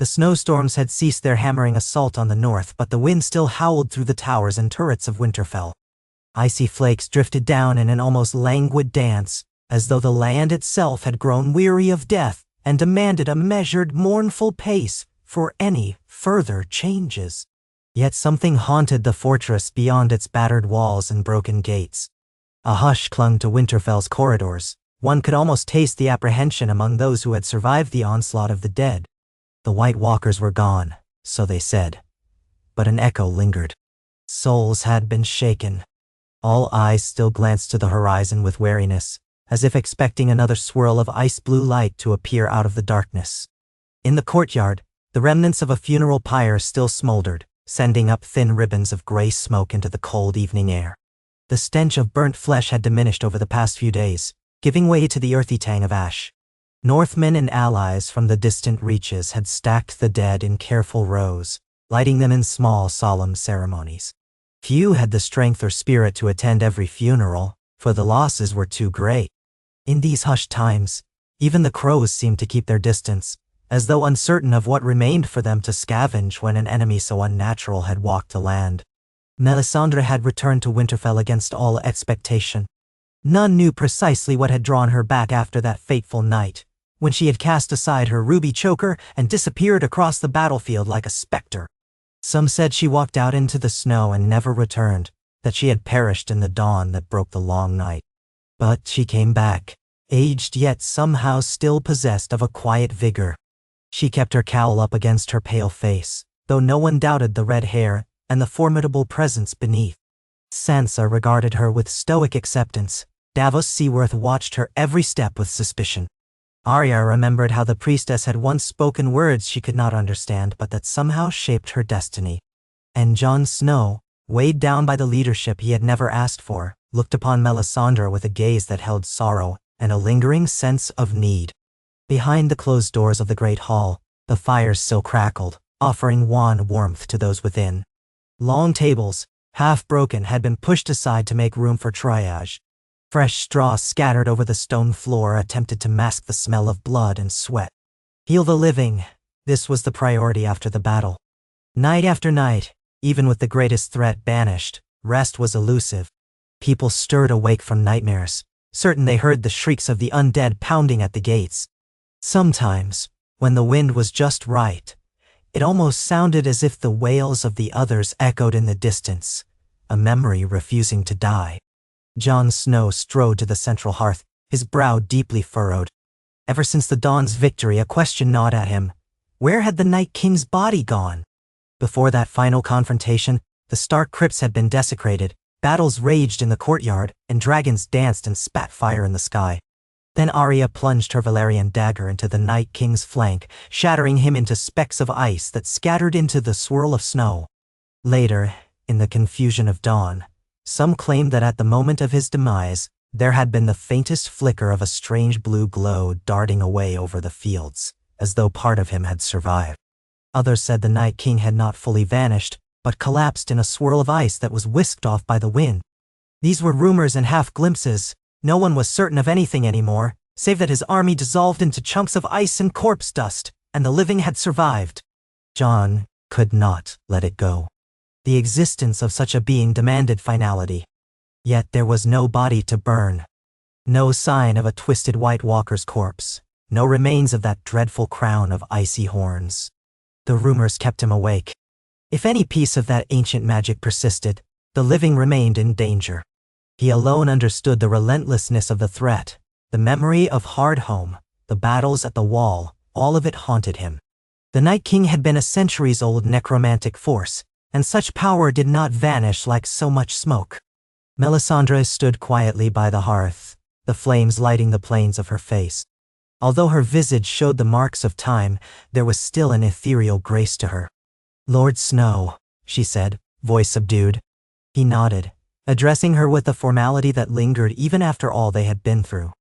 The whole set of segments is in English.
The snowstorms had ceased their hammering assault on the north, but the wind still howled through the towers and turrets of Winterfell. Icy flakes drifted down in an almost languid dance, as though the land itself had grown weary of death and demanded a measured, mournful pace for any further changes. Yet something haunted the fortress beyond its battered walls and broken gates. A hush clung to Winterfell's corridors. One could almost taste the apprehension among those who had survived the onslaught of the dead. The White Walkers were gone, so they said. But an echo lingered. Souls had been shaken. All eyes still glanced to the horizon with wariness, as if expecting another swirl of ice-blue light to appear out of the darkness. In the courtyard, the remnants of a funeral pyre still smoldered, sending up thin ribbons of gray smoke into the cold evening air. The stench of burnt flesh had diminished over the past few days, giving way to the earthy tang of ash. Northmen and allies from the distant reaches had stacked the dead in careful rows, lighting them in small, solemn ceremonies. Few had the strength or spirit to attend every funeral, for the losses were too great. In these hushed times, even the crows seemed to keep their distance, as though uncertain of what remained for them to scavenge when an enemy so unnatural had walked the land. Melisandre had returned to Winterfell against all expectation. None knew precisely what had drawn her back after that fateful night, when she had cast aside her ruby choker and disappeared across the battlefield like a specter. Some said she walked out into the snow and never returned, that she had perished in the dawn that broke the long night. But she came back, aged yet somehow still possessed of a quiet vigor. She kept her cowl up against her pale face, though no one doubted the red hair and the formidable presence beneath. Sansa regarded her with stoic acceptance. Davos Seaworth watched her every step with suspicion. Arya remembered how the priestess had once spoken words she could not understand, but that somehow shaped her destiny. And Jon Snow, weighed down by the leadership he had never asked for, looked upon Melisandre with a gaze that held sorrow and a lingering sense of need. Behind the closed doors of the great hall, the fires still crackled, offering wan warmth to those within. Long tables, half broken, had been pushed aside to make room for triage. Fresh straw scattered over the stone floor attempted to mask the smell of blood and sweat. Heal the living, this was the priority after the battle. Night after night, even with the greatest threat banished, rest was elusive. People stirred awake from nightmares, certain they heard the shrieks of the undead pounding at the gates. Sometimes, when the wind was just right, it almost sounded as if the wails of the others echoed in the distance, a memory refusing to die. Jon Snow strode to the central hearth, his brow deeply furrowed. Ever since the Dawn's victory, a question gnawed at him. Where had the Night King's body gone? Before that final confrontation, the Stark crypts had been desecrated, battles raged in the courtyard, and dragons danced and spat fire in the sky. Then Arya plunged her Valyrian dagger into the Night King's flank, shattering him into specks of ice that scattered into the swirl of snow. Later, in the confusion of dawn, some claimed that at the moment of his demise, there had been the faintest flicker of a strange blue glow darting away over the fields, as though part of him had survived. Others said the Night King had not fully vanished, but collapsed in a swirl of ice that was whisked off by the wind. These were rumors and half-glimpses. No one was certain of anything anymore, save that his army dissolved into chunks of ice and corpse dust, and the living had survived. Jon could not let it go. The existence of such a being demanded finality. Yet there was no body to burn. No sign of a twisted White Walker's corpse. No remains of that dreadful crown of icy horns. The rumors kept him awake. If any piece of that ancient magic persisted, the living remained in danger. He alone understood the relentlessness of the threat, the memory of Hardhome, the battles at the Wall, all of it haunted him. The Night King had been a centuries-old necromantic force, and such power did not vanish like so much smoke. Melisandre stood quietly by the hearth, the flames lighting the planes of her face. Although her visage showed the marks of time, there was still an ethereal grace to her. "Lord Snow," she said, voice subdued. He nodded, addressing her with a formality that lingered even after all they had been through.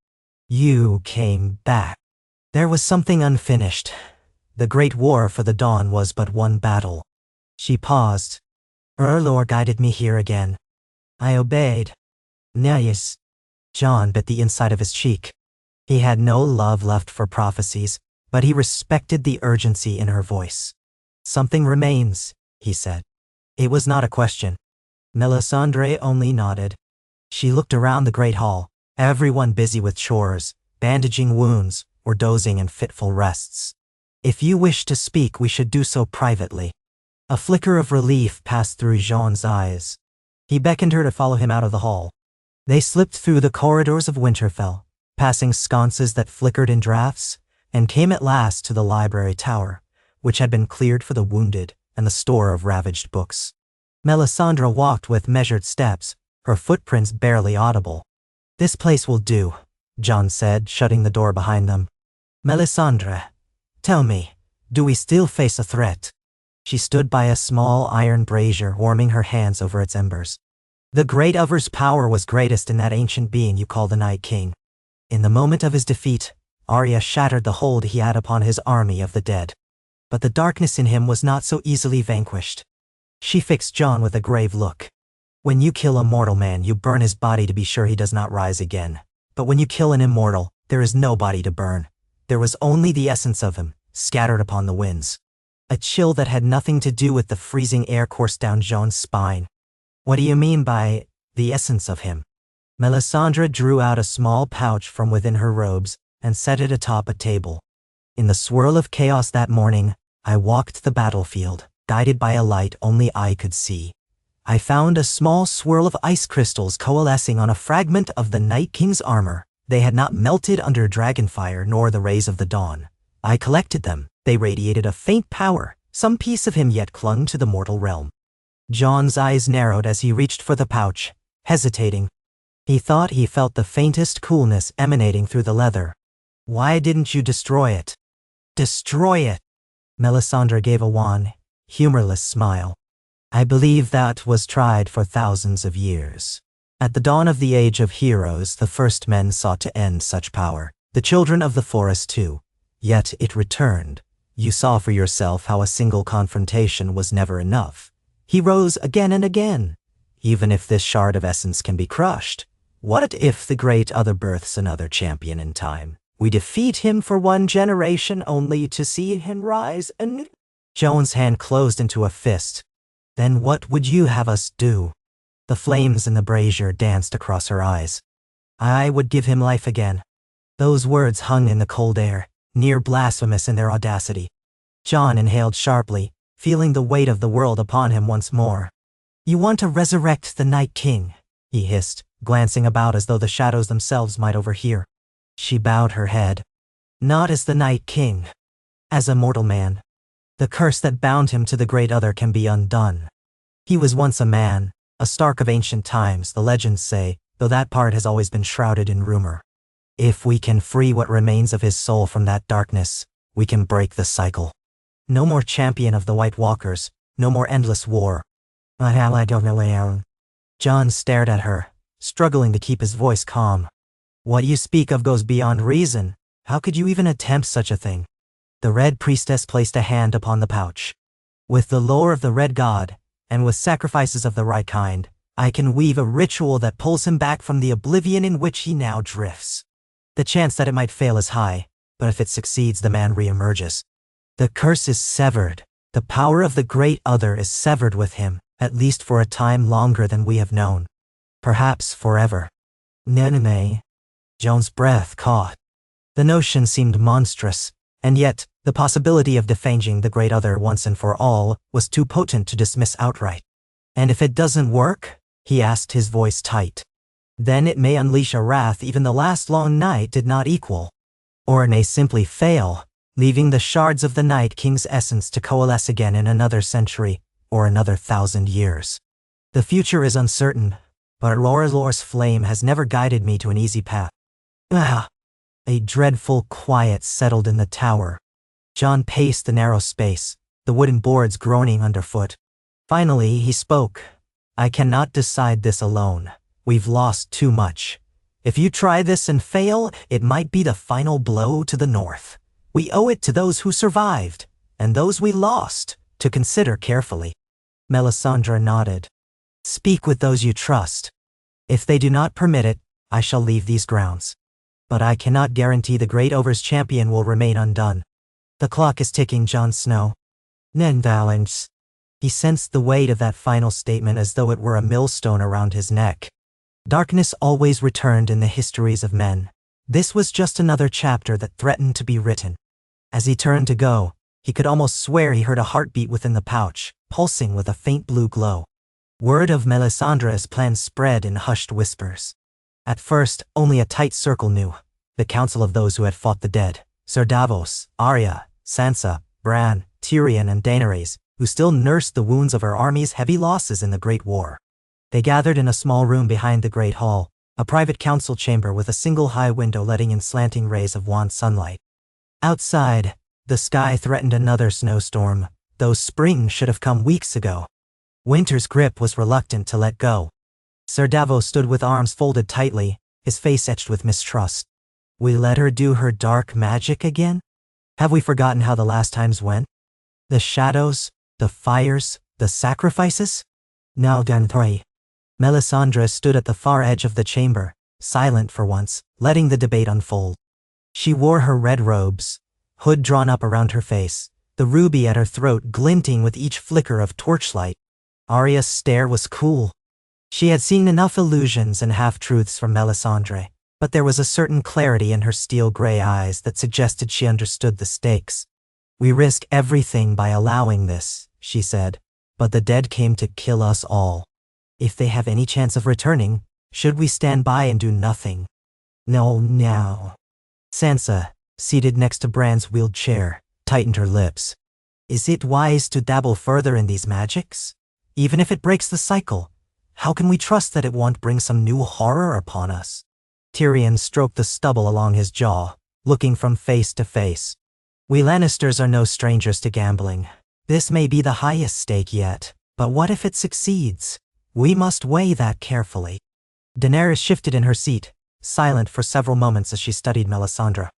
"You came back. There was something unfinished. The great war for the Dawn was but one battle." She paused. "Erlor guided me here again. I obeyed." "Yes." Jon bit the inside of his cheek. He had no love left for prophecies, but he respected the urgency in her voice. "Something remains," he said. It was not a question. Melisandre only nodded. She looked around the great hall, everyone busy with chores, bandaging wounds, or dozing in fitful rests. "If you wish to speak, we should do so privately." A flicker of relief passed through Jean's eyes. He beckoned her to follow him out of the hall. They slipped through the corridors of Winterfell, passing sconces that flickered in drafts, and came at last to the library tower, which had been cleared for the wounded and the store of ravaged books. Melisandre walked with measured steps, her footprints barely audible. "This place will do," John said, shutting the door behind them. "Melisandre, tell me, do we still face a threat?" She stood by a small iron brazier, warming her hands over its embers. "The Great Other's power was greatest in that ancient being you call the Night King. In the moment of his defeat, Arya shattered the hold he had upon his army of the dead. But the darkness in him was not so easily vanquished." She fixed John with a grave look. "When you kill a mortal man, you burn his body to be sure he does not rise again. But when you kill an immortal, there is no body to burn. There was only the essence of him, scattered upon the winds." A chill that had nothing to do with the freezing air coursed down Jean's spine. "What do you mean by the essence of him?" Melisandre drew out a small pouch from within her robes and set it atop a table. "In the swirl of chaos that morning, I walked the battlefield, guided by a light only I could see. I found a small swirl of ice crystals coalescing on a fragment of the Night King's armor. They had not melted under dragonfire nor the rays of the dawn. I collected them. They radiated a faint power. Some piece of him yet clung to the mortal realm." John's eyes narrowed as he reached for the pouch, hesitating. He thought he felt the faintest coolness emanating through the leather. "Why didn't you destroy it?" "Destroy it?" Melisandre gave a wan, humorless smile. "I believe that was tried for thousands of years. At the dawn of the Age of Heroes, the first men sought to end such power, the children of the forest too. Yet it returned. You saw for yourself how a single confrontation was never enough. He rose again and again. Even if this shard of essence can be crushed, what if the Great Other births another champion in time? We defeat him for one generation only to see him rise anew." Joan's hand closed into a fist. "Then what would you have us do?" The flames in the brazier danced across her eyes. "I would give him life again." Those words hung in the cold air, near blasphemous in their audacity. John inhaled sharply, feeling the weight of the world upon him once more. "You want to resurrect the Night King," he hissed, glancing about as though the shadows themselves might overhear. She bowed her head. "Not as the Night King. As a mortal man. The curse that bound him to the Great Other can be undone. He was once a man, a Stark of ancient times, the legends say, though that part has always been shrouded in rumor. If we can free what remains of his soul from that darkness, we can break the cycle. No more champion of the White Walkers, no more endless war." "But how I don't know." John stared at her, struggling to keep his voice calm. "What you speak of goes beyond reason. How could you even attempt such a thing?" The Red Priestess placed a hand upon the pouch. "With the lore of the Red God, and with sacrifices of the right kind, I can weave a ritual that pulls him back from the oblivion in which he now drifts. The chance that it might fail is high, but if it succeeds, the man reemerges. The curse is severed. The power of the Great Other is severed with him, at least for a time longer than we have known. Perhaps forever." "Neneme." Joan's breath caught. The notion seemed monstrous, and yet the possibility of defanging the Great Other once and for all was too potent to dismiss outright. "And if it doesn't work?" he asked, his voice tight. "Then it may unleash a wrath even the last long night did not equal. Or it may simply fail, leaving the shards of the Night King's essence to coalesce again in another century or another 1,000 years. The future is uncertain, but Aurora's flame has never guided me to an easy path." "Ah!" A dreadful quiet settled in the tower. John paced the narrow space, the wooden boards groaning underfoot. Finally, he spoke. "I cannot decide this alone. We've lost too much. If you try this and fail, it might be the final blow to the North. We owe it to those who survived, and those we lost, to consider carefully." Melisandre nodded. "Speak with those you trust. If they do not permit it, I shall leave these grounds. But I cannot guarantee the Great Over's champion will remain undone. The clock is ticking, Jon Snow. Nendalens. He sensed the weight of that final statement as though it were a millstone around his neck. Darkness always returned in the histories of men. This was just another chapter that threatened to be written. As he turned to go, he could almost swear he heard a heartbeat within the pouch, pulsing with a faint blue glow. Word of Melisandre's plan spread in hushed whispers. At first, only a tight circle knew. The council of those who had fought the dead. Ser Davos, Arya, Sansa, Bran, Tyrion and Daenerys, who still nursed the wounds of her army's heavy losses in the Great War. They gathered in a small room behind the Great Hall, a private council chamber with a single high window letting in slanting rays of wan sunlight. Outside, the sky threatened another snowstorm, though spring should have come weeks ago. Winter's grip was reluctant to let go. Ser Davos stood with arms folded tightly, his face etched with mistrust. We let her do her dark magic again? Have we forgotten how the last times went? The shadows, the fires, the sacrifices? Now done three. Melisandre stood at the far edge of the chamber, silent for once, letting the debate unfold. She wore her red robes, hood drawn up around her face, the ruby at her throat glinting with each flicker of torchlight. Arya's stare was cool. She had seen enough illusions and half-truths from Melisandre, but there was a certain clarity in her steel-gray eyes that suggested she understood the stakes. We risk everything by allowing this, she said, but the dead came to kill us all. If they have any chance of returning, should we stand by and do nothing? No. Sansa, seated next to Bran's wheeled chair, tightened her lips. Is it wise to dabble further in these magics? Even if it breaks the cycle, how can we trust that it won't bring some new horror upon us? Tyrion stroked the stubble along his jaw, looking from face to face. We Lannisters are no strangers to gambling. This may be the highest stake yet, but what if it succeeds? We must weigh that carefully. Daenerys shifted in her seat, silent for several moments as she studied Melisandre.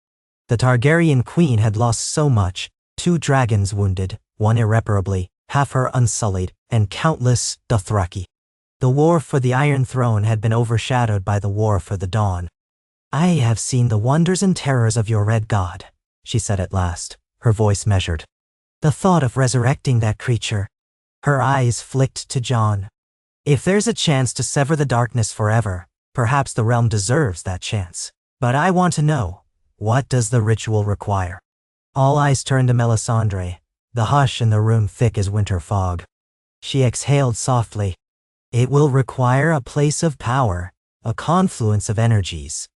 The Targaryen queen had lost so much, 2 dragons wounded, 1 irreparably, half her unsullied, and countless Dothraki. The war for the Iron Throne had been overshadowed by the war for the Dawn. I have seen the wonders and terrors of your red god, she said at last, her voice measured. The thought of resurrecting that creature. Her eyes flicked to Jon. If there's a chance to sever the darkness forever, perhaps the realm deserves that chance. But I want to know, what does the ritual require? All eyes turned to Melisandre, the hush in the room thick as winter fog. She exhaled softly. It will require a place of power, a confluence of energies.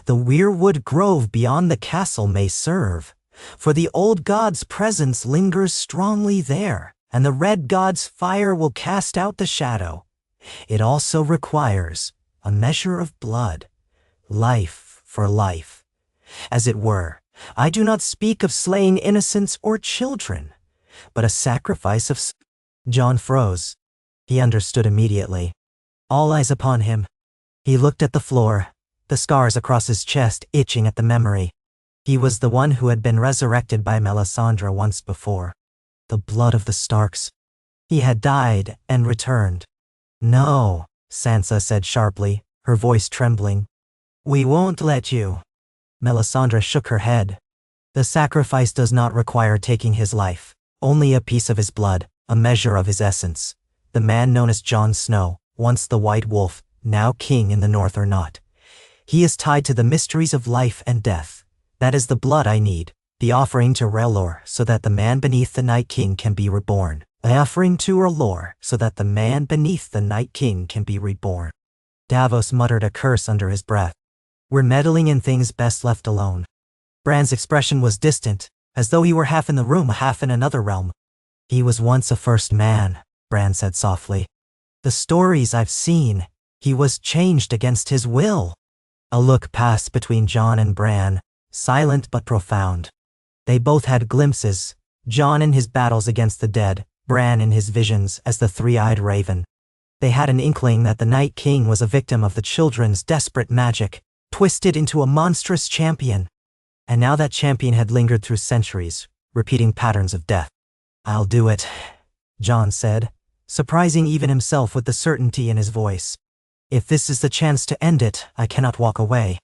The weirwood grove beyond the castle may serve, for the old god's presence lingers strongly there, and the red god's fire will cast out the shadow. It also requires a measure of blood, life for life. As it were, I do not speak of slaying innocents or children, but a sacrifice of... Jon froze. He understood immediately. All eyes upon him. He looked at the floor, the scars across his chest itching at the memory. He was the one who had been resurrected by Melisandre once before. The blood of the Starks. He had died and returned. No, Sansa said sharply, her voice trembling. We won't let you. Melisandre shook her head. The sacrifice does not require taking his life, only a piece of his blood, a measure of his essence. The man known as Jon Snow, once the White Wolf, now king in the north or not. He is tied to the mysteries of life and death. That is the blood I need, the offering to R'hllor so that the man beneath the Night King can be reborn. The offering to R'hllor so that the man beneath the Night King can be reborn. Davos muttered a curse under his breath. We're meddling in things best left alone. Bran's expression was distant, as though he were half in the room, half in another realm. He was once a first man, Bran said softly. The stories I've seen, he was changed against his will. A look passed between Jon and Bran, silent but profound. They both had glimpses, Jon in his battles against the dead, Bran in his visions as the three-eyed raven. They had an inkling that the Night King was a victim of the children's desperate magic, twisted into a monstrous champion. And now that champion had lingered through centuries, repeating patterns of death. I'll do it, Jon said, surprising even himself with the certainty in his voice. If this is the chance to end it, I cannot walk away.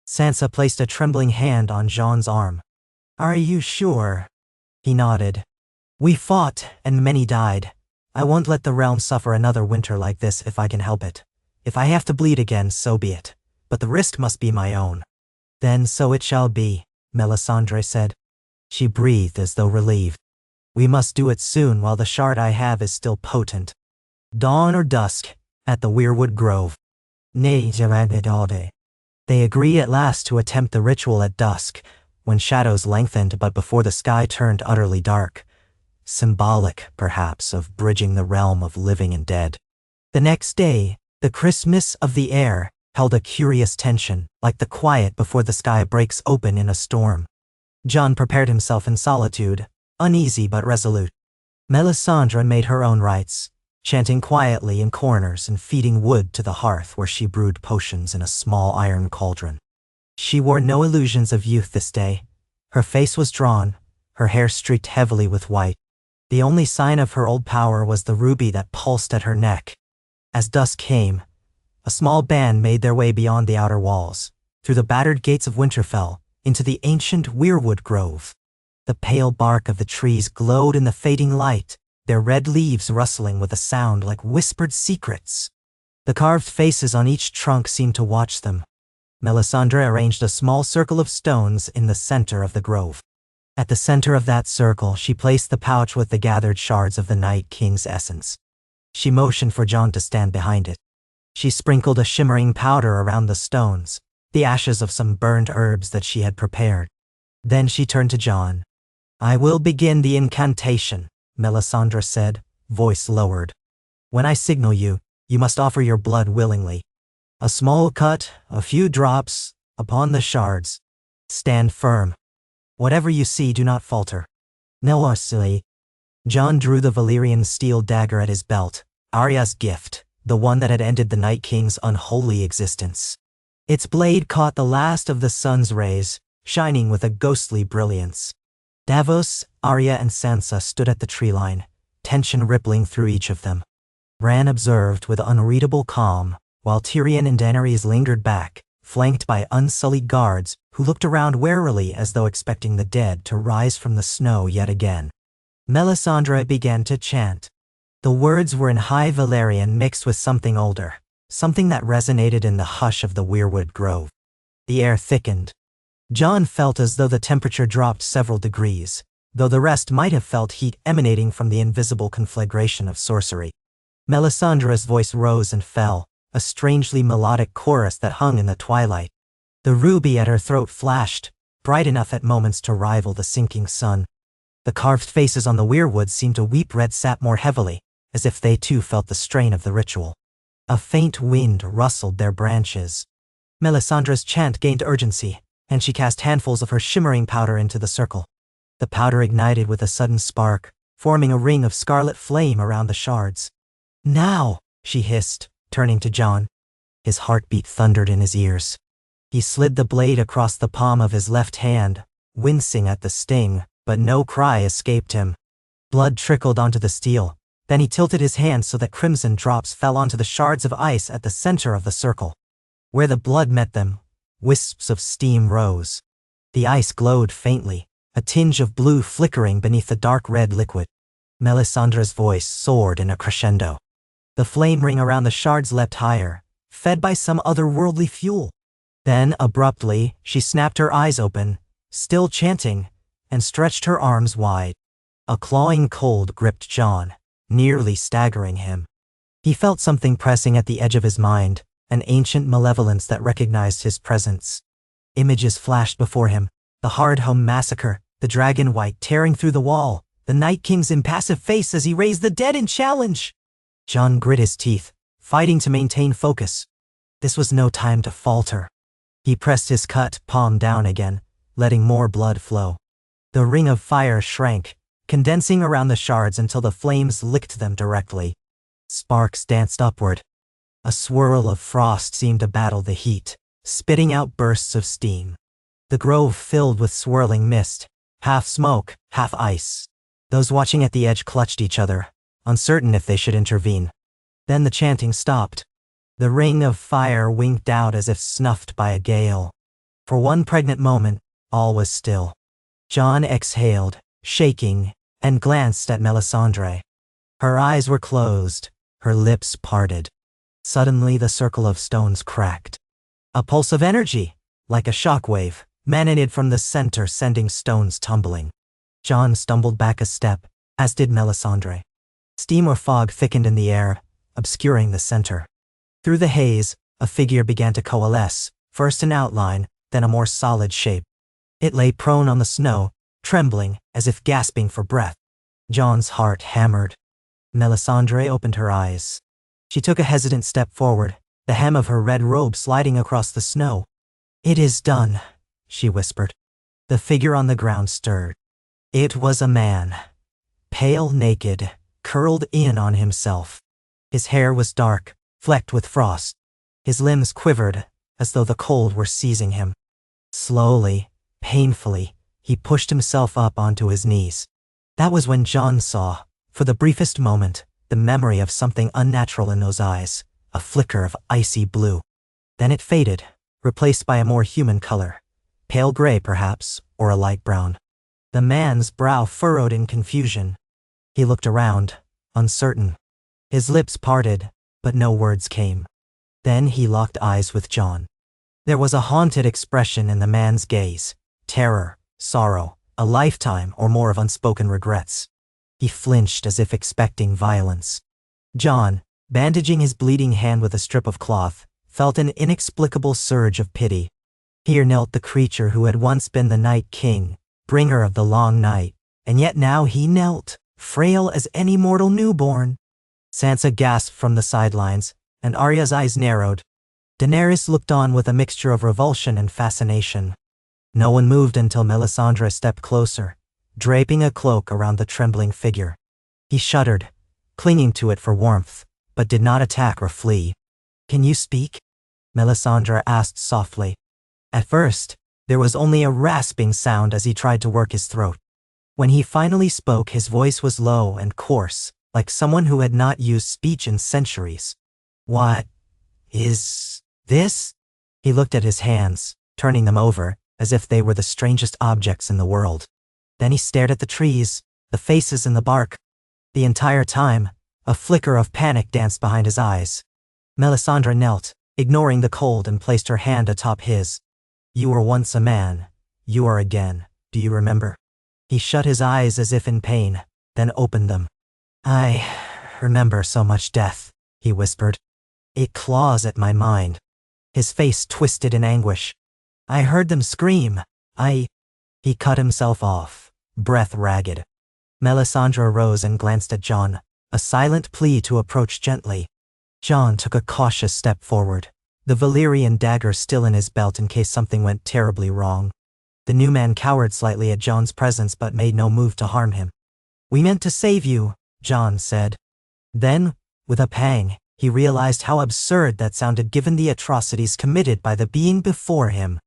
Sansa placed a trembling hand on Jon's arm. Are you sure? He nodded. We fought, and many died. I won't let the realm suffer another winter like this if I can help it. If I have to bleed again, so be it. But the risk must be my own. Then so it shall be, Melisandre said. She breathed as though relieved. We must do it soon while the shard I have is still potent. Dawn or dusk, at the Weirwood Grove. Nay, they agree at last to attempt the ritual at dusk, when shadows lengthened but before the sky turned utterly dark. Symbolic, perhaps, of bridging the realm of living and dead. The next day, the crispness of the air held a curious tension, like the quiet before the sky breaks open in a storm. John prepared himself in solitude, uneasy but resolute. Melisandre made her own rites, chanting quietly in corners and feeding wood to the hearth where she brewed potions in a small iron cauldron. She wore no illusions of youth this day. Her face was drawn, her hair streaked heavily with white. The only sign of her old power was the ruby that pulsed at her neck. As dusk came, a small band made their way beyond the outer walls, through the battered gates of Winterfell, into the ancient Weirwood Grove. The pale bark of the trees glowed in the fading light, their red leaves rustling with a sound like whispered secrets. The carved faces on each trunk seemed to watch them. Melisandre arranged a small circle of stones in the center of the grove. At the center of that circle, she placed the pouch with the gathered shards of the Night King's essence. She motioned for John to stand behind it. She sprinkled a shimmering powder around the stones, the ashes of some burned herbs that she had prepared. Then she turned to John. I will begin the incantation, Melisandre said, voice lowered. When I signal you, you must offer your blood willingly. A small cut, a few drops, upon the shards. Stand firm. Whatever you see, do not falter. Nelosili. John drew the Valyrian steel dagger at his belt, Arya's gift, the one that had ended the Night King's unholy existence. Its blade caught the last of the sun's rays, shining with a ghostly brilliance. Davos, Arya, and Sansa stood at the tree line, tension rippling through each of them. Bran observed with unreadable calm, while Tyrion and Daenerys lingered back, flanked by unsullied guards who looked around warily as though expecting the dead to rise from the snow yet again. Melisandre began to chant. The words were in High Valyrian mixed with something older, something that resonated in the hush of the Weirwood Grove. The air thickened. John felt as though the temperature dropped several degrees, though the rest might have felt heat emanating from the invisible conflagration of sorcery. Melisandre's voice rose and fell, a strangely melodic chorus that hung in the twilight. The ruby at her throat flashed, bright enough at moments to rival the sinking sun. The carved faces on the weirwood seemed to weep red sap more heavily, as if they too felt the strain of the ritual. A faint wind rustled their branches. Melisandre's chant gained urgency, and she cast handfuls of her shimmering powder into the circle. The powder ignited with a sudden spark, forming a ring of scarlet flame around the shards. Now, she hissed, turning to John. His heartbeat thundered in his ears. He slid the blade across the palm of his left hand, wincing at the sting, but no cry escaped him. Blood trickled onto the steel. Then he tilted his hand so that crimson drops fell onto the shards of ice at the center of the circle. Where the blood met them, wisps of steam rose. The ice glowed faintly, a tinge of blue flickering beneath the dark red liquid. Melisandre's voice soared in a crescendo. The flame ring around the shards leapt higher, fed by some otherworldly fuel. Then, abruptly, she snapped her eyes open, still chanting, and stretched her arms wide. A clawing cold gripped John, nearly staggering him. He felt something pressing at the edge of his mind, an ancient malevolence that recognized his presence. Images flashed before him, the Hardhome massacre, the dragon white tearing through the wall, the Night King's impassive face as he raised the dead in challenge. John grit his teeth, fighting to maintain focus. This was no time to falter. He pressed his cut palm down again, letting more blood flow. The ring of fire shrank, condensing around the shards until the flames licked them directly. Sparks danced upward. A swirl of frost seemed to battle the heat, spitting out bursts of steam. The grove filled with swirling mist, half smoke, half ice. Those watching at the edge clutched each other, uncertain if they should intervene. Then the chanting stopped. The ring of fire winked out as if snuffed by a gale. For one pregnant moment, all was still. John exhaled, shaking, and glanced at Melisandre. Her eyes were closed, her lips parted. Suddenly the circle of stones cracked. A pulse of energy, like a shockwave, emanated from the center, sending stones tumbling. John stumbled back a step, as did Melisandre. Steam or fog thickened in the air, obscuring the center. Through the haze, a figure began to coalesce, first an outline, then a more solid shape. It lay prone on the snow, trembling, as if gasping for breath. John's heart hammered. Melisandre opened her eyes. She took a hesitant step forward, the hem of her red robe sliding across the snow. "It is done," she whispered. The figure on the ground stirred. It was a man. Pale, naked, curled in on himself. His hair was dark, flecked with frost. His limbs quivered, as though the cold were seizing him. Slowly, painfully, he pushed himself up onto his knees. That was when John saw, for the briefest moment, the memory of something unnatural in those eyes, a flicker of icy blue. Then it faded, replaced by a more human color. Pale gray, perhaps, or a light brown. The man's brow furrowed in confusion. He looked around, uncertain. His lips parted, but no words came. Then he locked eyes with John. There was a haunted expression in the man's gaze. Terror, sorrow, a lifetime or more of unspoken regrets. He flinched as if expecting violence. John, bandaging his bleeding hand with a strip of cloth, felt an inexplicable surge of pity. Here knelt the creature who had once been the Night King, bringer of the long night, and yet now he knelt, frail as any mortal newborn. Sansa gasped from the sidelines, and Arya's eyes narrowed. Daenerys looked on with a mixture of revulsion and fascination. No one moved until Melisandre stepped closer, draping a cloak around the trembling figure. He shuddered, clinging to it for warmth, but did not attack or flee. "Can you speak?" Melisandre asked softly. At first, there was only a rasping sound as he tried to work his throat. When he finally spoke, his voice was low and coarse, like someone who had not used speech in centuries. "What is this?" He looked at his hands, turning them over, as if they were the strangest objects in the world. Then he stared at the trees, the faces in the bark. The entire time, a flicker of panic danced behind his eyes. Melisandre knelt, ignoring the cold, and placed her hand atop his. "You were once a man. You are again. Do you remember?" He shut his eyes as if in pain, then opened them. "I remember so much death," he whispered. "It claws at my mind." His face twisted in anguish. "I heard them scream. He cut himself off, breath ragged. Melisandre rose and glanced at John, a silent plea to approach gently. John took a cautious step forward, the Valyrian dagger still in his belt in case something went terribly wrong. The new man cowered slightly at John's presence but made no move to harm him. "We meant to save you," John said. Then, with a pang, he realized how absurd that sounded given the atrocities committed by the being before him.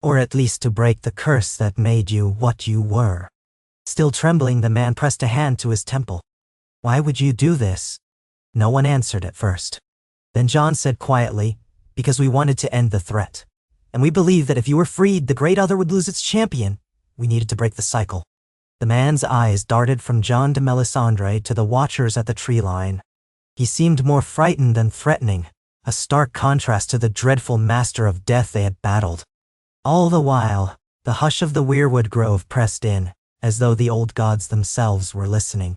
Or at least to break the curse that made you what you were. Still trembling, the man pressed a hand to his temple. "Why would you do this?" No one answered at first. Then John said quietly, "Because we wanted to end the threat. And we believed that if you were freed, the Great Other would lose its champion. We needed to break the cycle." The man's eyes darted from John to Melisandre to the watchers at the tree line. He seemed more frightened than threatening, a stark contrast to the dreadful master of death they had battled. All the while, the hush of the weirwood grove pressed in, as though the old gods themselves were listening.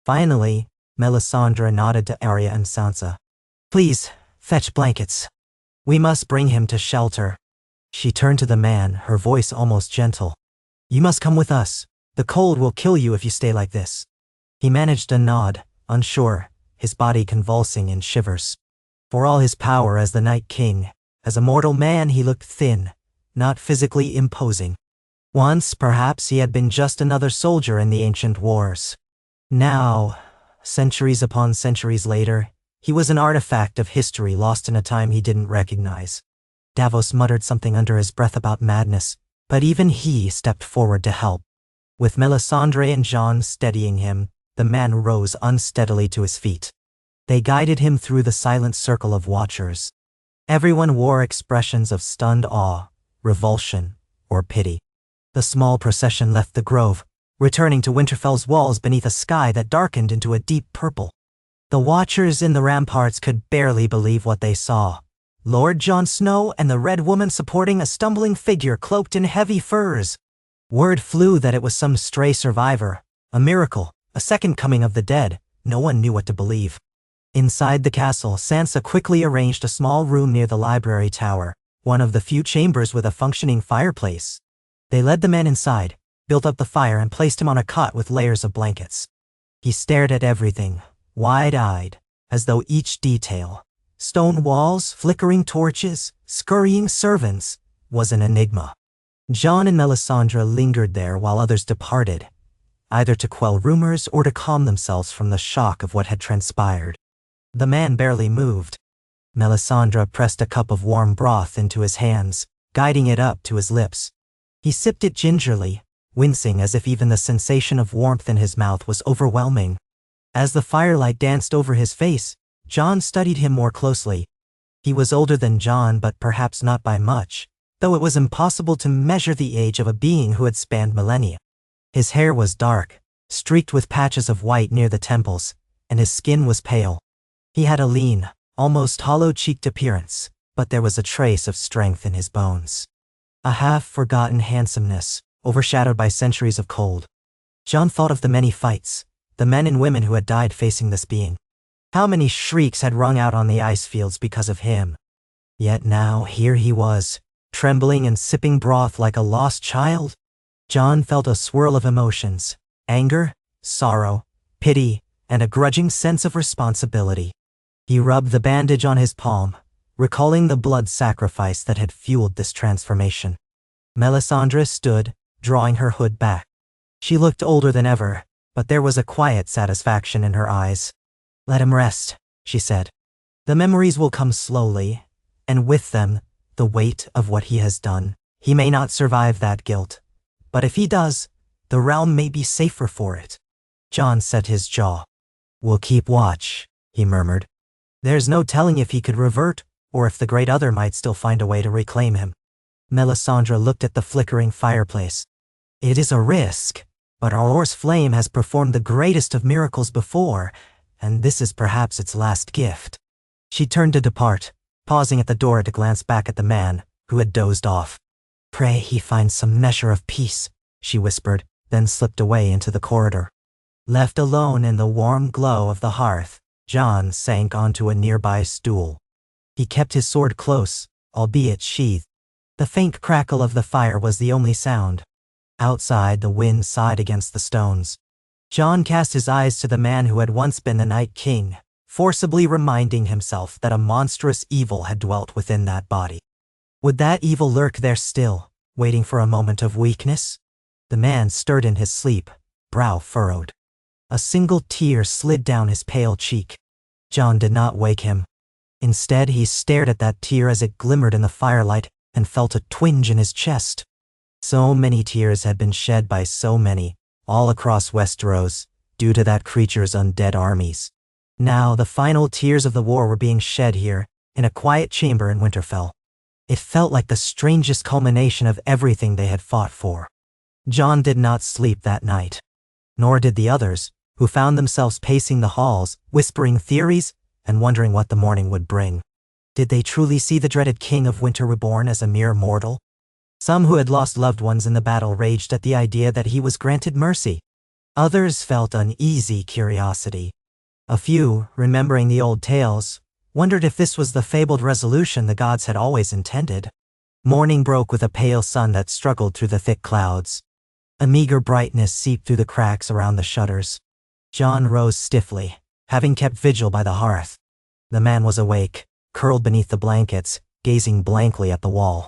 Finally, Melisandre nodded to Arya and Sansa. "Please, fetch blankets. We must bring him to shelter." She turned to the man, her voice almost gentle. "You must come with us. The cold will kill you if you stay like this." He managed a nod, unsure, his body convulsing in shivers. For all his power as the Night King, as a mortal man he looked thin, not physically imposing. Once, perhaps, he had been just another soldier in the ancient wars. Now, centuries upon centuries later, he was an artifact of history lost in a time he didn't recognize. Davos muttered something under his breath about madness, but even he stepped forward to help. With Melisandre and John steadying him, the man rose unsteadily to his feet. They guided him through the silent circle of watchers. Everyone wore expressions of stunned awe, revulsion, or pity. The small procession left the grove, returning to Winterfell's walls beneath a sky that darkened into a deep purple. The watchers in the ramparts could barely believe what they saw. Lord Jon Snow and the Red Woman supporting a stumbling figure cloaked in heavy furs. Word flew that it was some stray survivor, a miracle, a second coming of the dead. No one knew what to believe. Inside the castle, Sansa quickly arranged a small room near the library tower, one of the few chambers with a functioning fireplace. They led the man inside, built up the fire and placed him on a cot with layers of blankets. He stared at everything, wide-eyed, as though each detail, stone walls, flickering torches, scurrying servants, was an enigma. Jon and Melisandre lingered there while others departed, either to quell rumors or to calm themselves from the shock of what had transpired. The man barely moved. Melisandre pressed a cup of warm broth into his hands, guiding it up to his lips. He sipped it gingerly, wincing as if even the sensation of warmth in his mouth was overwhelming. As the firelight danced over his face, Jon studied him more closely. He was older than Jon, but perhaps not by much, though it was impossible to measure the age of a being who had spanned millennia. His hair was dark, streaked with patches of white near the temples, and his skin was pale. He had a lean, almost hollow-cheeked appearance, but there was a trace of strength in his bones. A half-forgotten handsomeness, overshadowed by centuries of cold. Jon thought of the many fights, the men and women who had died facing this being. How many shrieks had rung out on the ice fields because of him? Yet now, here he was, trembling and sipping broth like a lost child. Jon felt a swirl of emotions, anger, sorrow, pity, and a grudging sense of responsibility. He rubbed the bandage on his palm, recalling the blood sacrifice that had fueled this transformation. Melisandre stood, drawing her hood back. She looked older than ever, but there was a quiet satisfaction in her eyes. "Let him rest," she said. "The memories will come slowly, and with them, the weight of what he has done. He may not survive that guilt, but if he does, the realm may be safer for it." Jon set his jaw. "We'll keep watch," he murmured. "There's no telling if he could revert, or if the Great Other might still find a way to reclaim him." Melisandre looked at the flickering fireplace. "It is a risk, but Auror's flame has performed the greatest of miracles before, and this is perhaps its last gift." She turned to depart, pausing at the door to glance back at the man, who had dozed off. "Pray he finds some measure of peace," she whispered, then slipped away into the corridor. Left alone in the warm glow of the hearth, Jon sank onto a nearby stool. He kept his sword close, albeit sheathed. The faint crackle of the fire was the only sound. Outside, the wind sighed against the stones. Jon cast his eyes to the man who had once been the Night King, forcibly reminding himself that a monstrous evil had dwelt within that body. Would that evil lurk there still, waiting for a moment of weakness? The man stirred in his sleep, brow furrowed. A single tear slid down his pale cheek. Jon did not wake him. Instead, he stared at that tear as it glimmered in the firelight and felt a twinge in his chest. So many tears had been shed by so many, all across Westeros, due to that creature's undead armies. Now, the final tears of the war were being shed here, in a quiet chamber in Winterfell. It felt like the strangest culmination of everything they had fought for. Jon did not sleep that night. Nor did the others, who found themselves pacing the halls, whispering theories, and wondering what the morning would bring. Did they truly see the dreaded King of Winter reborn as a mere mortal? Some who had lost loved ones in the battle raged at the idea that he was granted mercy. Others felt uneasy curiosity. A few, remembering the old tales, wondered if this was the fabled resolution the gods had always intended. Morning broke with a pale sun that struggled through the thick clouds. A meager brightness seeped through the cracks around the shutters. Jon rose stiffly, having kept vigil by the hearth. The man was awake, curled beneath the blankets, gazing blankly at the wall.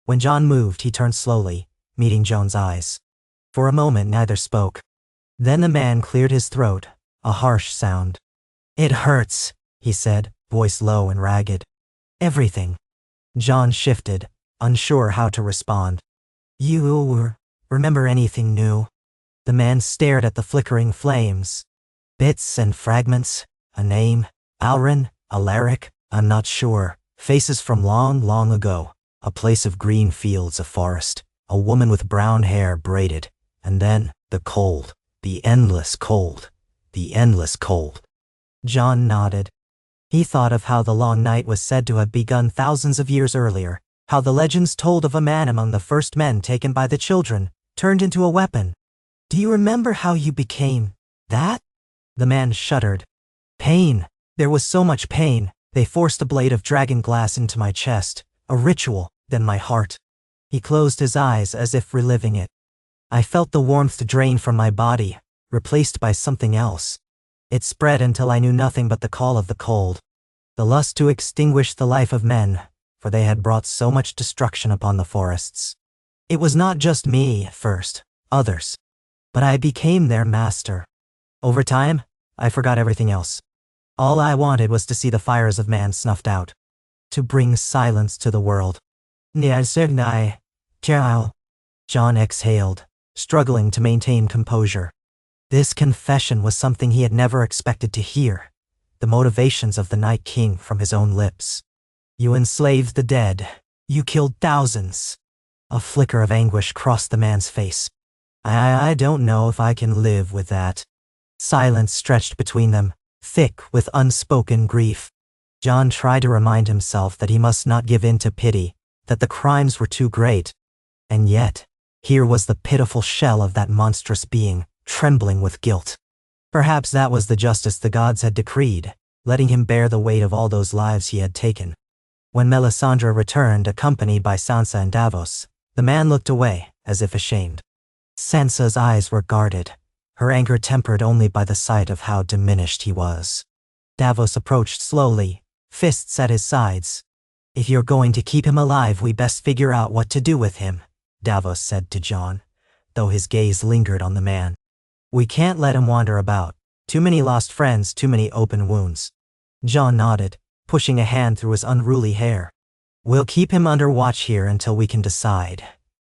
When Jon moved, he turned slowly, meeting Jon's eyes. For a moment, neither spoke. Then the man cleared his throat, a harsh sound. "It hurts," he said, voice low and ragged. "Everything." Jon shifted, unsure how to respond. "You remember anything new?" The man stared at the flickering flames. "Bits and fragments, a name, Alrin, Alaric, I'm not sure. Faces from long, long ago. A place of green fields, a forest, a woman with brown hair braided, And then, the cold. The endless cold. The endless cold. John nodded. He thought of how the long night was said to have begun thousands of years earlier, how the legends told of a man among the first men taken by the children, turned into a weapon. Do you remember how you became that? The man shuddered. Pain. There was so much pain. They forced a blade of dragon glass into my chest, a ritual, then my heart. He closed his eyes as if reliving it. I felt the warmth drain from my body, replaced by something else. It spread until I knew nothing but the call of the cold. The lust to extinguish the life of men, for they had brought so much destruction upon the forests. It was not just me at first, others. But I became their master. Over time, I forgot everything else. All I wanted was to see the fires of man snuffed out. To bring silence to the world. John exhaled, struggling to maintain composure. This confession was something he had never expected to hear. The motivations of the Night King from his own lips. You enslaved the dead. You killed thousands. A flicker of anguish crossed the man's face. I don't know if I can live with that. Silence stretched between them, thick with unspoken grief. John tried to remind himself that he must not give in to pity, that the crimes were too great. And yet, here was the pitiful shell of that monstrous being, trembling with guilt. Perhaps that was the justice the gods had decreed, letting him bear the weight of all those lives he had taken. When Melisandre returned, accompanied by Sansa and Davos, the man looked away, as if ashamed. Sansa's eyes were guarded, her anger tempered only by the sight of how diminished he was. Davos approached slowly, fists at his sides. If you're going to keep him alive, we best figure out what to do with him, Davos said to John, though his gaze lingered on the man. We can't let him wander about. Too many lost friends, too many open wounds. John nodded, pushing a hand through his unruly hair. We'll keep him under watch here until we can decide.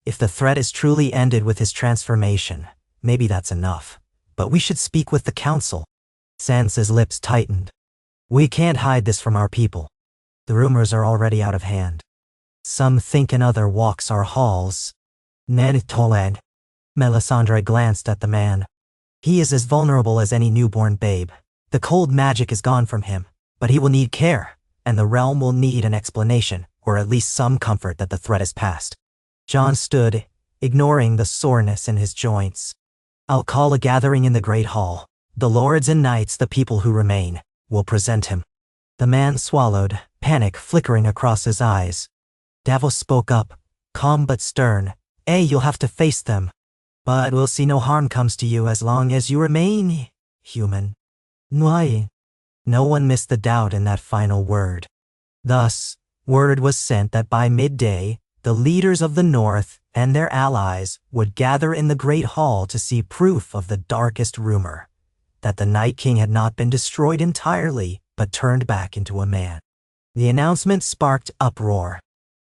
If the threat is truly ended with his transformation, maybe that's enough. But we should speak with the council. Sansa's lips tightened. We can't hide this from our people. The rumors are already out of hand. Some think another walks our halls. Ned Toland. Melisandre glanced at the man. He is as vulnerable as any newborn babe. The cold magic is gone from him, but he will need care, and the realm will need an explanation, or at least some comfort that the threat is past. John stood, ignoring the soreness in his joints. I'll call a gathering in the Great Hall. The lords and knights, the people who remain, will present him. The man swallowed, panic flickering across his eyes. Davos spoke up, calm but stern. You'll have to face them. But we'll see no harm comes to you as long as you remain human. No one missed the doubt in that final word. Thus, word was sent that by midday, the leaders of the North and their allies would gather in the Great Hall to see proof of the darkest rumor, that the Night King had not been destroyed entirely, but turned back into a man. The announcement sparked uproar.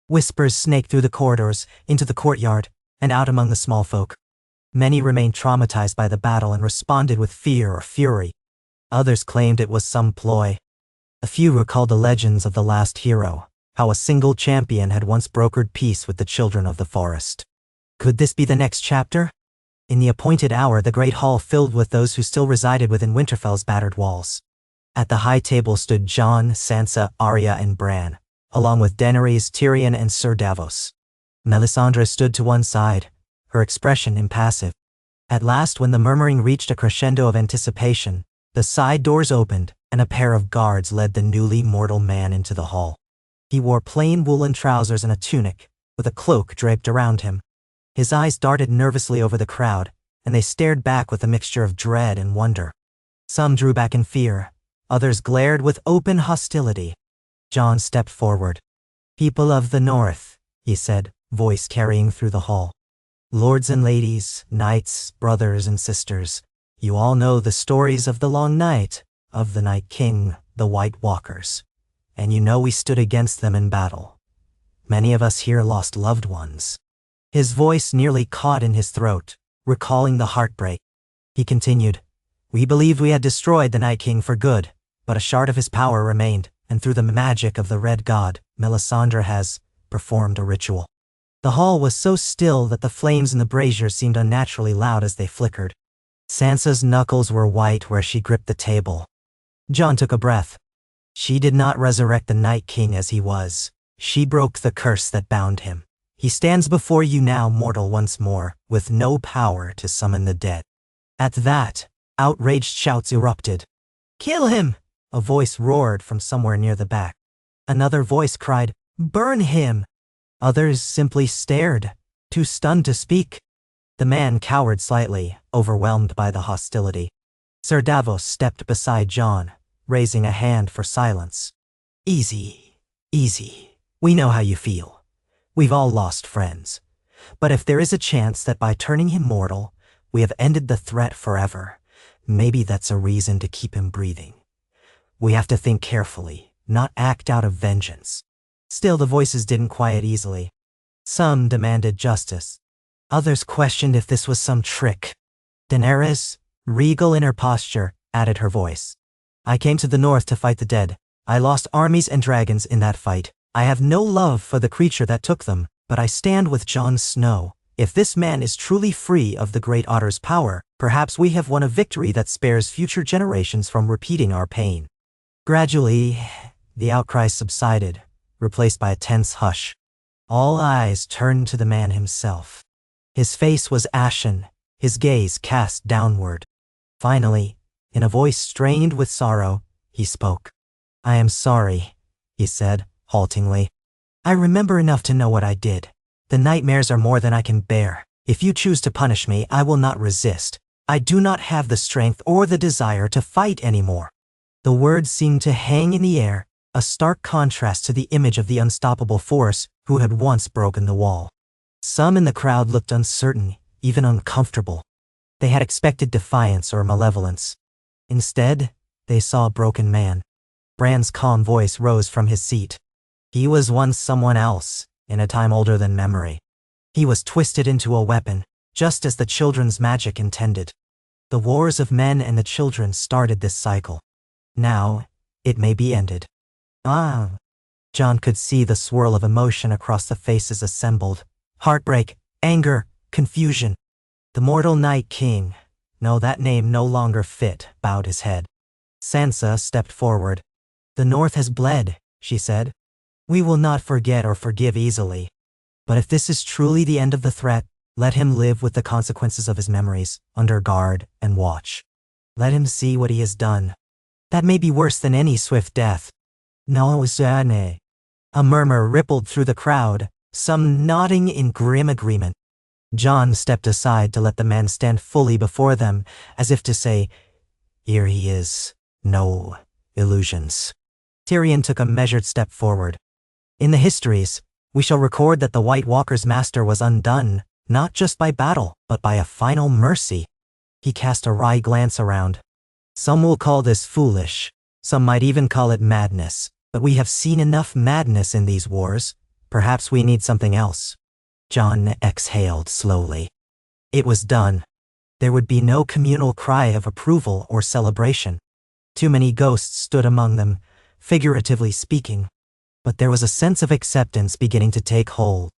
Whispers snaked through the corridors, into the courtyard, and out among the small folk. Many remained traumatized by the battle and responded with fear or fury. Others claimed it was some ploy. A few recalled the legends of the last hero, how a single champion had once brokered peace with the children of the forest. Could this be the next chapter? In the appointed hour, the great hall filled with those who still resided within Winterfell's battered walls. At the high table stood Jon, Sansa, Arya, and Bran, along with Daenerys, Tyrion, and Sir Davos. Melisandre stood to one side, her expression impassive. At last, when the murmuring reached a crescendo of anticipation, the side doors opened, and a pair of guards led the newly mortal man into the hall. He wore plain woolen trousers and a tunic, with a cloak draped around him. His eyes darted nervously over the crowd, and they stared back with a mixture of dread and wonder. Some drew back in fear, others glared with open hostility. Jon stepped forward. "People of the North," he said, voice carrying through the hall. "Lords and ladies, knights, brothers and sisters, you all know the stories of the Long Night, of the Night King, the White Walkers. And you know we stood against them in battle. Many of us here lost loved ones." His voice nearly caught in his throat, recalling the heartbreak. He continued, "We believed we had destroyed the Night King for good, but a shard of his power remained, and through the magic of the Red God, Melisandre has performed a ritual. The hall was so still that the flames in the brazier seemed unnaturally loud as they flickered. Sansa's knuckles were white where she gripped the table. Jon took a breath. She did not resurrect the Night King as he was. She broke the curse that bound him. He stands before you now, mortal, once more, with no power to summon the dead. At that, outraged shouts erupted. "Kill him!" a voice roared from somewhere near the back. Another voice cried, "Burn him!" Others simply stared, too stunned to speak. The man cowered slightly, overwhelmed by the hostility. Sir Davos stepped beside Jon, raising a hand for silence. "Easy, easy. We know how you feel. We've all lost friends. But if there is a chance that by turning him mortal, we have ended the threat forever, maybe that's a reason to keep him breathing. We have to think carefully, not act out of vengeance." Still, the voices didn't quiet easily. Some demanded justice. Others questioned if this was some trick. Daenerys, regal in her posture, added her voice. "I came to the north to fight the dead. I lost armies and dragons in that fight. I have no love for the creature that took them, but I stand with Jon Snow. If this man is truly free of the Great Otter's power, perhaps we have won a victory that spares future generations from repeating our pain." Gradually, the outcry subsided, replaced by a tense hush. All eyes turned to the man himself. His face was ashen, his gaze cast downward. Finally, in a voice strained with sorrow, he spoke. "I am sorry," he said, haltingly. "I remember enough to know what I did. The nightmares are more than I can bear. If you choose to punish me, I will not resist. I do not have the strength or the desire to fight anymore." The words seemed to hang in the air, a stark contrast to the image of the unstoppable force who had once broken the wall. Some in the crowd looked uncertain, even uncomfortable. They had expected defiance or malevolence. Instead, they saw a broken man. Bran's calm voice rose from his seat. He was once someone else, in a time older than memory. He was twisted into a weapon, just as the children's magic intended. The wars of men and the children started this cycle. Now, it may be ended. Jon could see the swirl of emotion across the faces assembled. Heartbreak, anger, confusion. The mortal Night King, no, that name no longer fit, bowed his head. Sansa stepped forward. "The North has bled," she said. "We will not forget or forgive easily. But if this is truly the end of the threat, let him live with the consequences of his memories, under guard and watch. Let him see what he has done. That may be worse than any swift death." "No, Zane." A murmur rippled through the crowd, some nodding in grim agreement. Jon stepped aside to let the man stand fully before them, as if to say, "Here he is. No illusions." Tyrion took a measured step forward. "In the histories, we shall record that the White Walker's master was undone, not just by battle, but by a final mercy." He cast a wry glance around. "Some will call this foolish. Some might even call it madness. But we have seen enough madness in these wars. Perhaps we need something else." Jon exhaled slowly. It was done. There would be no communal cry of approval or celebration. Too many ghosts stood among them, figuratively speaking. But there was a sense of acceptance beginning to take hold.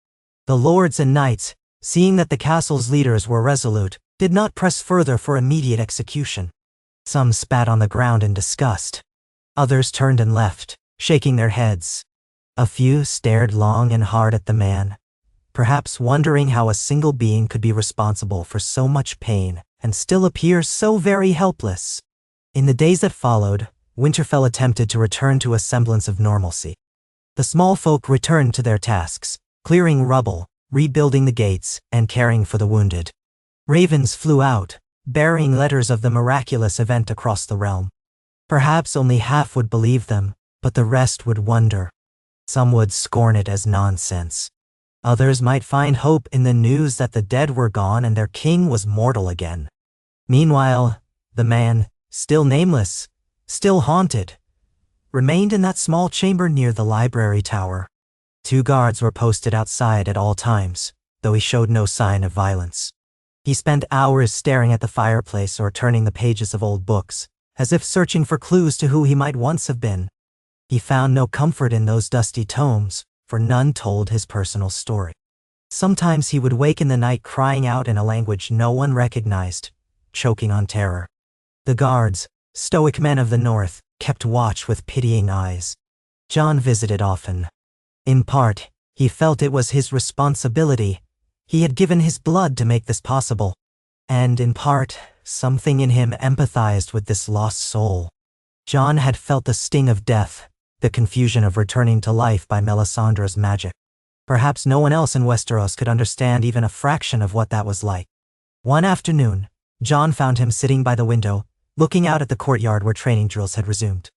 The lords and knights, seeing that the castle's leaders were resolute, did not press further for immediate execution. Some spat on the ground in disgust. Others turned and left, shaking their heads. A few stared long and hard at the man, perhaps wondering how a single being could be responsible for so much pain and still appear so very helpless. In the days that followed, Winterfell attempted to return to a semblance of normalcy. The small folk returned to their tasks, clearing rubble, rebuilding the gates, and caring for the wounded. Ravens flew out, bearing letters of the miraculous event across the realm. Perhaps only half would believe them, but the rest would wonder. Some would scorn it as nonsense. Others might find hope in the news that the dead were gone and their king was mortal again. Meanwhile, the man, still nameless, still haunted, remained in that small chamber near the library tower. 2 guards were posted outside at all times, though he showed no sign of violence. He spent hours staring at the fireplace or turning the pages of old books, as if searching for clues to who he might once have been. He found no comfort in those dusty tomes, for none told his personal story. Sometimes he would wake in the night crying out in a language no one recognized, choking on terror. The guards, stoic men of the north, kept watch with pitying eyes. John visited often. In part, he felt it was his responsibility. He had given his blood to make this possible. And in part, something in him empathized with this lost soul. John had felt the sting of death, the confusion of returning to life by Melisandre's magic. Perhaps no one else in Westeros could understand even a fraction of what that was like. One afternoon, John found him sitting by the window, looking out at the courtyard where training drills had resumed.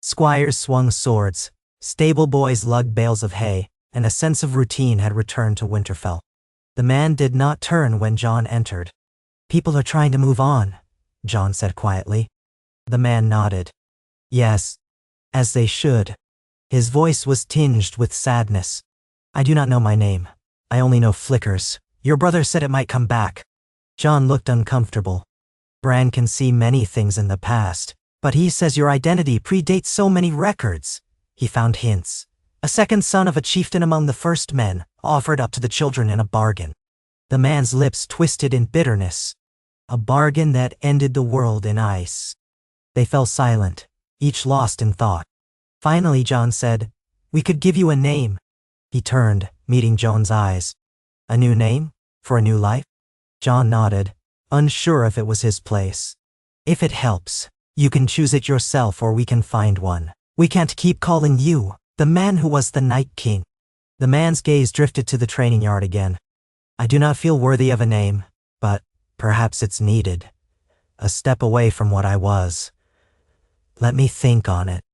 Squires swung swords, stable boys lugged bales of hay, and a sense of routine had returned to Winterfell. The man did not turn when John entered. "People are trying to move on," John said quietly. The man nodded. "Yes, as they should." His voice was tinged with sadness. "I do not know my name. I only know Flickers. Your brother said it might come back." John looked uncomfortable. "Bran can see many things in the past, but he says your identity predates so many records." He found hints. "A second son of a chieftain among the first men, offered up to the children in a bargain." The man's lips twisted in bitterness. A bargain that ended the world in ice. They fell silent, each lost in thought. Finally John said, "We could give you a name." He turned, meeting Joan's eyes. "A new name? For a new life?" John nodded, unsure if it was his place. "If it helps, you can choose it yourself or we can find one. We can't keep calling you the man who was the Night King." The man's gaze drifted to the training yard again. "I do not feel worthy of a name, but perhaps it's needed. A step away from what I was. Let me think on it."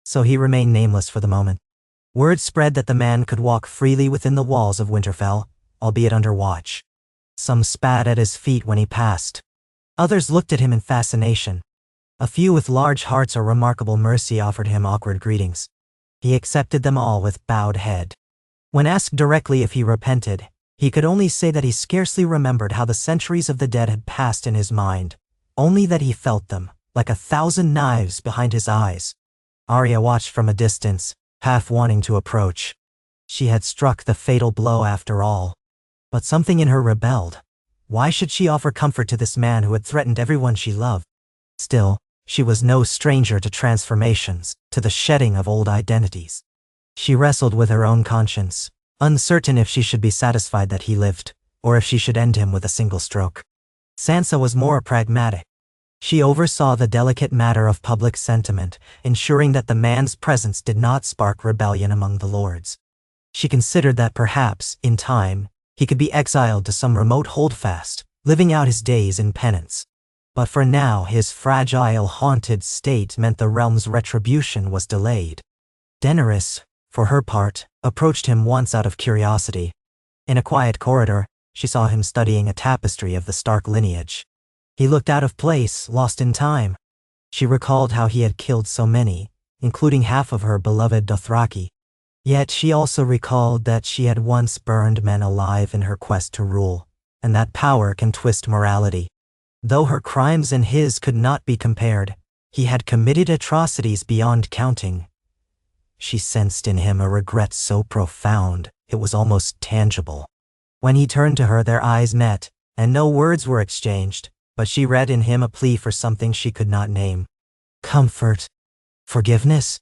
So he remained nameless for the moment. Word spread that the man could walk freely within the walls of Winterfell, albeit under watch. Some spat at his feet when he passed. Others looked at him in fascination. A few with large hearts or remarkable mercy offered him awkward greetings. He accepted them all with bowed head. When asked directly if he repented, he could only say that he scarcely remembered how the centuries of the dead had passed in his mind, only that he felt them, like 1,000 knives behind his eyes. Arya watched from a distance, half wanting to approach. She had struck the fatal blow after all. But something in her rebelled. Why should she offer comfort to this man who had threatened everyone she loved? Still, she was no stranger to transformations, to the shedding of old identities. She wrestled with her own conscience, uncertain if she should be satisfied that he lived, or if she should end him with a single stroke. Sansa was more pragmatic. She oversaw the delicate matter of public sentiment, ensuring that the man's presence did not spark rebellion among the lords. She considered that perhaps, in time, he could be exiled to some remote holdfast, living out his days in penance. But for now his fragile, haunted state meant the realm's retribution was delayed. Daenerys, for her part, approached him once out of curiosity. In a quiet corridor, she saw him studying a tapestry of the Stark lineage. He looked out of place, lost in time. She recalled how he had killed so many, including half of her beloved Dothraki. Yet she also recalled that she had once burned men alive in her quest to rule, and that power can twist morality. Though her crimes and his could not be compared, he had committed atrocities beyond counting. She sensed in him a regret so profound, it was almost tangible. When he turned to her, their eyes met, and no words were exchanged, but she read in him a plea for something she could not name. Comfort. Forgiveness?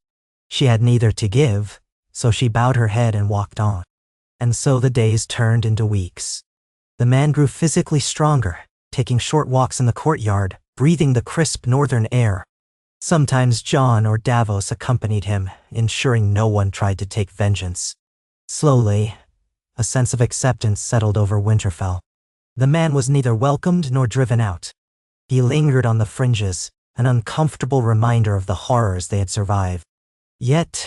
She had neither to give, so she bowed her head and walked on. And so the days turned into weeks. The man grew physically stronger, taking short walks in the courtyard, breathing the crisp northern air. Sometimes Jon or Davos accompanied him, ensuring no one tried to take vengeance. Slowly, a sense of acceptance settled over Winterfell. The man was neither welcomed nor driven out. He lingered on the fringes, an uncomfortable reminder of the horrors they had survived. Yet,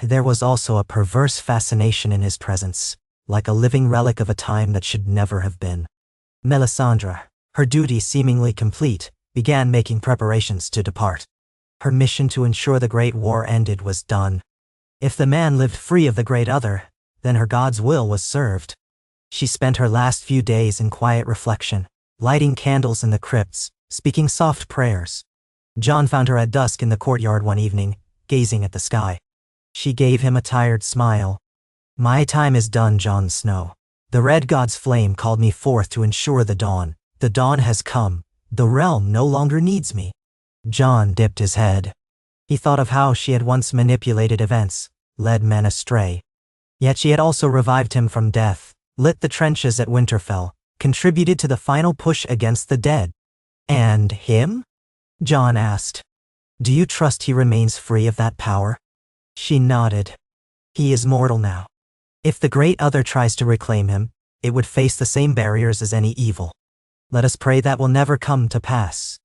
there was also a perverse fascination in his presence, like a living relic of a time that should never have been. Melisandre, her duty seemingly complete, began making preparations to depart. Her mission to ensure the Great War ended was done. If the man lived free of the Great Other, then her God's will was served. She spent her last few days in quiet reflection, lighting candles in the crypts, speaking soft prayers. Jon found her at dusk in the courtyard one evening, gazing at the sky. She gave him a tired smile. "My time is done, Jon Snow. The red god's flame called me forth to ensure the dawn. The dawn has come. The realm no longer needs me. John dipped his head. He thought of how she had once manipulated events, led men astray. Yet she had also revived him from death, lit the trenches at Winterfell, contributed to the final push against the dead. And him? John asked. Do you trust he remains free of that power? She nodded. He is mortal now. If the Great Other tries to reclaim him, it would face the same barriers as any evil. Let us pray that will never come to pass.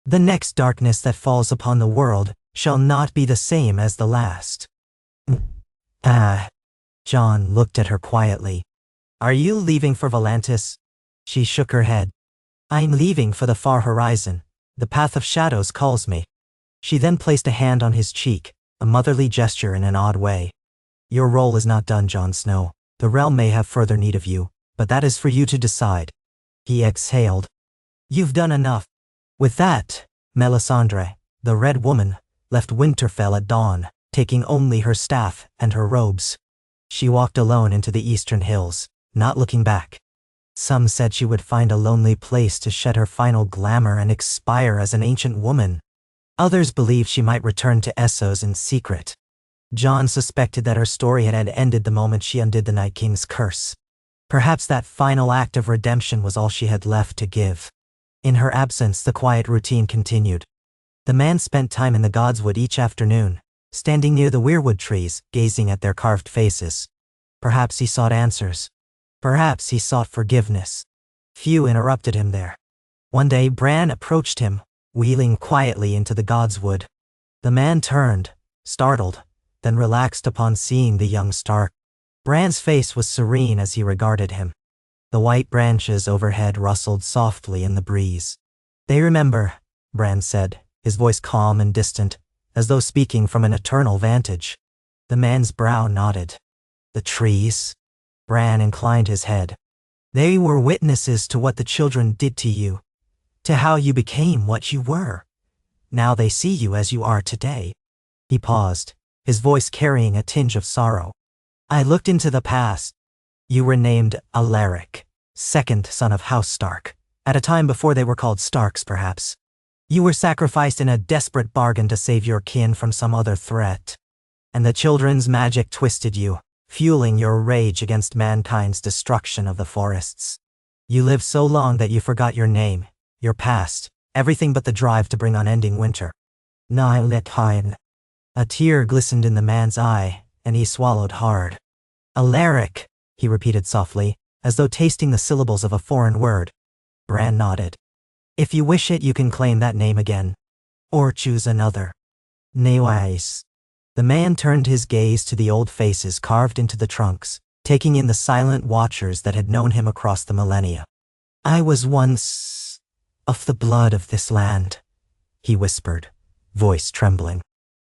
The next darkness that falls upon the world shall not be the same as the last. John looked at her quietly. Are you leaving for Volantis? She shook her head. I'm leaving for the far horizon. The path of shadows calls me. She then placed a hand on his cheek, a motherly gesture in an odd way. Your role is not done, Jon Snow. The realm may have further need of you, but that is for you to decide. He exhaled. You've done enough. With that, Melisandre, the Red Woman, left Winterfell at dawn, taking only her staff and her robes. She walked alone into the eastern hills, not looking back. Some said she would find a lonely place to shed her final glamour and expire as an ancient woman. Others believed she might return to Essos in secret. Jon suspected that her story had ended the moment she undid the Night King's curse. Perhaps that final act of redemption was all she had left to give. In her absence, the quiet routine continued. The man spent time in the Godswood each afternoon, standing near the weirwood trees, gazing at their carved faces. Perhaps he sought answers. Perhaps he sought forgiveness. Few interrupted him there. One day Bran approached him, wheeling quietly into the Godswood. The man turned, startled, then relaxed upon seeing the young Stark. Bran's face was serene as he regarded him. The white branches overhead rustled softly in the breeze. They remember, Bran said, his voice calm and distant, as though speaking from an eternal vantage. The man's brow nodded. The trees? Bran inclined his head. They were witnesses to what the children did to you, to how you became what you were. Now they see you as you are today. He paused, his voice carrying a tinge of sorrow. I looked into the past. You were named Alaric, second son of House Stark, at a time before they were called Starks, perhaps. You were sacrificed in a desperate bargain to save your kin from some other threat. And the children's magic twisted you, fueling your rage against mankind's destruction of the forests. You lived so long that you forgot your name, your past, everything but the drive to bring unending winter. Nihilitine. A tear glistened in the man's eye, and he swallowed hard. Alaric, he repeated softly, as though tasting the syllables of a foreign word. Bran nodded. If you wish it, you can claim that name again. Or choose another. Naywise. The man turned his gaze to the old faces carved into the trunks, taking in the silent watchers that had known him across the millennia. I was once of the blood of this land, he whispered, voice trembling.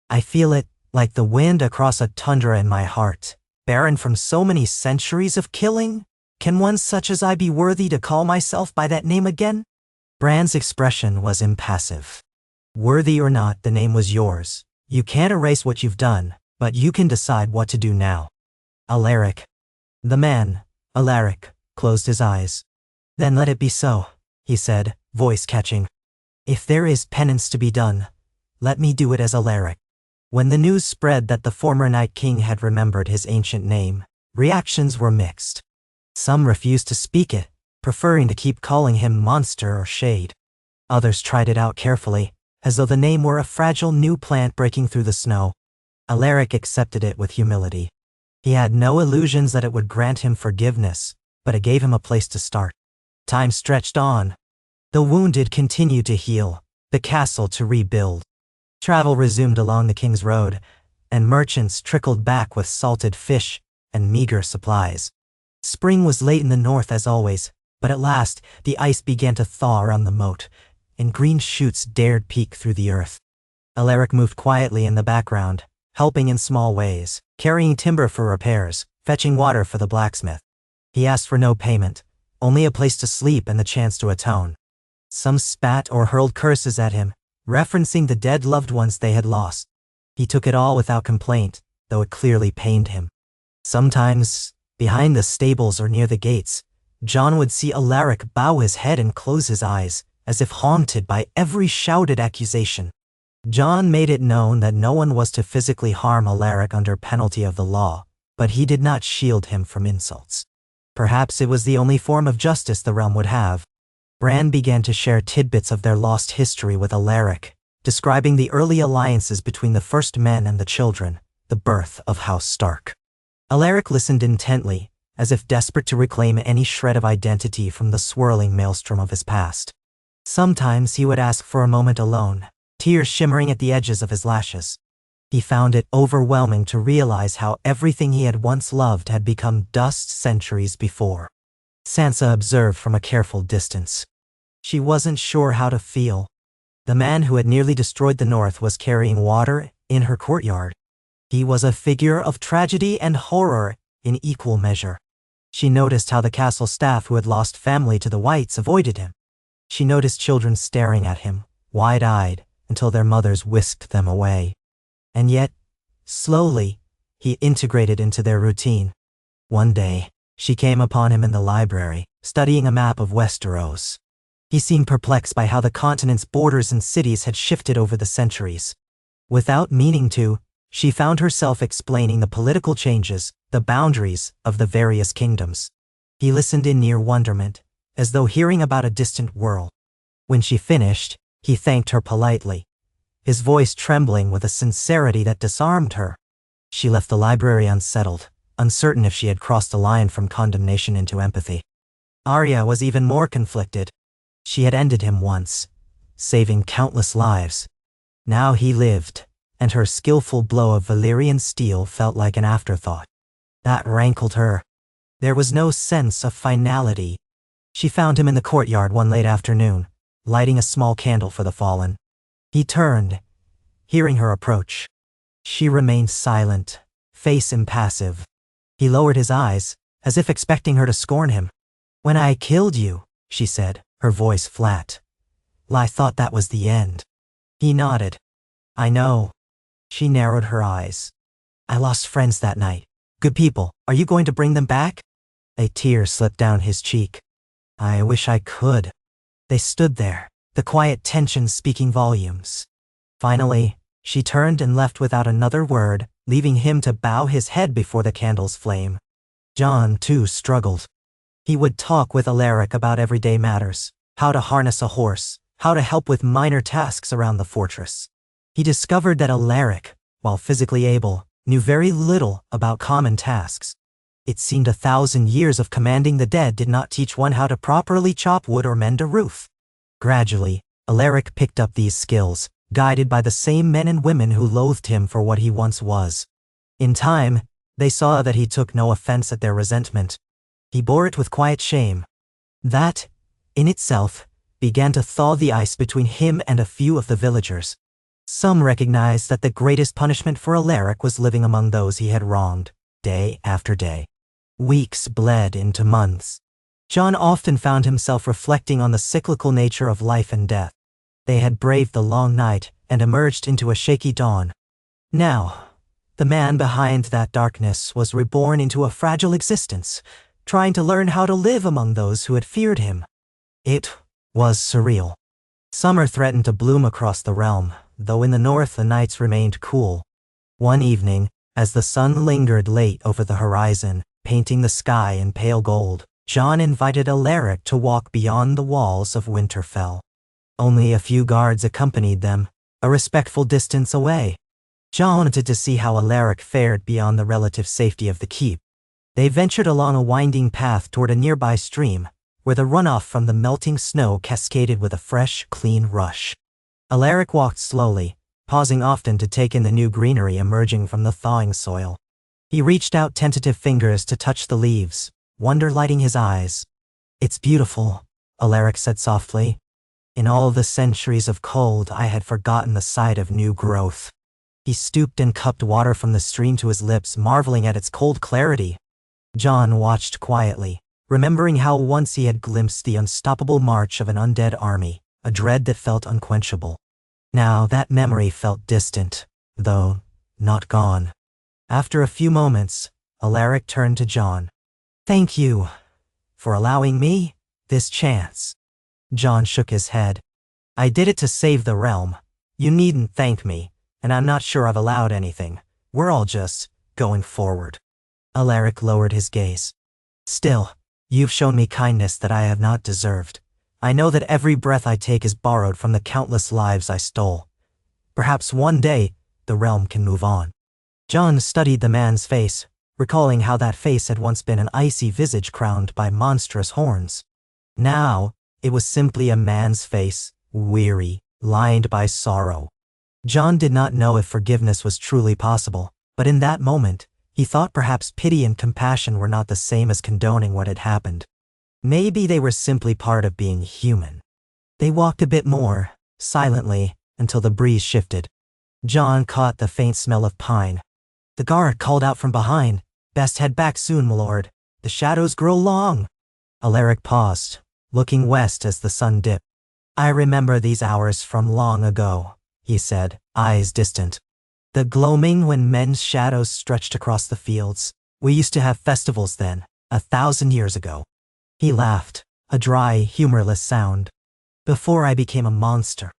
I feel it, like the wind across a tundra in my heart, barren from so many centuries of killing. Can one such as I be worthy to call myself by that name again? Bran's expression was impassive. Worthy or not, the name was yours. You can't erase what you've done, but you can decide what to do now. Alaric. The man, Alaric, closed his eyes. Then let it be so, he said, voice catching. If there is penance to be done, let me do it as Alaric. When the news spread that the former Night King had remembered his ancient name, reactions were mixed. Some refused to speak it, preferring to keep calling him monster or shade. Others tried it out carefully, as though the name were a fragile new plant breaking through the snow. Alaric accepted it with humility. He had no illusions that it would grant him forgiveness, but it gave him a place to start. Time stretched on. The wounded continued to heal, the castle to rebuild. Travel resumed along the King's Road, and merchants trickled back with salted fish and meager supplies. Spring was late in the north as always, but at last the ice began to thaw around the moat, and green shoots dared peek through the earth. Alaric moved quietly in the background, helping in small ways, carrying timber for repairs, fetching water for the blacksmith. He asked for no payment, only a place to sleep and the chance to atone. Some spat or hurled curses at him, referencing the dead loved ones they had lost. He took it all without complaint, though it clearly pained him. Sometimes, Behind the stables or near the gates, John would see Alaric bow his head and close his eyes, as if haunted by every shouted accusation. John made it known that no one was to physically harm Alaric under penalty of the law, but he did not shield him from insults. Perhaps it was the only form of justice the realm would have. Bran began to share tidbits of their lost history with Alaric, describing the early alliances between the first men and the children, the birth of House Stark. Alaric listened intently, as if desperate to reclaim any shred of identity from the swirling maelstrom of his past. Sometimes he would ask for a moment alone, tears shimmering at the edges of his lashes. He found it overwhelming to realize how everything he had once loved had become dust centuries before. Sansa observed from a careful distance. She wasn't sure how to feel. The man who had nearly destroyed the North was carrying water in her courtyard. He was a figure of tragedy and horror in equal measure. She noticed how the castle staff who had lost family to the Whites avoided him. She noticed children staring at him, wide-eyed, until their mothers whisked them away. And yet, slowly, he integrated into their routine. One day, she came upon him in the library, studying a map of Westeros. He seemed perplexed by how the continent's borders and cities had shifted over the centuries. Without meaning to, she found herself explaining the political changes, the boundaries of the various kingdoms. He listened in near wonderment, as though hearing about a distant world. When she finished, he thanked her politely, his voice trembling with a sincerity that disarmed her. She left the library unsettled, uncertain if she had crossed the line from condemnation into empathy. Arya was even more conflicted. She had ended him once, saving countless lives. Now he lived, and her skillful blow of Valyrian steel felt like an afterthought. That rankled her. There was no sense of finality. She found him in the courtyard one late afternoon, lighting a small candle for the fallen. He turned, hearing her approach. She remained silent, face impassive. He lowered his eyes, as if expecting her to scorn him. "When I killed you," she said, her voice flat. "I thought that was the end." He nodded. "I know." She narrowed her eyes. "I lost friends that night. Good people. Are you going to bring them back?" A tear slipped down his cheek. "I wish I could." They stood there, the quiet tension speaking volumes. Finally, she turned and left without another word, leaving him to bow his head before the candle's flame. Jon, too, struggled. He would talk with Alaric about everyday matters, how to harness a horse, how to help with minor tasks around the fortress. He discovered that Alaric, while physically able, knew very little about common tasks. It seemed 1,000 years of commanding the dead did not teach one how to properly chop wood or mend a roof. Gradually, Alaric picked up these skills, guided by the same men and women who loathed him for what he once was. In time, they saw that he took no offense at their resentment. He bore it with quiet shame. That, in itself, began to thaw the ice between him and a few of the villagers. Some recognized that the greatest punishment for Alaric was living among those he had wronged, day after day. Weeks bled into months. Jon often found himself reflecting on the cyclical nature of life and death. They had braved the long night and emerged into a shaky dawn. Now, the man behind that darkness was reborn into a fragile existence, trying to learn how to live among those who had feared him. It was surreal. Summer threatened to bloom across the realm, though in the north the nights remained cool. One evening, as the sun lingered late over the horizon, painting the sky in pale gold, Jon invited Alaric to walk beyond the walls of Winterfell. Only a few guards accompanied them, a respectful distance away. Jon wanted to see how Alaric fared beyond the relative safety of the keep. They ventured along a winding path toward a nearby stream, where the runoff from the melting snow cascaded with a fresh, clean rush. Alaric walked slowly, pausing often to take in the new greenery emerging from the thawing soil. He reached out tentative fingers to touch the leaves, wonder lighting his eyes. "It's beautiful," Alaric said softly. "In all the centuries of cold, I had forgotten the sight of new growth." He stooped and cupped water from the stream to his lips, marveling at its cold clarity. Jon watched quietly, remembering how once he had glimpsed the unstoppable march of an undead army, a dread that felt unquenchable. Now that memory felt distant, though not gone. After a few moments, Alaric turned to Jon. Thank you for allowing me this chance. John shook his head. I did it to save the realm. You needn't thank me, and I'm not sure I've allowed anything. We're all just going forward. Alaric lowered his gaze. Still, you've shown me kindness that I have not deserved. I know that every breath I take is borrowed from the countless lives I stole. Perhaps one day, the realm can move on. John studied the man's face, recalling how that face had once been an icy visage crowned by monstrous horns. Now, it was simply a man's face, weary, lined by sorrow. John did not know if forgiveness was truly possible, but in that moment, he thought perhaps pity and compassion were not the same as condoning what had happened. Maybe they were simply part of being human. They walked a bit more, silently, until the breeze shifted. John caught the faint smell of pine. The guard called out from behind, "Best head back soon, my lord. The shadows grow long." Alaric paused, looking west as the sun dipped. I remember these hours from long ago, he said, eyes distant. The gloaming when men's shadows stretched across the fields. We used to have festivals then, 1,000 years ago. He laughed, a dry, humorless sound. Before I became a monster.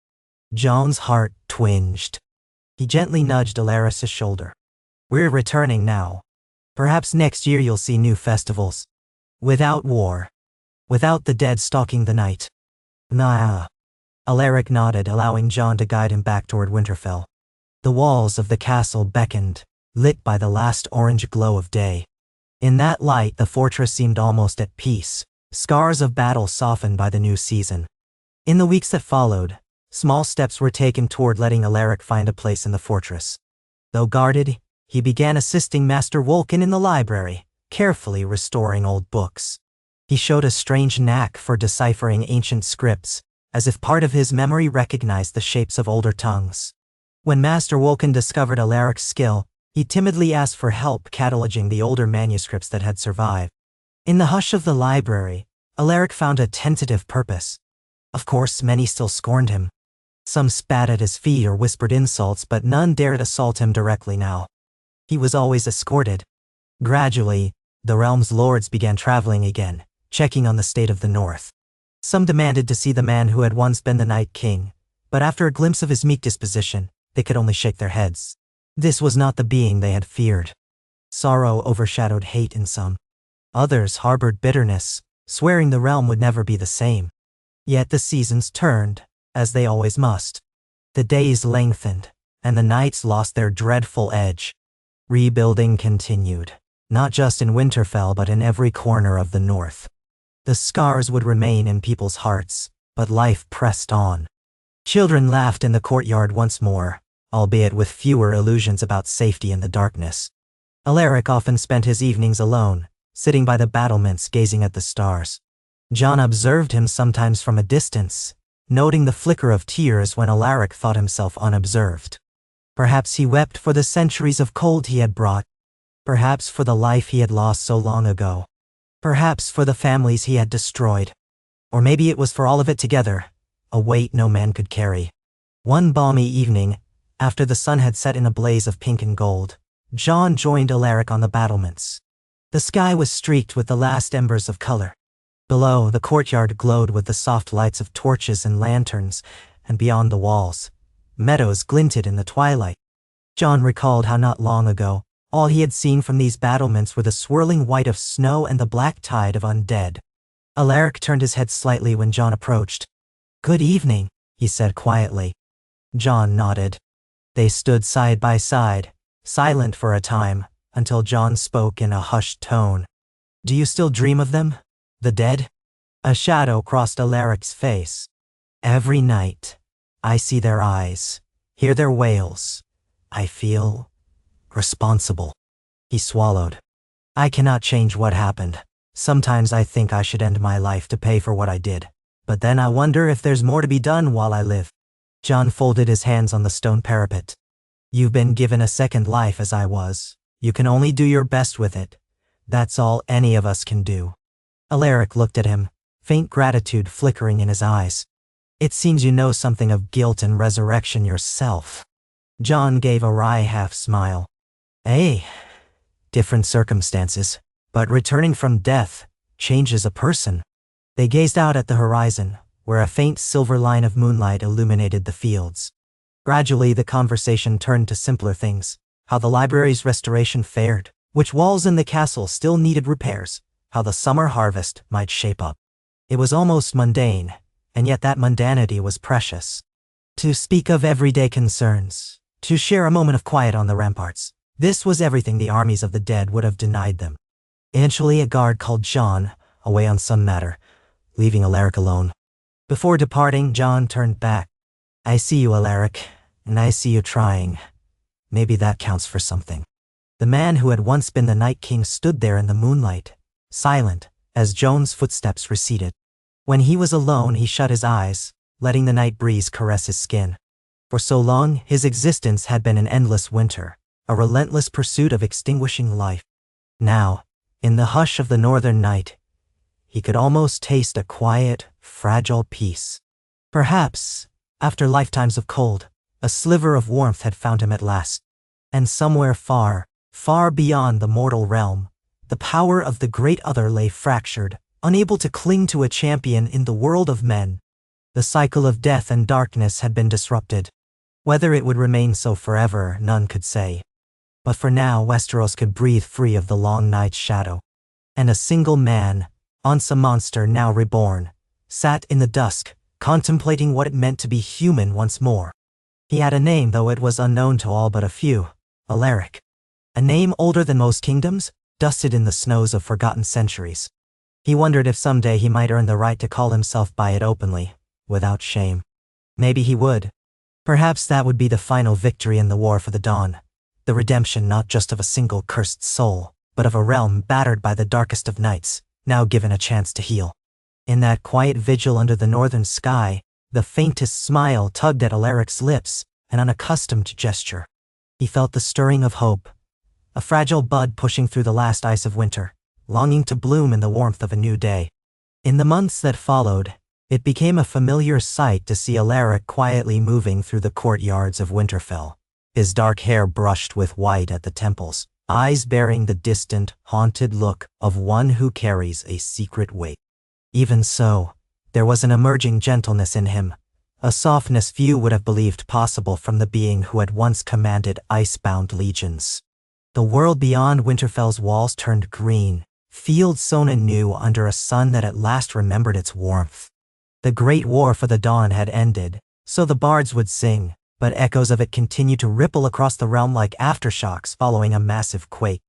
John's heart twinged. He gently nudged Alaric's shoulder. We're returning now. Perhaps next year you'll see new festivals. Without war. Without the dead stalking the night. Nah. Alaric nodded, allowing John to guide him back toward Winterfell. The walls of the castle beckoned, lit by the last orange glow of day. In that light, the fortress seemed almost at peace, scars of battle softened by the new season. In the weeks that followed, small steps were taken toward letting Alaric find a place in the fortress. Though guarded, he began assisting Master Wolkin in the library, carefully restoring old books. He showed a strange knack for deciphering ancient scripts, as if part of his memory recognized the shapes of older tongues. When Master Wolkin discovered Alaric's skill, he timidly asked for help cataloging the older manuscripts that had survived. In the hush of the library, Alaric found a tentative purpose. Of course, many still scorned him. Some spat at his feet or whispered insults, but none dared assault him directly now. He was always escorted. Gradually, the realm's lords began traveling again, checking on the state of the north. Some demanded to see the man who had once been the Night King, but after a glimpse of his meek disposition, they could only shake their heads. This was not the being they had feared. Sorrow overshadowed hate in some. Others harbored bitterness, swearing the realm would never be the same. Yet the seasons turned, as they always must. The days lengthened, and the nights lost their dreadful edge. Rebuilding continued, not just in Winterfell but in every corner of the north. The scars would remain in people's hearts, but life pressed on. Children laughed in the courtyard once more, albeit with fewer illusions about safety in the darkness. Alaric often spent his evenings alone, sitting by the battlements gazing at the stars. John observed him sometimes from a distance, noting the flicker of tears when Alaric thought himself unobserved. Perhaps he wept for the centuries of cold he had brought. Perhaps for the life he had lost so long ago. Perhaps for the families he had destroyed. Or maybe it was for all of it together, a weight no man could carry. One balmy evening, after the sun had set in a blaze of pink and gold, John joined Alaric on the battlements. The sky was streaked with the last embers of color. Below, the courtyard glowed with the soft lights of torches and lanterns, and beyond the walls, meadows glinted in the twilight. John recalled how not long ago, all he had seen from these battlements were the swirling white of snow and the black tide of undead. Alaric turned his head slightly when John approached. "Good evening," he said quietly. John nodded. They stood side by side, silent for a time, until John spoke in a hushed tone. "Do you still dream of them? The dead?" A shadow crossed Alaric's face. "Every night, I see their eyes, hear their wails. I feel responsible." He swallowed. "I cannot change what happened. Sometimes I think I should end my life to pay for what I did. But then I wonder if there's more to be done while I live." John folded his hands on the stone parapet. "You've been given a second life as I was. You can only do your best with it. That's all any of us can do." Alaric looked at him, faint gratitude flickering in his eyes. "It seems you know something of guilt and resurrection yourself." John gave a wry half-smile. "Eh, different circumstances. But returning from death changes a person. They gazed out at the horizon, where a faint silver line of moonlight illuminated the fields. Gradually, the conversation turned to simpler things: how the library's restoration fared, which walls in the castle still needed repairs, how the summer harvest might shape up. It was almost mundane, and yet that mundanity was precious. To speak of everyday concerns, to share a moment of quiet on the ramparts, this was everything the armies of the dead would have denied them. Eventually, a guard called John away on some matter, leaving Alaric alone. Before departing, John turned back. "I see you, Alaric, and I see you trying. Maybe that counts for something." The man who had once been the Night King stood there in the moonlight, silent, as Joan's footsteps receded. When he was alone, he shut his eyes, letting the night breeze caress his skin. For so long, his existence had been an endless winter, a relentless pursuit of extinguishing life. Now, in the hush of the northern night, he could almost taste a quiet, fragile peace. Perhaps, after lifetimes of cold, a sliver of warmth had found him at last. And somewhere far, far beyond the mortal realm, the power of the great other lay fractured, unable to cling to a champion in the world of men. The cycle of death and darkness had been disrupted. Whether it would remain so forever, none could say. But for now, Westeros could breathe free of the long night's shadow. And a single man, once a monster now reborn, sat in the dusk, contemplating what it meant to be human once more. He had a name, though it was unknown to all but a few: Alaric. A name older than most kingdoms, dusted in the snows of forgotten centuries. He wondered if someday he might earn the right to call himself by it openly, without shame. Maybe he would. Perhaps that would be the final victory in the War for the Dawn, the redemption not just of a single cursed soul, but of a realm battered by the darkest of nights, now given a chance to heal. In that quiet vigil under the northern sky, the faintest smile tugged at Alaric's lips, an unaccustomed gesture. He felt the stirring of hope, a fragile bud pushing through the last ice of winter, longing to bloom in the warmth of a new day. In the months that followed, it became a familiar sight to see Alaric quietly moving through the courtyards of Winterfell, his dark hair brushed with white at the temples, eyes bearing the distant, haunted look of one who carries a secret weight. Even so, there was an emerging gentleness in him, a softness few would have believed possible from the being who had once commanded ice-bound legions. The world beyond Winterfell's walls turned green, fields sown anew under a sun that at last remembered its warmth. The Great War for the Dawn had ended, so the bards would sing, but echoes of it continued to ripple across the realm like aftershocks following a massive quake.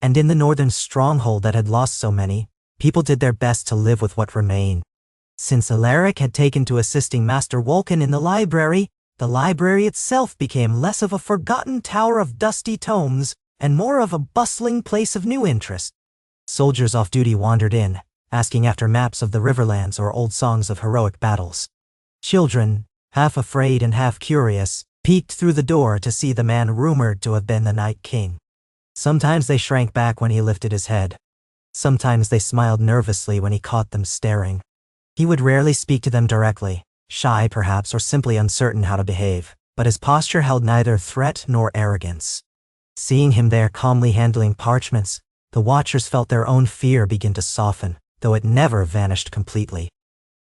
And in the northern stronghold that had lost so many, people did their best to live with what remained. Since Alaric had taken to assisting Master Wolkan in the library itself became less of a forgotten tower of dusty tomes and more of a bustling place of new interest. Soldiers off duty wandered in, asking after maps of the Riverlands or old songs of heroic battles. Children, half afraid and half curious, peeked through the door to see the man rumored to have been the Night King. Sometimes they shrank back when he lifted his head. Sometimes they smiled nervously when he caught them staring. He would rarely speak to them directly, shy perhaps or simply uncertain how to behave, but his posture held neither threat nor arrogance. Seeing him there calmly handling parchments, the watchers felt their own fear begin to soften, though it never vanished completely.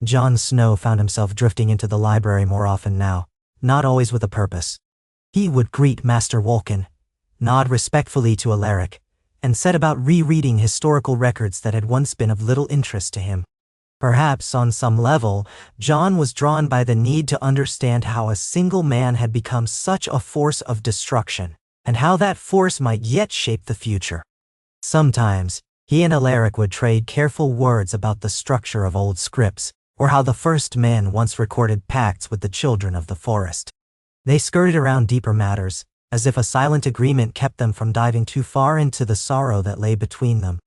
Jon Snow found himself drifting into the library more often now, not always with a purpose. He would greet Master Wolkan, nod respectfully to Alaric, and set about rereading historical records that had once been of little interest to him. Perhaps on some level, Jon was drawn by the need to understand how a single man had become such a force of destruction, and how that force might yet shape the future. Sometimes, he and Alaric would trade careful words about the structure of old scripts, or how the first man once recorded pacts with the children of the forest. They skirted around deeper matters, as if a silent agreement kept them from diving too far into the sorrow that lay between them.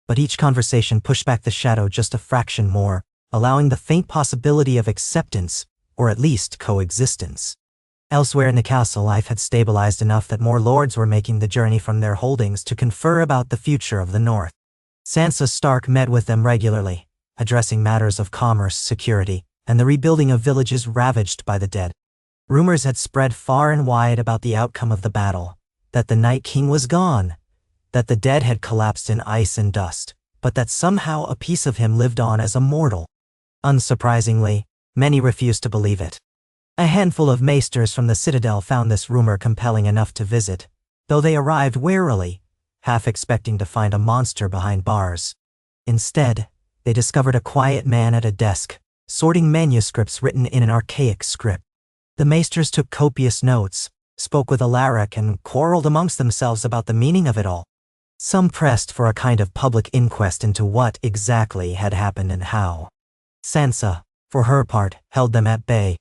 But each conversation pushed back the shadow just a fraction more, allowing the faint possibility of acceptance, or at least coexistence. Elsewhere in the castle, life had stabilized enough that more lords were making the journey from their holdings to confer about the future of the North. Sansa Stark met with them regularly, addressing matters of commerce, security, and the rebuilding of villages ravaged by the dead. Rumors had spread far and wide about the outcome of the battle, that the Night King was gone, that the dead had collapsed in ice and dust, but that somehow a piece of him lived on as a mortal. Unsurprisingly, many refused to believe it. A handful of maesters from the citadel found this rumor compelling enough to visit, though they arrived warily, half expecting to find a monster behind bars. Instead, they discovered a quiet man at a desk, sorting manuscripts written in an archaic script. The maesters took copious notes, spoke with Alaric, and quarreled amongst themselves about the meaning of it all. Some pressed for a kind of public inquest into what exactly had happened and how. Sansa, for her part, held them at bay.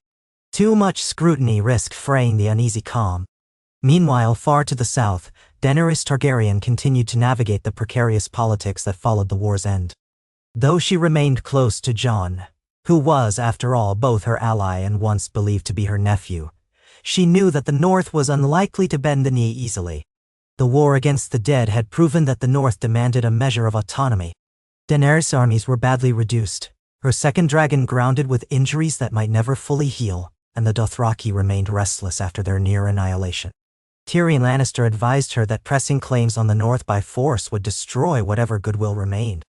Too much scrutiny risked fraying the uneasy calm. Meanwhile, far to the south, Daenerys Targaryen continued to navigate the precarious politics that followed the war's end. Though she remained close to Jon, who was, after all, both her ally and once believed to be her nephew, she knew that the North was unlikely to bend the knee easily. The war against the dead had proven that the North demanded a measure of autonomy. Daenerys' armies were badly reduced, her second dragon grounded with injuries that might never fully heal, and the Dothraki remained restless after their near annihilation. Tyrion Lannister advised her that pressing claims on the North by force would destroy whatever goodwill remained.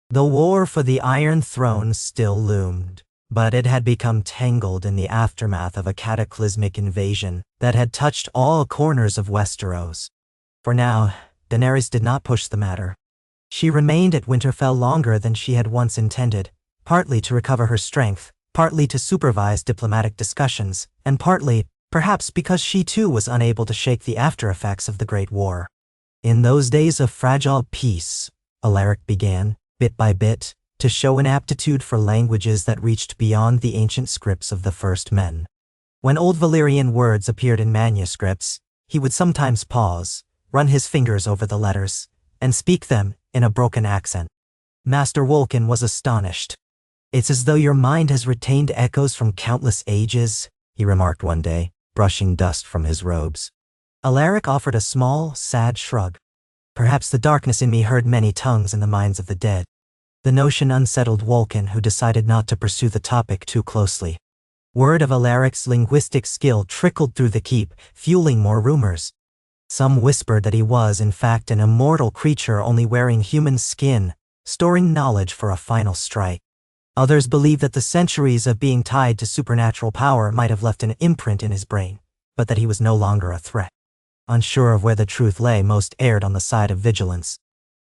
The war for the Iron Throne still loomed, but it had become tangled in the aftermath of a cataclysmic invasion that had touched all corners of Westeros. For now, Daenerys did not push the matter. She remained at Winterfell longer than she had once intended, partly to recover her strength, partly to supervise diplomatic discussions, and partly, perhaps because she too was unable to shake the after-effects of the Great War. In those days of fragile peace, Alaric began, bit by bit, to show an aptitude for languages that reached beyond the ancient scripts of the first men. When old Valyrian words appeared in manuscripts, he would sometimes pause, run his fingers over the letters, and speak them in a broken accent. Master Wolkin was astonished. "It's as though your mind has retained echoes from countless ages," he remarked one day, brushing dust from his robes. Alaric offered a small, sad shrug. "Perhaps the darkness in me heard many tongues in the minds of the dead." The notion unsettled Wolkin, who decided not to pursue the topic too closely. Word of Alaric's linguistic skill trickled through the keep, fueling more rumors. Some whispered that he was, in fact, an immortal creature only wearing human skin, storing knowledge for a final strike. Others believed that the centuries of being tied to supernatural power might have left an imprint in his brain, but that he was no longer a threat. Unsure of where the truth lay, most erred on the side of vigilance.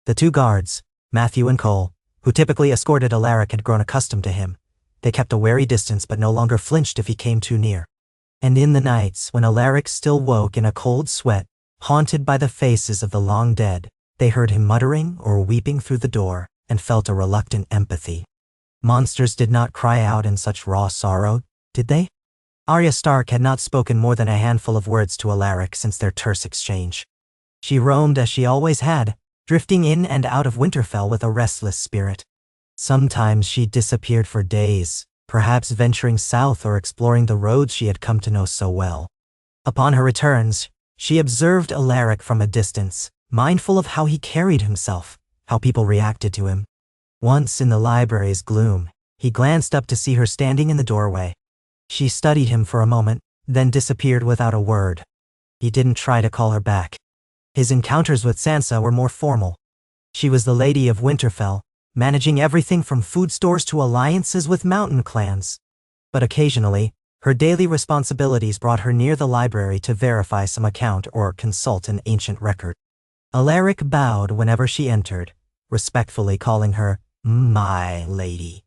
The two guards, Matthew and Cole, who typically escorted Alaric, had grown accustomed to him. They kept a wary distance but no longer flinched if he came too near. And in the nights when Alaric still woke in a cold sweat, haunted by the faces of the long dead, they heard him muttering or weeping through the door and felt a reluctant empathy. Monsters did not cry out in such raw sorrow, did they? Arya Stark had not spoken more than a handful of words to Alaric since their terse exchange. She roamed as she always had, drifting in and out of Winterfell with a restless spirit. Sometimes she disappeared for days, perhaps venturing south or exploring the roads she had come to know so well. Upon her returns, she observed Alaric from a distance, mindful of how he carried himself, how people reacted to him. Once in the library's gloom, he glanced up to see her standing in the doorway. She studied him for a moment, then disappeared without a word. He didn't try to call her back. His encounters with Sansa were more formal. She was the Lady of Winterfell, managing everything from food stores to alliances with mountain clans. But occasionally, her daily responsibilities brought her near the library to verify some account or consult an ancient record. Alaric bowed whenever she entered, respectfully calling her "my lady,"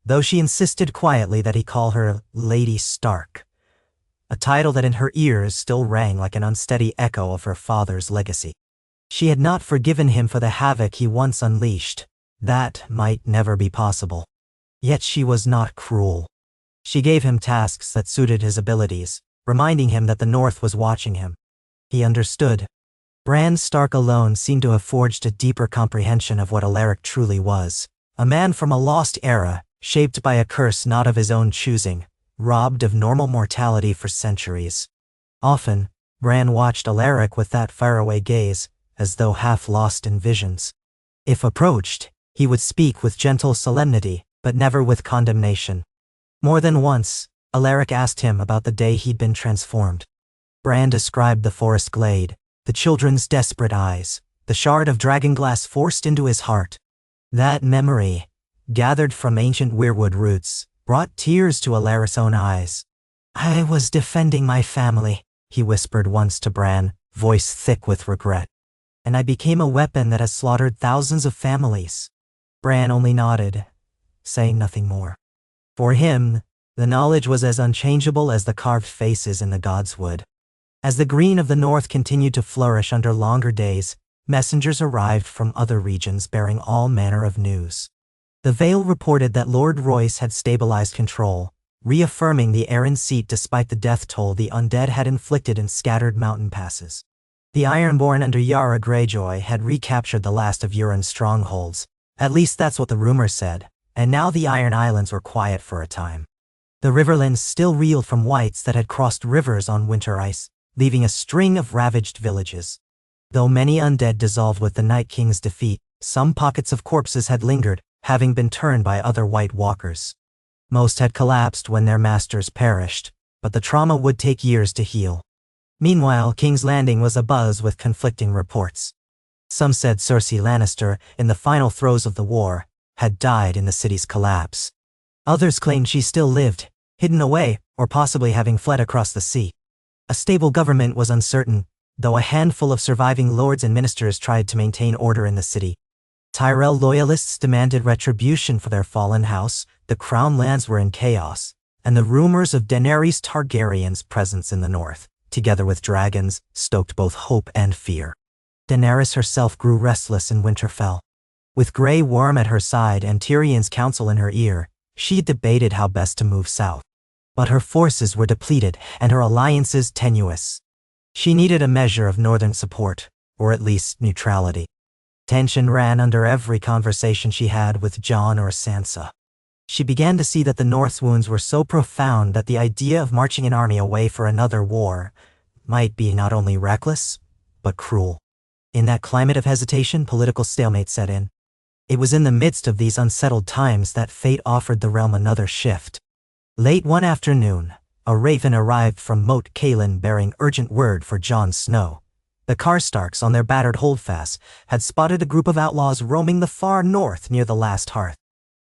though she insisted quietly that he call her Lady Stark, a title that in her ears still rang like an unsteady echo of her father's legacy. She had not forgiven him for the havoc he once unleashed. That might never be possible. Yet she was not cruel. She gave him tasks that suited his abilities, reminding him that the North was watching him. He understood. Bran Stark alone seemed to have forged a deeper comprehension of what Alaric truly was, a man from a lost era, shaped by a curse not of his own choosing, robbed of normal mortality for centuries. Often, Bran watched Alaric with that faraway gaze, as though half lost in visions. If approached, he would speak with gentle solemnity, but never with condemnation. More than once, Alaric asked him about the day he'd been transformed. Bran described the forest glade, the children's desperate eyes, the shard of dragonglass forced into his heart. That memory, gathered from ancient weirwood roots, brought tears to Alaric's own eyes. "I was defending my family," he whispered once to Bran, voice thick with regret. "And I became a weapon that has slaughtered thousands of families." Bran only nodded, saying nothing more. For him, the knowledge was as unchangeable as the carved faces in the gods' wood. As the green of the north continued to flourish under longer days, messengers arrived from other regions bearing all manner of news. The Vale reported that Lord Royce had stabilized control, reaffirming the Arryn seat despite the death toll the undead had inflicted in scattered mountain passes. The Ironborn under Yara Greyjoy had recaptured the last of Euron's strongholds, at least that's what the rumors said, and now the Iron Islands were quiet for a time. The Riverlands still reeled from wights that had crossed rivers on winter ice, leaving a string of ravaged villages. Though many undead dissolved with the Night King's defeat, some pockets of corpses had lingered, having been turned by other White Walkers. Most had collapsed when their masters perished, but the trauma would take years to heal. Meanwhile, King's Landing was abuzz with conflicting reports. Some said Cersei Lannister, in the final throes of the war, had died in the city's collapse. Others claimed she still lived, hidden away, or possibly having fled across the sea. A stable government was uncertain, though a handful of surviving lords and ministers tried to maintain order in the city. Tyrell loyalists demanded retribution for their fallen house, the crown lands were in chaos, and the rumors of Daenerys Targaryen's presence in the north, together with dragons, stoked both hope and fear. Daenerys herself grew restless in Winterfell. With Grey Worm at her side and Tyrion's counsel in her ear, she debated how best to move south. But her forces were depleted and her alliances tenuous. She needed a measure of northern support, or at least neutrality. Tension ran under every conversation she had with Jon or Sansa. She began to see that the North's wounds were so profound that the idea of marching an army away for another war might be not only reckless, but cruel. In that climate of hesitation, political stalemate set in. It was in the midst of these unsettled times that fate offered the realm another shift. Late one afternoon, a raven arrived from Moat Cailin bearing urgent word for Jon Snow. The Karstarks on their battered holdfasts had spotted a group of outlaws roaming the far north near the last hearth.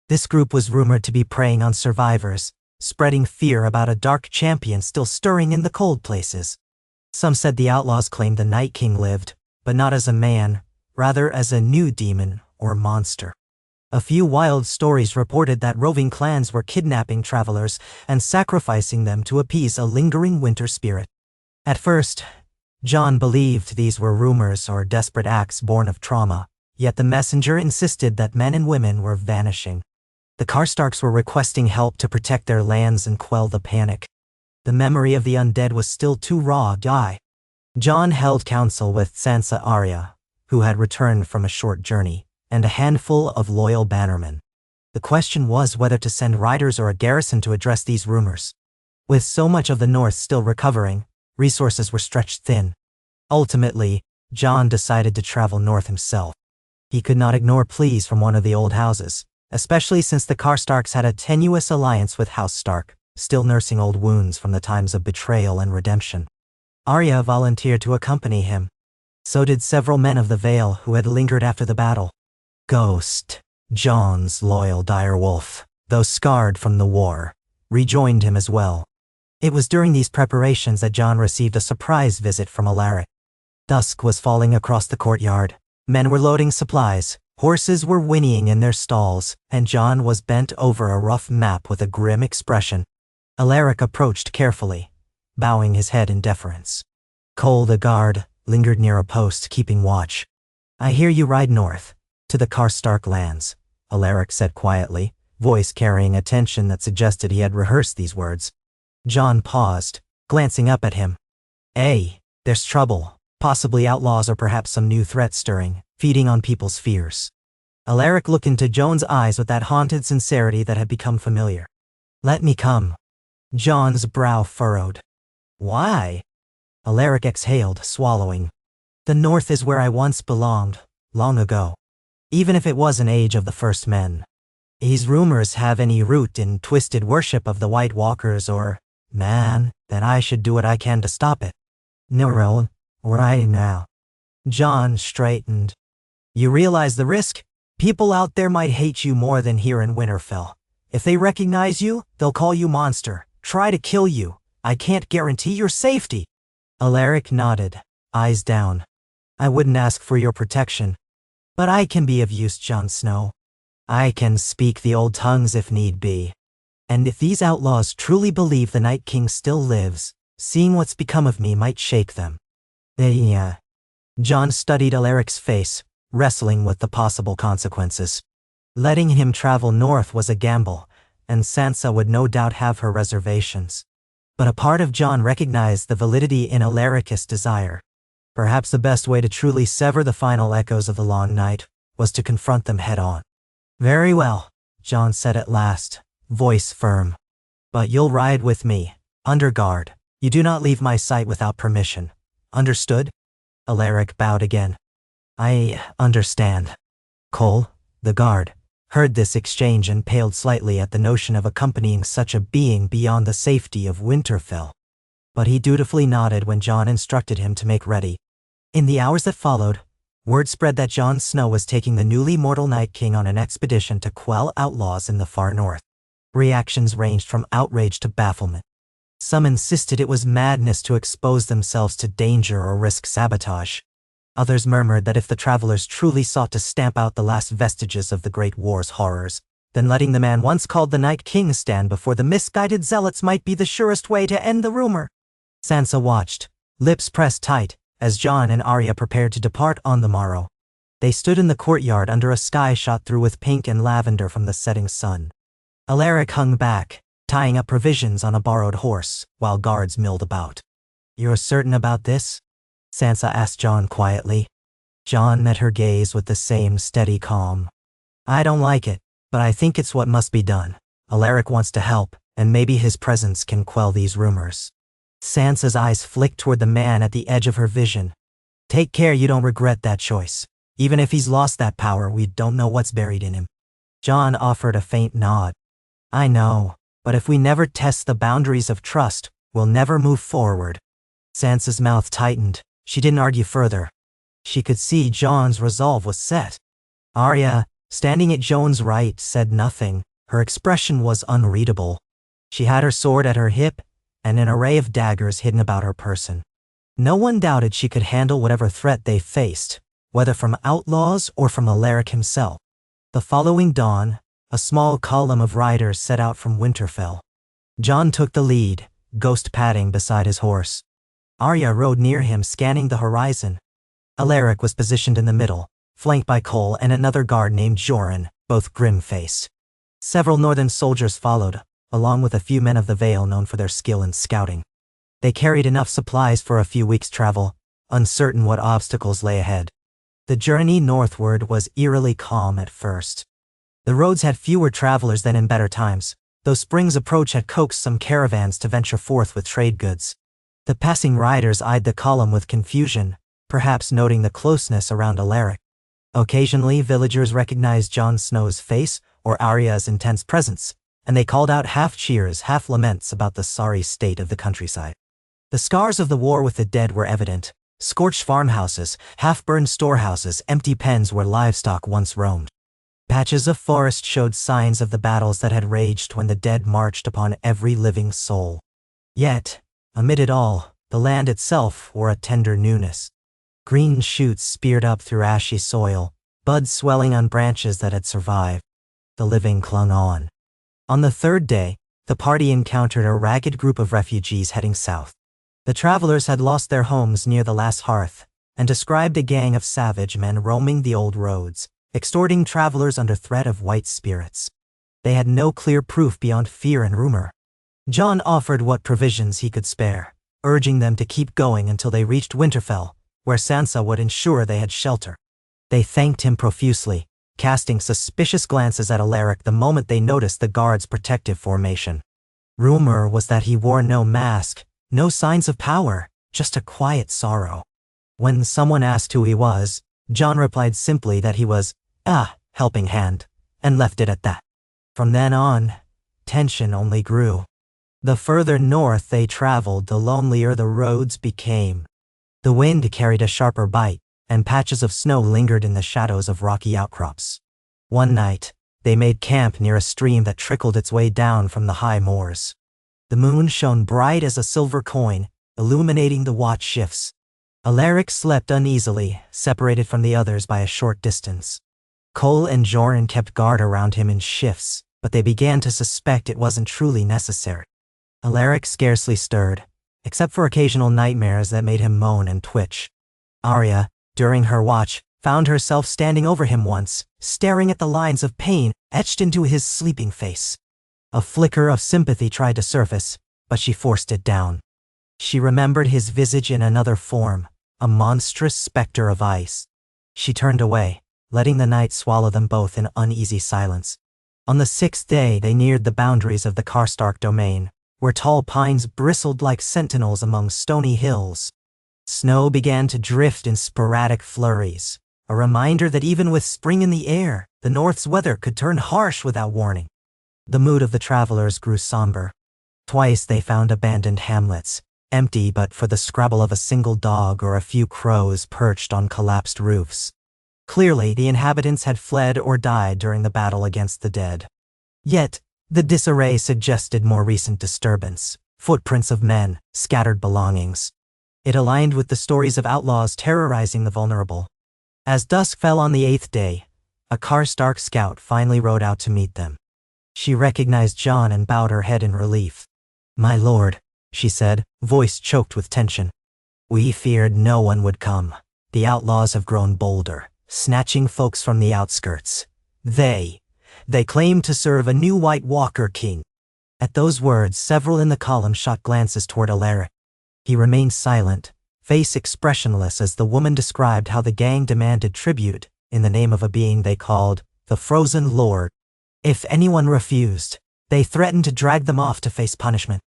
This group was rumored to be preying on survivors, spreading fear about a dark champion still stirring in the cold places. Some said the outlaws claimed the Night King lived, but not as a man, rather as a new demon or monster. A few wild stories reported that roving clans were kidnapping travelers and sacrificing them to appease a lingering winter spirit. At first, Jon believed these were rumors or desperate acts born of trauma, yet the messenger insisted that men and women were vanishing. The Karstarks were requesting help to protect their lands and quell the panic. The memory of the undead was still too raw to die. Jon held counsel with Sansa Arya, who had returned from a short journey, and a handful of loyal bannermen. The question was whether to send riders or a garrison to address these rumors. With so much of the north still recovering, resources were stretched thin. Ultimately, Jon decided to travel north himself. He could not ignore pleas from one of the old houses, especially since the Karstarks had a tenuous alliance with House Stark, still nursing old wounds from the times of betrayal and redemption. Arya volunteered to accompany him. So did several men of the Vale who had lingered after the battle. Ghost, Jon's loyal direwolf, though scarred from the war, rejoined him as well. It was during these preparations that Jon received a surprise visit from Alaric. Dusk was falling across the courtyard. Men were loading supplies, horses were whinnying in their stalls, and Jon was bent over a rough map with a grim expression. Alaric approached carefully, bowing his head in deference. Cole the guard lingered near a post, keeping watch. "I hear you ride north, to the Karstark lands," Alaric said quietly, voice carrying a tension that suggested he had rehearsed these words. Jon paused, glancing up at him. There's trouble, possibly outlaws or perhaps some new threat stirring, feeding on people's fears." Alaric looked into Jon's eyes with that haunted sincerity that had become familiar. "Let me come." Jon's brow furrowed. "Why?" Alaric exhaled, swallowing. "The north is where I once belonged, long ago. Even if it was an age of the first men. These rumors have any root in twisted worship of the White Walkers or, man, then I should do what I can to stop it. No, right now." John straightened. You realize the risk? People out there might hate you more than here in Winterfell. If they recognize you, they'll call you monster, try to kill you. I can't guarantee your safety. Alaric nodded, eyes down. I wouldn't ask for your protection. But I can be of use, Jon Snow. I can speak the old tongues if need be. And if these outlaws truly believe the Night King still lives, seeing what's become of me might shake them. Yeah. Jon studied Alaric's face, wrestling with the possible consequences. Letting him travel north was a gamble, and Sansa would no doubt have her reservations. But a part of Jon recognized the validity in Alaric's desire. Perhaps the best way to truly sever the final echoes of the Long Night was to confront them head-on. Very well, Jon said at last, voice firm. But you'll ride with me, under guard. You do not leave my sight without permission. Understood? Alaric bowed again. I understand. Cole, the guard, heard this exchange and paled slightly at the notion of accompanying such a being beyond the safety of Winterfell. But he dutifully nodded when Jon instructed him to make ready. In the hours that followed, word spread that Jon Snow was taking the newly mortal Night King on an expedition to quell outlaws in the far north. Reactions ranged from outrage to bafflement. Some insisted it was madness to expose themselves to danger or risk sabotage. Others murmured that if the travelers truly sought to stamp out the last vestiges of the Great War's horrors, then letting the man once called the Night King stand before the misguided zealots might be the surest way to end the rumor. Sansa watched, lips pressed tight, as Jon and Arya prepared to depart on the morrow. They stood in the courtyard under a sky shot through with pink and lavender from the setting sun. Alaric hung back, tying up provisions on a borrowed horse, while guards milled about. You're certain about this? Sansa asked Jon quietly. Jon met her gaze with the same steady calm. I don't like it, but I think it's what must be done. Alaric wants to help, and maybe his presence can quell these rumors. Sansa's eyes flicked toward the man at the edge of her vision. Take care you don't regret that choice. Even if he's lost that power, we don't know what's buried in him. Jon offered a faint nod. I know, but if we never test the boundaries of trust, we'll never move forward. Sansa's mouth tightened. She didn't argue further. She could see Jon's resolve was set. Arya, standing at Jon's right, said nothing. Her expression was unreadable. She had her sword at her hip, and an array of daggers hidden about her person. No one doubted she could handle whatever threat they faced, whether from outlaws or from Alaric himself. The following dawn, a small column of riders set out from Winterfell. Jon took the lead, ghost padding beside his horse. Arya rode near him, scanning the horizon. Alaric was positioned in the middle, flanked by Cole and another guard named Joran, both grim-faced. Several northern soldiers followed, along with a few men of the Vale known for their skill in scouting. They carried enough supplies for a few weeks' travel, uncertain what obstacles lay ahead. The journey northward was eerily calm at first. The roads had fewer travelers than in better times, though spring's approach had coaxed some caravans to venture forth with trade goods. The passing riders eyed the column with confusion, perhaps noting the closeness around Alaric. Occasionally, villagers recognized Jon Snow's face or Arya's intense presence, and they called out half cheers, half laments about the sorry state of the countryside. The scars of the war with the dead were evident. Scorched farmhouses, half-burned storehouses, empty pens where livestock once roamed. Patches of forest showed signs of the battles that had raged when the dead marched upon every living soul. Yet, amid it all, the land itself wore a tender newness. Green shoots speared up through ashy soil, buds swelling on branches that had survived. The living clung on. On the third day, the party encountered a ragged group of refugees heading south. The travelers had lost their homes near the last hearth, and described a gang of savage men roaming the old roads, extorting travelers under threat of white spirits. They had no clear proof beyond fear and rumor. Jon offered what provisions he could spare, urging them to keep going until they reached Winterfell, where Sansa would ensure they had shelter. They thanked him profusely, casting suspicious glances at Alaric the moment they noticed the guard's protective formation. Rumor was that he wore no mask, no signs of power, just a quiet sorrow. When someone asked who he was, Jon replied simply that he was, helping hand, and left it at that. From then on, tension only grew. The further north they traveled, the lonelier the roads became. The wind carried a sharper bite, and patches of snow lingered in the shadows of rocky outcrops. One night, they made camp near a stream that trickled its way down from the high moors. The moon shone bright as a silver coin, illuminating the watch shifts. Alaric slept uneasily, separated from the others by a short distance. Cole and Joran kept guard around him in shifts, but they began to suspect it wasn't truly necessary. Alaric scarcely stirred, except for occasional nightmares that made him moan and twitch. Arya, during her watch, found herself standing over him once, staring at the lines of pain etched into his sleeping face. A flicker of sympathy tried to surface, but she forced it down. She remembered his visage in another form, a monstrous specter of ice. She turned away, letting the night swallow them both in uneasy silence. On the 6th day they neared the boundaries of the Karstark domain, where tall pines bristled like sentinels among stony hills. Snow began to drift in sporadic flurries, a reminder that even with spring in the air, the North's weather could turn harsh without warning. The mood of the travelers grew somber. Twice they found abandoned hamlets, empty but for the scrabble of a single dog or a few crows perched on collapsed roofs. Clearly, the inhabitants had fled or died during the battle against the dead. Yet, the disarray suggested more recent disturbance, footprints of men, scattered belongings. It aligned with the stories of outlaws terrorizing the vulnerable. As dusk fell on the 8th day, a Karstark scout finally rode out to meet them. She recognized Jon and bowed her head in relief. "My lord," she said, voice choked with tension. "We feared no one would come. The outlaws have grown bolder, snatching folks from the outskirts. They claim to serve a new White Walker king." At those words, several in the column shot glances toward Alaric. He remained silent, face expressionless as the woman described how the gang demanded tribute in the name of a being they called the Frozen Lord. If anyone refused, they threatened to drag them off to face punishment.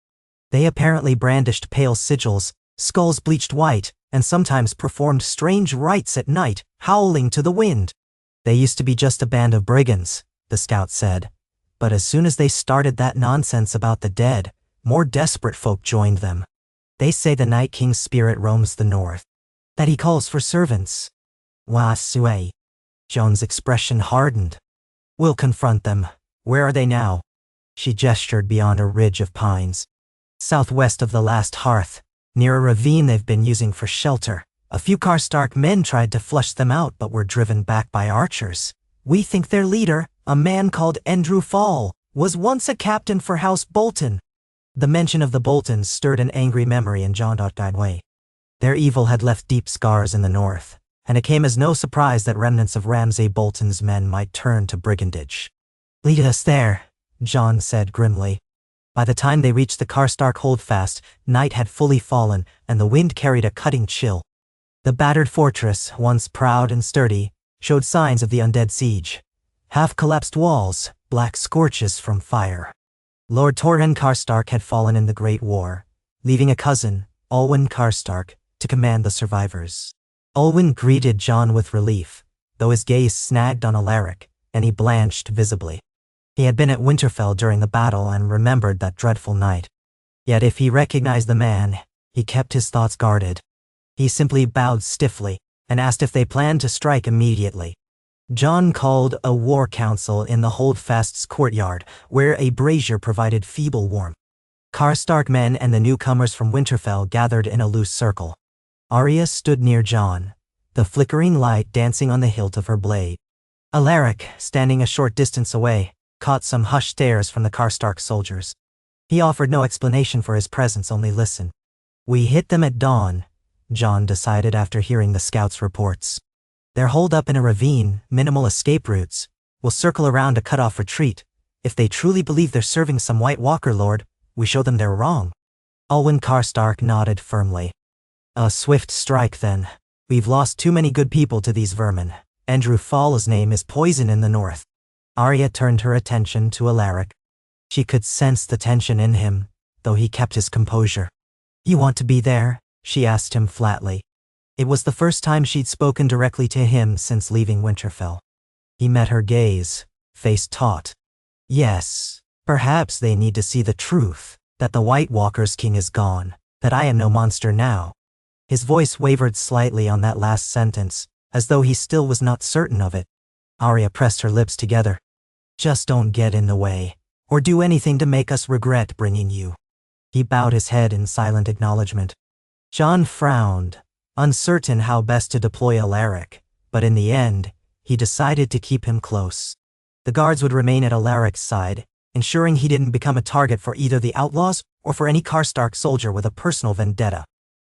They apparently brandished pale sigils, skulls bleached white, and sometimes performed strange rites at night, howling to the wind. "They used to be just a band of brigands," the scout said. "But as soon as they started that nonsense about the dead, more desperate folk joined them. They say the Night King's spirit roams the north, that he calls for servants." "Wasue." Jon's expression hardened. "We'll confront them. Where are they now?" She gestured beyond a ridge of pines. "Southwest of the last hearth, near a ravine they've been using for shelter. A few Karstark men tried to flush them out but were driven back by archers. We think their leader, a man called Endru Fall, was once a captain for House Bolton." The mention of the Boltons stirred an angry memory in Jon Way. Their evil had left deep scars in the north, and it came as no surprise that remnants of Ramsay Bolton's men might turn to brigandage. "Lead us there," Jon said grimly. By the time they reached the Karstark holdfast, night had fully fallen, and the wind carried a cutting chill. The battered fortress, once proud and sturdy, showed signs of the undead siege. Half-collapsed walls, black scorches from fire. Lord Torren Karstark had fallen in the Great War, leaving a cousin, Olwen Karstark, to command the survivors. Olwen greeted Jon with relief, though his gaze snagged on Alaric, and he blanched visibly. He had been at Winterfell during the battle and remembered that dreadful night. Yet if he recognized the man, he kept his thoughts guarded. He simply bowed stiffly and asked if they planned to strike immediately. Jon called a war council in the holdfast's courtyard, where a brazier provided feeble warmth. Karstark men and the newcomers from Winterfell gathered in a loose circle. Arya stood near Jon, the flickering light dancing on the hilt of her blade. Alaric, standing a short distance away, caught some hushed stares from the Karstark soldiers. He offered no explanation for his presence, only listened. "We hit them at dawn," Jon decided after hearing the scouts' reports. "They're holed up in a ravine, minimal escape routes. We'll circle around to cut off retreat. If they truly believe they're serving some White Walker lord, we show them they're wrong." Olwen Karstark nodded firmly. "A swift strike, then. We've lost too many good people to these vermin. Endru Fall's name is poison in the north." Arya turned her attention to Alaric. She could sense the tension in him, though he kept his composure. "You want to be there?" she asked him flatly. It was the first time she'd spoken directly to him since leaving Winterfell. He met her gaze, face taut. "Yes, perhaps they need to see the truth, that the White Walker's king is gone, that I am no monster now." His voice wavered slightly on that last sentence, as though he still was not certain of it. Arya pressed her lips together. Just don't get in the way, or do anything to make us regret bringing you. He bowed his head in silent acknowledgement. Jon frowned, uncertain how best to deploy Alaric, but in the end, he decided to keep him close. The guards would remain at Alaric's side, ensuring he didn't become a target for either the outlaws or for any Karstark soldier with a personal vendetta.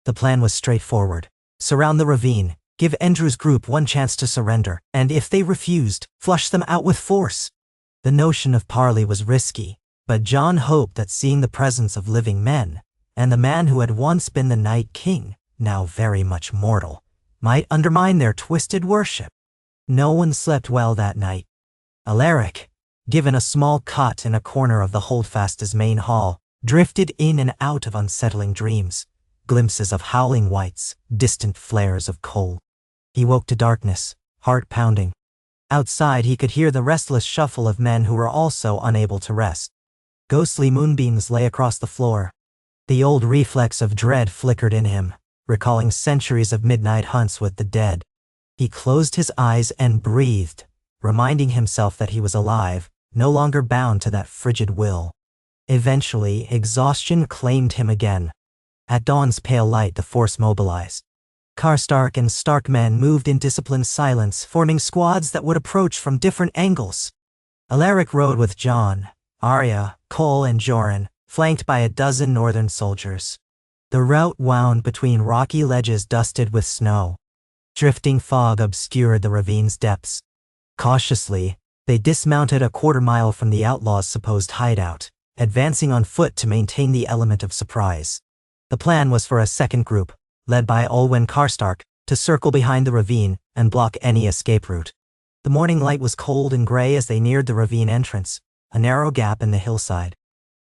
The plan was straightforward. Surround the ravine, give Endru's group one chance to surrender, and if they refused, flush them out with force. The notion of parley was risky, but Jon hoped that seeing the presence of living men, and the man who had once been the Night King, now very much mortal, might undermine their twisted worship. No one slept well that night. Alaric, given a small cot in a corner of the Holdfast's main hall, drifted in and out of unsettling dreams, glimpses of howling whites, distant flares of cold. He woke to darkness, heart pounding. Outside he could hear the restless shuffle of men who were also unable to rest. Ghostly moonbeams lay across the floor. The old reflex of dread flickered in him, recalling centuries of midnight hunts with the dead. He closed his eyes and breathed, reminding himself that he was alive, no longer bound to that frigid will. Eventually, exhaustion claimed him again. At dawn's pale light, the force mobilized. Karstark and Stark men moved in disciplined silence, forming squads that would approach from different angles. Alaric rode with Jon, Arya, Cole, and Joran, flanked by a dozen northern soldiers. The route wound between rocky ledges dusted with snow. Drifting fog obscured the ravine's depths. Cautiously, they dismounted a quarter-mile from the outlaws' supposed hideout, advancing on foot to maintain the element of surprise. The plan was for a second group, led by Olwen Karstark, to circle behind the ravine and block any escape route. The morning light was cold and gray as they neared the ravine entrance, a narrow gap in the hillside.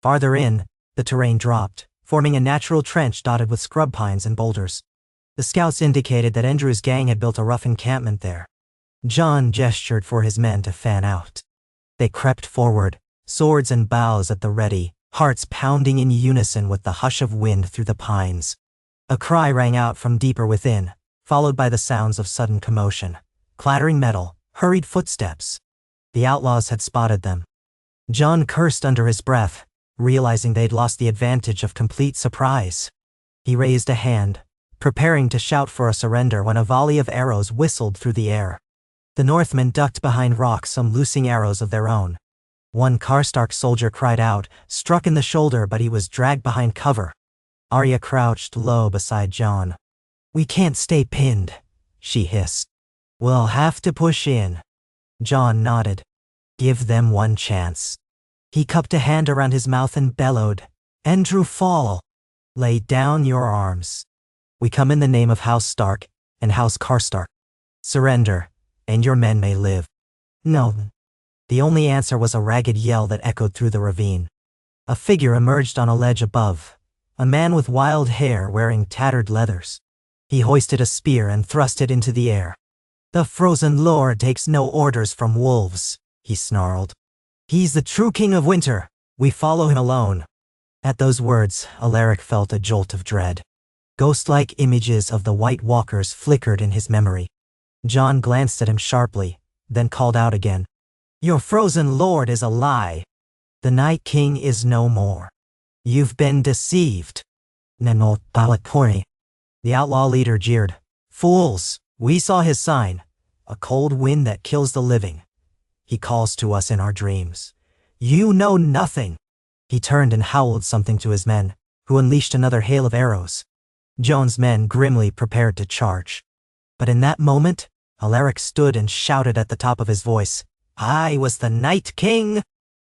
Farther in, the terrain dropped, forming a natural trench dotted with scrub pines and boulders. The scouts indicated that Endru's gang had built a rough encampment there. Jon gestured for his men to fan out. They crept forward, swords and bows at the ready, hearts pounding in unison with the hush of wind through the pines. A cry rang out from deeper within, followed by the sounds of sudden commotion, clattering metal, hurried footsteps. The outlaws had spotted them. Jon cursed under his breath, realizing they'd lost the advantage of complete surprise. He raised a hand, preparing to shout for a surrender when a volley of arrows whistled through the air. The Northmen ducked behind rocks, some loosing arrows of their own. One Karstark soldier cried out, struck in the shoulder, but he was dragged behind cover. Arya crouched low beside Jon. "We can't stay pinned," she hissed. "We'll have to push in." Jon nodded. "Give them one chance." He cupped a hand around his mouth and bellowed, "Endru, fall! Lay down your arms. We come in the name of House Stark and House Karstark. Surrender, and your men may live." "No." The only answer was a ragged yell that echoed through the ravine. A figure emerged on a ledge above, a man with wild hair wearing tattered leathers. He hoisted a spear and thrust it into the air. "The Frozen Lord takes no orders from wolves," he snarled. "He's the true king of winter. We follow him alone." At those words, Alaric felt a jolt of dread. Ghost-like images of the White Walkers flickered in his memory. Jon glanced at him sharply, then called out again. "Your Frozen Lord is a lie. The Night King is no more. You've been deceived." "Neno Balakori." The outlaw leader jeered. "Fools, we saw his sign, a cold wind that kills the living. He calls to us in our dreams. You know nothing." He turned and howled something to his men, who unleashed another hail of arrows. Jon's men grimly prepared to charge. But in that moment, Alaric stood and shouted at the top of his voice, "I was the Night King!"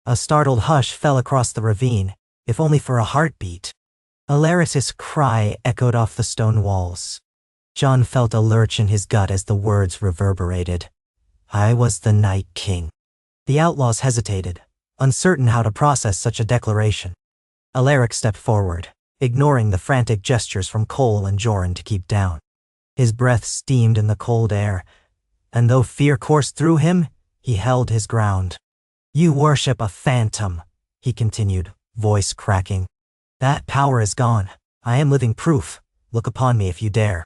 A startled hush fell across the ravine, if only for a heartbeat. Alaric's cry echoed off the stone walls. Jon felt a lurch in his gut as the words reverberated. "I was the Night King." The outlaws hesitated, uncertain how to process such a declaration. Alaric stepped forward, ignoring the frantic gestures from Cole and Joran to keep down. His breath steamed in the cold air, and though fear coursed through him, he held his ground. "You worship a phantom," he continued, voice cracking. "That power is gone. I am living proof, Look upon me if you dare."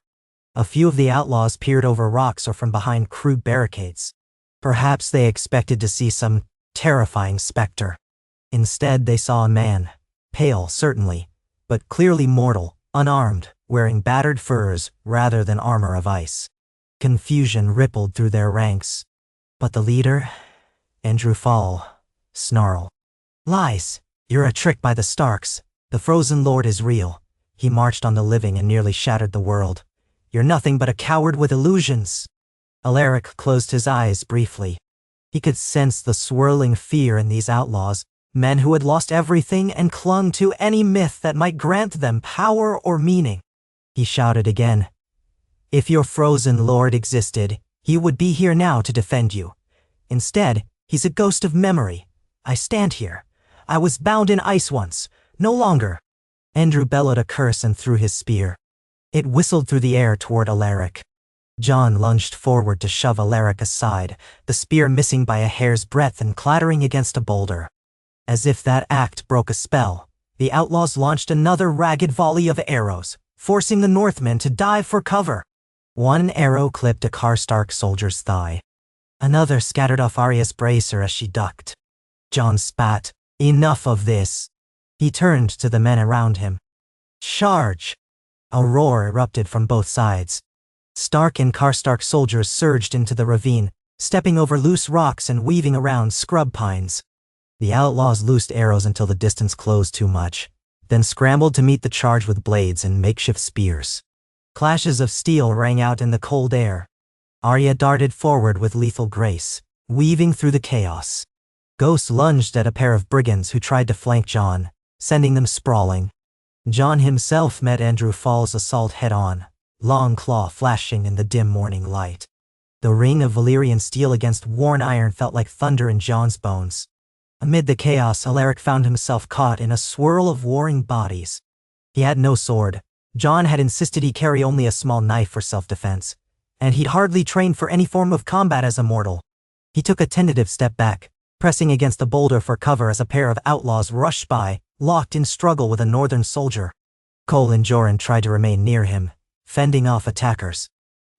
A few of the outlaws peered over rocks or from behind crude barricades. Perhaps they expected to see some terrifying specter. Instead, they saw a man, pale certainly, but clearly mortal, unarmed, wearing battered furs rather than armor of ice. Confusion rippled through their ranks. But the leader, Andrew Fall, snarled. "Lies! You're a trick by the Starks. The Frozen Lord is real. He marched on the living and nearly shattered the world. You're nothing but a coward with illusions." Alaric closed his eyes briefly. He could sense the swirling fear in these outlaws, men who had lost everything and clung to any myth that might grant them power or meaning. He shouted again, "If your Frozen Lord existed, he would be here now to defend you. Instead, he's a ghost of memory. I stand here. I was bound in ice once, no longer." Andrew bellowed a curse and threw his spear. It whistled through the air toward Alaric. John lunged forward to shove Alaric aside, the spear missing by a hair's breadth and clattering against a boulder. As if that act broke a spell, the outlaws launched another ragged volley of arrows, forcing the Northmen to dive for cover. One arrow clipped a Karstark soldier's thigh. Another scattered off Arya's bracer as she ducked. John spat. "Enough of this." He turned to the men around him. "Charge!" A roar erupted from both sides. Stark and Karstark soldiers surged into the ravine, stepping over loose rocks and weaving around scrub pines. The outlaws loosed arrows until the distance closed too much, then scrambled to meet the charge with blades and makeshift spears. Clashes of steel rang out in the cold air. Arya darted forward with lethal grace, weaving through the chaos. Ghost lunged at a pair of brigands who tried to flank John, sending them sprawling. John himself met Andrew Fall's assault head-on, long claw flashing in the dim morning light. The ring of Valyrian steel against worn iron felt like thunder in John's bones. Amid the chaos, Alaric found himself caught in a swirl of warring bodies. He had no sword. John had insisted he carry only a small knife for self-defense, and he'd hardly trained for any form of combat as a mortal. He took a tentative step back, pressing against a boulder for cover as a pair of outlaws rushed by, locked in struggle with a northern soldier. Cole and Joran tried to remain near him, fending off attackers.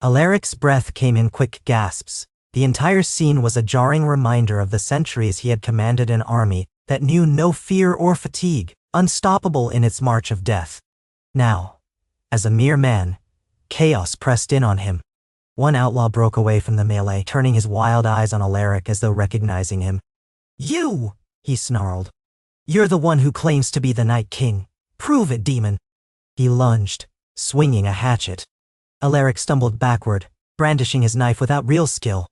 Alaric's breath came in quick gasps. The entire scene was a jarring reminder of the centuries he had commanded an army that knew no fear or fatigue, unstoppable in its march of death. Now, as a mere man, chaos pressed in on him. One outlaw broke away from the melee, turning his wild eyes on Alaric as though recognizing him. "You!" he snarled. "You're the one who claims to be the Night King. Prove it, demon." He lunged, swinging a hatchet. Alaric stumbled backward, brandishing his knife without real skill.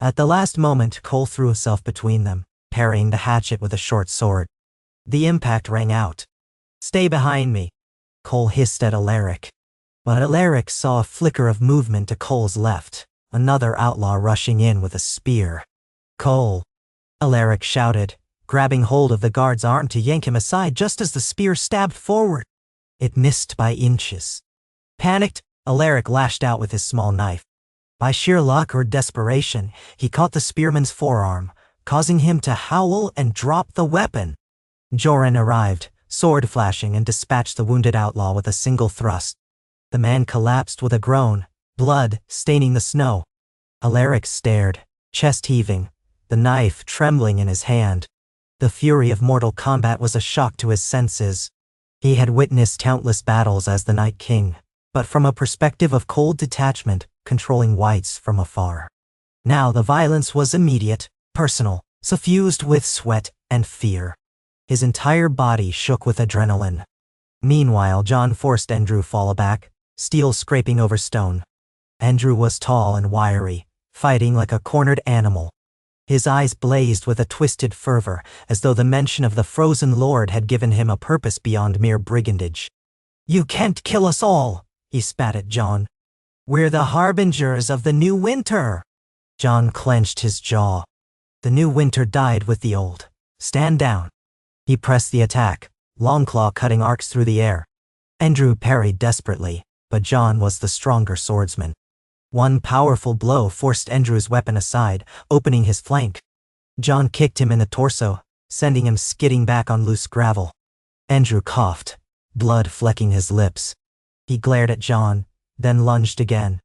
At the last moment, Cole threw himself between them, parrying the hatchet with a short sword. The impact rang out. "Stay behind me," Cole hissed at Alaric. But Alaric saw a flicker of movement to Cole's left, another outlaw rushing in with a spear. "Cole!" Alaric shouted, grabbing hold of the guard's arm to yank him aside just as the spear stabbed forward. It missed by inches. Panicked, Alaric lashed out with his small knife. By sheer luck or desperation, he caught the spearman's forearm, causing him to howl and drop the weapon. Joran arrived, sword flashing, and dispatched the wounded outlaw with a single thrust. The man collapsed with a groan, blood staining the snow. Alaric stared, chest heaving, the knife trembling in his hand. The fury of mortal combat was a shock to his senses. He had witnessed countless battles as the Night King, but from a perspective of cold detachment, controlling whites from afar. Now the violence was immediate, personal, suffused with sweat and fear. His entire body shook with adrenaline. Meanwhile, John forced Andrew Fall back, steel scraping over stone. Andrew was tall and wiry, fighting like a cornered animal. His eyes blazed with a twisted fervor, as though the mention of the Frozen Lord had given him a purpose beyond mere brigandage. "You can't kill us all," he spat at John. "We're the harbingers of the new winter." John clenched his jaw. The new winter died with the old. "Stand down." He pressed the attack, Longclaw cutting arcs through the air. Andrew parried desperately, but John was the stronger swordsman. One powerful blow forced Andrew's weapon aside, opening his flank. John kicked him in the torso, sending him skidding back on loose gravel. Andrew coughed, blood flecking his lips. He glared at John, then lunged again.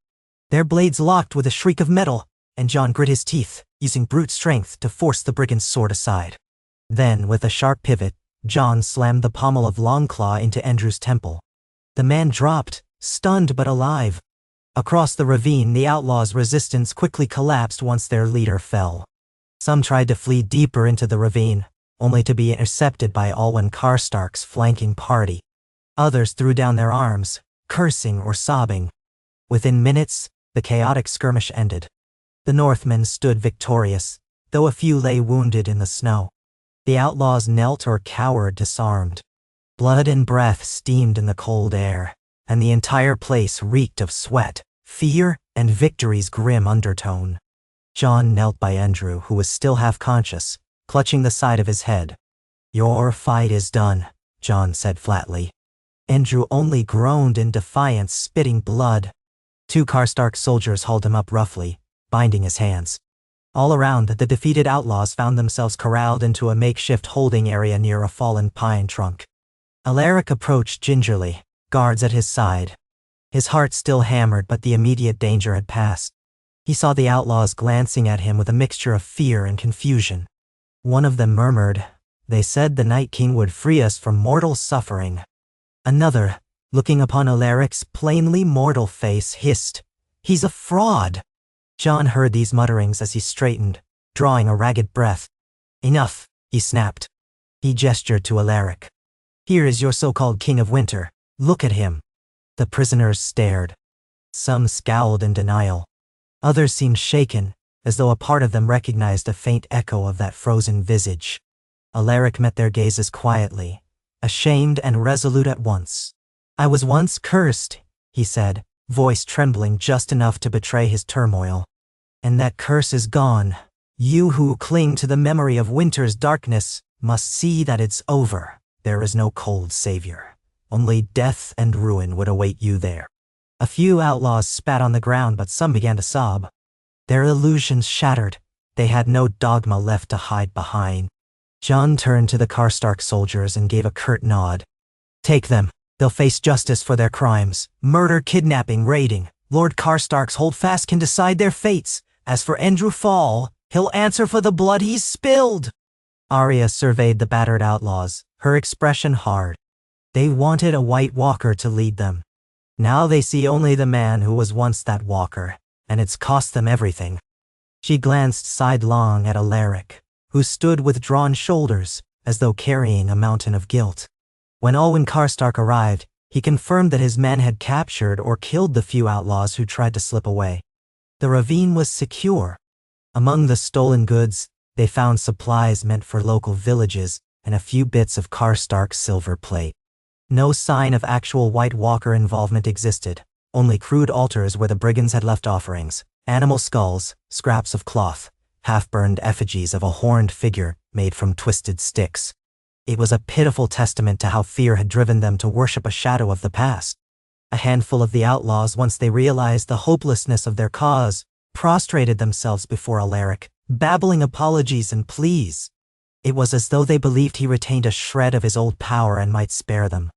Their blades locked with a shriek of metal, and John grit his teeth, using brute strength to force the brigand's sword aside. Then, with a sharp pivot, John slammed the pommel of Longclaw into Andrew's temple. The man dropped, stunned but alive. Across the ravine, the outlaws' resistance quickly collapsed once their leader fell. Some tried to flee deeper into the ravine, only to be intercepted by Alwyn Karstark's flanking party. Others threw down their arms, cursing or sobbing. Within minutes, the chaotic skirmish ended. The Northmen stood victorious, though a few lay wounded in the snow. The outlaws knelt or cowered disarmed. Blood and breath steamed in the cold air, and the entire place reeked of sweat, fear, and victory's grim undertone. John knelt by Andrew, who was still half-conscious, clutching the side of his head. "Your fight is done," John said flatly. Andrew only groaned in defiance, spitting blood. 2 Karstark soldiers hauled him up roughly, binding his hands. All around, the defeated outlaws found themselves corralled into a makeshift holding area near a fallen pine trunk. Alaric approached gingerly, guards at his side. His heart still hammered, but the immediate danger had passed. He saw the outlaws glancing at him with a mixture of fear and confusion. One of them murmured, "They said the Night King would free us from mortal suffering." Another, looking upon Alaric's plainly mortal face, hissed, "He's a fraud." John heard these mutterings as he straightened, drawing a ragged breath. "Enough," he snapped. He gestured to Alaric. "Here is your so-called King of Winter. Look at him." The prisoners stared. Some scowled in denial. Others seemed shaken, as though a part of them recognized a faint echo of that frozen visage. Alaric met their gazes quietly, ashamed and resolute at once. "I was once cursed," he said, voice trembling just enough to betray his turmoil. "And that curse is gone. You who cling to the memory of winter's darkness must see that it's over. There is no cold savior. Only death and ruin would await you there." A few outlaws spat on the ground, but some began to sob. Their illusions shattered. They had no dogma left to hide behind. John turned to the Karstark soldiers and gave a curt nod. "Take them. They'll face justice for their crimes. Murder, kidnapping, raiding. Lord Karstark's holdfast can decide their fates. As for Andrew Fall, he'll answer for the blood he's spilled." Arya surveyed the battered outlaws, her expression hard. They wanted a White Walker to lead them. Now they see only the man who was once that walker, and it's cost them everything. She glanced sidelong at Alaric, who stood with drawn shoulders, as though carrying a mountain of guilt. When Alwyn Karstark arrived, he confirmed that his men had captured or killed the few outlaws who tried to slip away. The ravine was secure. Among the stolen goods, they found supplies meant for local villages and a few bits of Karstark silver plate. No sign of actual White Walker involvement existed, only crude altars where the brigands had left offerings, animal skulls, scraps of cloth, half-burned effigies of a horned figure made from twisted sticks. It was a pitiful testament to how fear had driven them to worship a shadow of the past. A handful of the outlaws, once they realized the hopelessness of their cause, prostrated themselves before Alaric, babbling apologies and pleas. It was as though they believed he retained a shred of his old power and might spare them.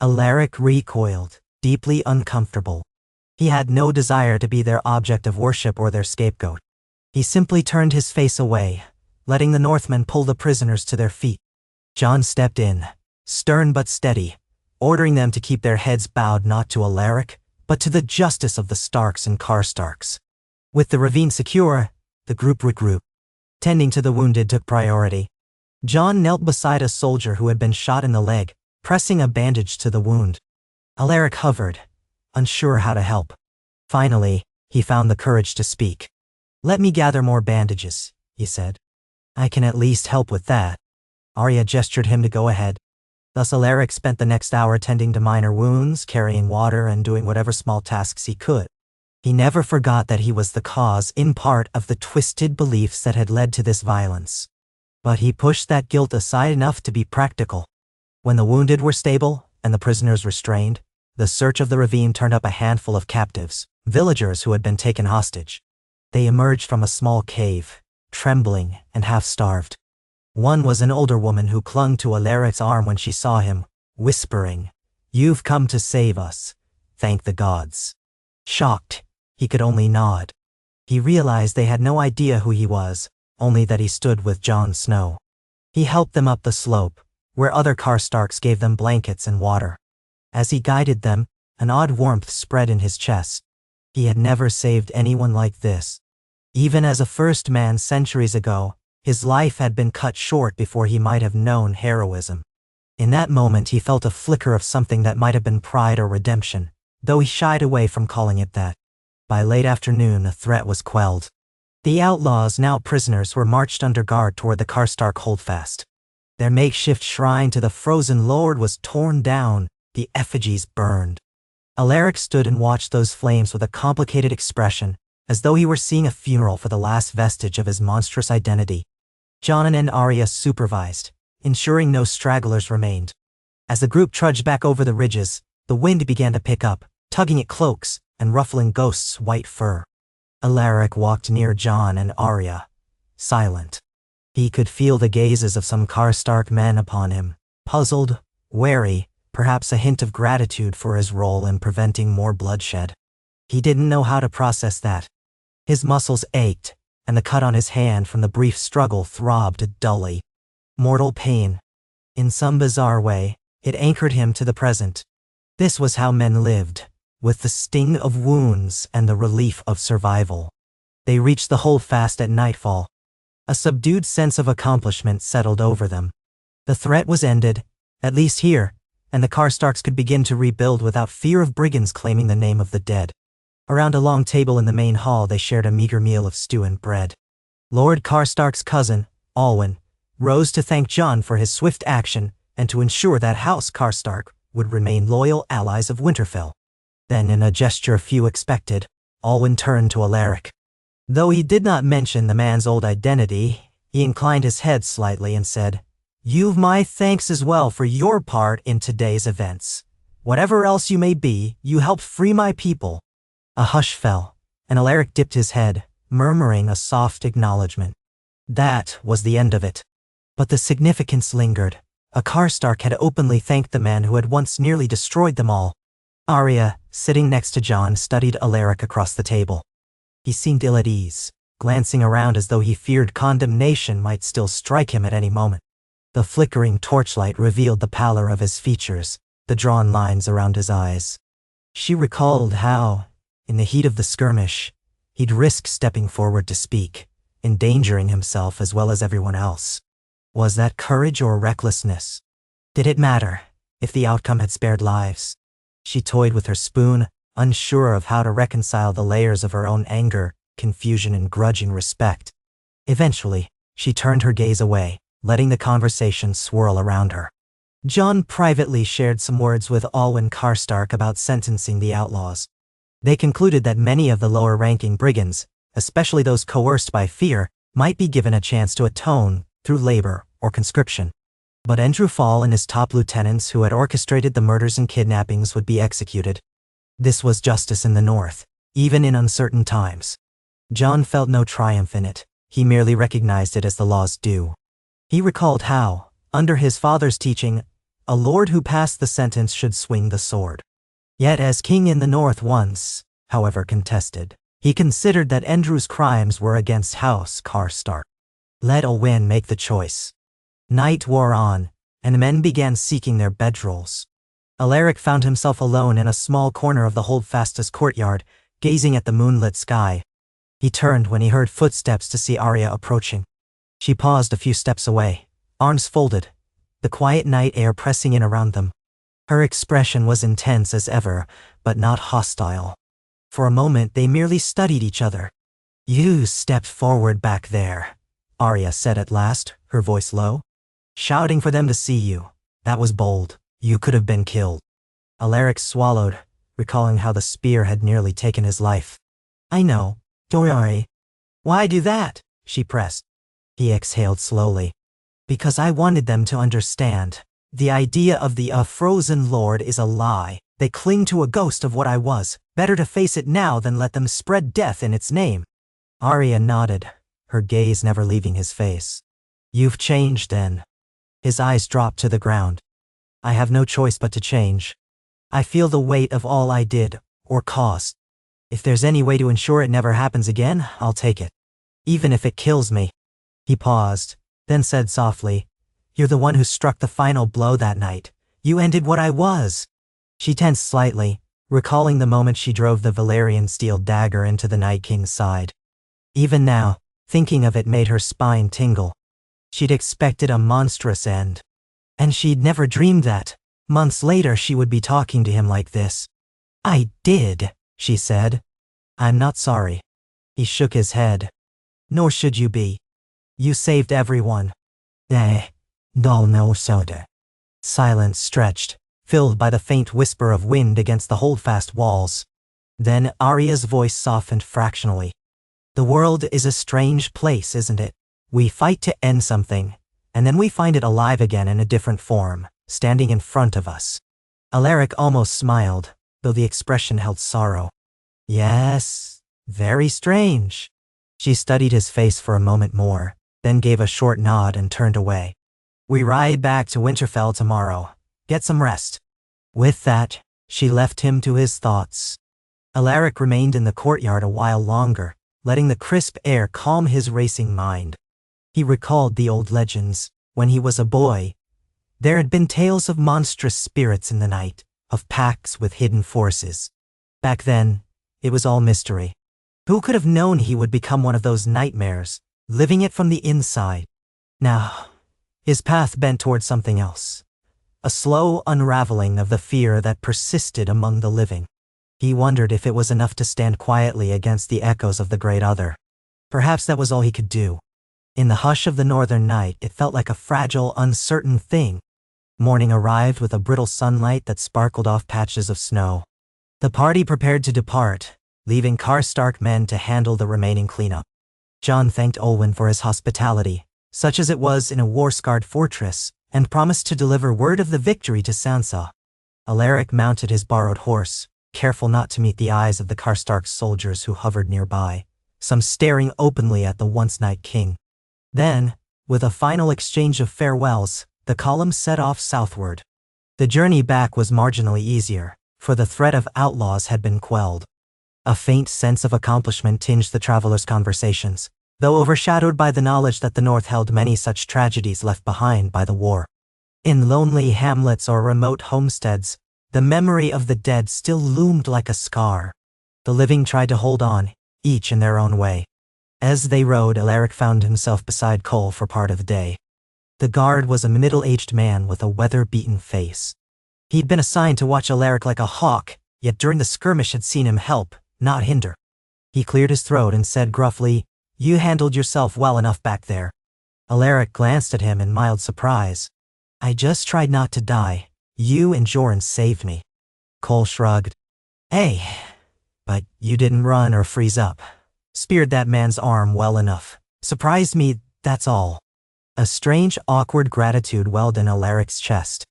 Alaric recoiled, deeply uncomfortable. He had no desire to be their object of worship or their scapegoat. He simply turned his face away, letting the Northmen pull the prisoners to their feet. John stepped in, stern but steady, ordering them to keep their heads bowed not to Alaric, but to the justice of the Starks and Karstarks. With the ravine secure, the group regrouped. Tending to the wounded took priority. John knelt beside a soldier who had been shot in the leg, pressing a bandage to the wound. Alaric hovered, unsure how to help. Finally, he found the courage to speak. "Let me gather more bandages," he said. "I can at least help with that." Arya gestured him to go ahead. Thus Alaric spent the next hour tending to minor wounds, carrying water, and doing whatever small tasks he could. He never forgot that he was the cause, in part, of the twisted beliefs that had led to this violence. But he pushed that guilt aside enough to be practical. When the wounded were stable and the prisoners restrained, the search of the ravine turned up a handful of captives, villagers who had been taken hostage. They emerged from a small cave, trembling and half-starved. One was an older woman who clung to Alaric's arm when she saw him, whispering, "You've come to save us. Thank the gods. Shocked, he could only nod. He realized they had no idea who he was, only that he stood with Jon Snow. He helped them up the slope, where other Karstarks gave them blankets and water. As he guided them, an odd warmth spread in his chest. He had never saved anyone like this. Even as a first man centuries ago, his life had been cut short before he might have known heroism. In that moment he felt a flicker of something that might have been pride or redemption, though he shied away from calling it that. By late afternoon the threat was quelled. The outlaws, now prisoners, were marched under guard toward the Karstark holdfast. Their makeshift shrine to the frozen lord was torn down, the effigies burned. Alaric stood and watched those flames with a complicated expression, as though he were seeing a funeral for the last vestige of his monstrous identity. Jon and Arya supervised, ensuring no stragglers remained. As the group trudged back over the ridges, the wind began to pick up, tugging at cloaks and ruffling Ghost's white fur. Alaric walked near Jon and Arya, silent. He could feel the gazes of some Karstark men upon him, puzzled, wary, perhaps a hint of gratitude for his role in preventing more bloodshed. He didn't know how to process that. His muscles ached, and the cut on his hand from the brief struggle throbbed dully. Mortal pain. In some bizarre way, it anchored him to the present. This was how men lived, with the sting of wounds and the relief of survival. They reached the holdfast at nightfall. A subdued sense of accomplishment settled over them. The threat was ended, at least here, and the Karstarks could begin to rebuild without fear of brigands claiming the name of the dead. Around a long table in the main hall they shared a meager meal of stew and bread. Lord Karstark's cousin, Alwyn, rose to thank Jon for his swift action and to ensure that House Karstark would remain loyal allies of Winterfell. Then, in a gesture few expected, Alwyn turned to Alaric. Though he did not mention the man's old identity, he inclined his head slightly and said, "You've my thanks as well for your part in today's events. Whatever else you may be, you helped free my people." A hush fell, and Alaric dipped his head, murmuring a soft acknowledgement. That was the end of it. But the significance lingered. A Karstark had openly thanked the man who had once nearly destroyed them all. Arya, sitting next to Jon, studied Alaric across the table. He seemed ill at ease, glancing around as though he feared condemnation might still strike him at any moment. The flickering torchlight revealed the pallor of his features, the drawn lines around his eyes. She recalled how, in the heat of the skirmish, he'd risked stepping forward to speak, endangering himself as well as everyone else. Was that courage or recklessness? Did it matter, if the outcome had spared lives? She toyed with her spoon, unsure of how to reconcile the layers of her own anger, confusion, and grudging respect. Eventually, she turned her gaze away, letting the conversation swirl around her. Jon privately shared some words with Alwyn Karstark about sentencing the outlaws. They concluded that many of the lower-ranking brigands, especially those coerced by fear, might be given a chance to atone through labor or conscription. But Andrew Fall and his top lieutenants who had orchestrated the murders and kidnappings would be executed. This was justice in the north, even in uncertain times. Jon felt no triumph in it. He merely recognized it as the law's due. He recalled how, under his father's teaching, a lord who passed the sentence should swing the sword. Yet as king in the north once, however contested, he considered that Andrew's crimes were against House Karstark. Let Olwyn make the choice. Night wore on, and men began seeking their bedrolls. Alaric found himself alone in a small corner of the holdfast's courtyard, gazing at the moonlit sky. He turned when he heard footsteps to see Arya approaching. She paused a few steps away, arms folded, the quiet night air pressing in around them. Her expression was intense as ever, but not hostile. For a moment they merely studied each other. "You stepped forward back there," Arya said at last, her voice low. "Shouting for them to see you. That was bold. You could have been killed." Alaric swallowed, recalling how the spear had nearly taken his life. "I know. Don't worry." "Why do that?" she pressed. He exhaled slowly. "Because I wanted them to understand. The idea of the frozen lord is a lie. They cling to a ghost of what I was. Better to face it now than let them spread death in its name." Arya nodded, her gaze never leaving his face. "You've changed then." His eyes dropped to the ground. "I have no choice but to change." I feel the weight of all I did, or caused. If there's any way to ensure it never happens again, I'll take it. Even if it kills me." He paused, then said softly, "You're the one who struck the final blow that night. You ended what I was." She tensed slightly, recalling the moment she drove the Valerian steel dagger into the Night King's side. Even now, thinking of it made her spine tingle. She'd expected a monstrous end. And she'd never dreamed that, months later, she would be talking to him like this. "I did," she said. "I'm not sorry." He shook his head. "Nor should you be. You saved everyone." "Dol no soda." Silence stretched, filled by the faint whisper of wind against the holdfast walls. Then Arya's voice softened fractionally. "The world is a strange place, isn't it? We fight to end something, and then we find it alive again in a different form, standing in front of us." Alaric almost smiled, though the expression held sorrow. "Yes, very strange." She studied his face for a moment more, then gave a short nod and turned away. "We ride back to Winterfell tomorrow. Get some rest." With that, she left him to his thoughts. Alaric remained in the courtyard a while longer, letting the crisp air calm his racing mind. He recalled the old legends. When he was a boy, there had been tales of monstrous spirits in the night, of pacts with hidden forces. Back then, it was all mystery. Who could have known he would become one of those nightmares, living it from the inside? Now, his path bent toward something else. A slow unraveling of the fear that persisted among the living. He wondered if it was enough to stand quietly against the echoes of the Great Other. Perhaps that was all he could do. In the hush of the northern night, it felt like a fragile, uncertain thing. Morning arrived with a brittle sunlight that sparkled off patches of snow. The party prepared to depart, leaving Karstark men to handle the remaining cleanup. Jon thanked Olwen for his hospitality, such as it was in a war-scarred fortress, and promised to deliver word of the victory to Sansa. Alaric mounted his borrowed horse, careful not to meet the eyes of the Karstark soldiers who hovered nearby, some staring openly at the once Night King. Then, with a final exchange of farewells, the column set off southward. The journey back was marginally easier, for the threat of outlaws had been quelled. A faint sense of accomplishment tinged the travelers' conversations, though overshadowed by the knowledge that the North held many such tragedies left behind by the war. In lonely hamlets or remote homesteads, the memory of the dead still loomed like a scar. The living tried to hold on, each in their own way. As they rode, Alaric found himself beside Cole for part of the day. The guard was a middle-aged man with a weather-beaten face. He'd been assigned to watch Alaric like a hawk, yet during the skirmish had seen him help, not hinder. He cleared his throat and said gruffly, "You handled yourself well enough back there." Alaric glanced at him in mild surprise. "I just tried not to die. You and Joran saved me." Cole shrugged. "Hey, but you didn't run or freeze up. Speared that man's arm well enough. Surprised me, that's all." A strange, awkward gratitude welled in Alaric's chest.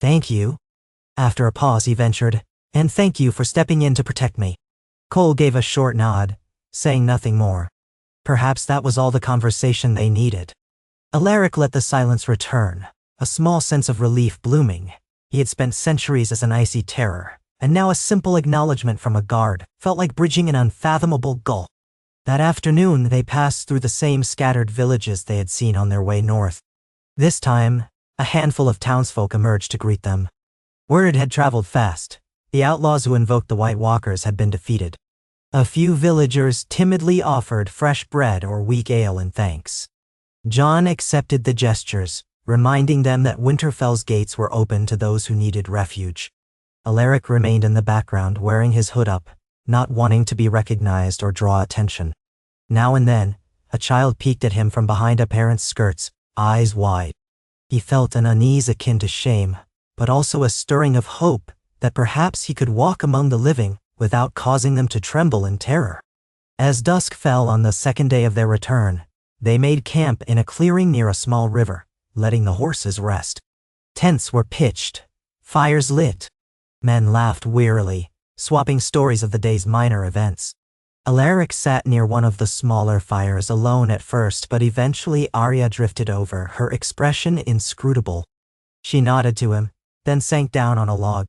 "Thank you." After a pause he ventured, "And thank you for stepping in to protect me." Cole gave a short nod, saying nothing more. Perhaps that was all the conversation they needed. Alaric let the silence return, a small sense of relief blooming. He had spent centuries as an icy terror, and now a simple acknowledgement from a guard felt like bridging an unfathomable gulf. That afternoon they passed through the same scattered villages they had seen on their way north. This time, a handful of townsfolk emerged to greet them. Word had traveled fast. The outlaws who invoked the White Walkers had been defeated. A few villagers timidly offered fresh bread or weak ale in thanks. Jon accepted the gestures, reminding them that Winterfell's gates were open to those who needed refuge. Alaric remained in the background, wearing his hood up, not wanting to be recognized or draw attention. Now and then, a child peeked at him from behind a parent's skirts, eyes wide. He felt an unease akin to shame, but also a stirring of hope that perhaps he could walk among the living without causing them to tremble in terror. As dusk fell on the second day of their return, they made camp in a clearing near a small river, letting the horses rest. Tents were pitched, fires lit. Men laughed wearily, swapping stories of the day's minor events. Alaric sat near one of the smaller fires alone at first, but eventually Arya drifted over, her expression inscrutable. She nodded to him, then sank down on a log.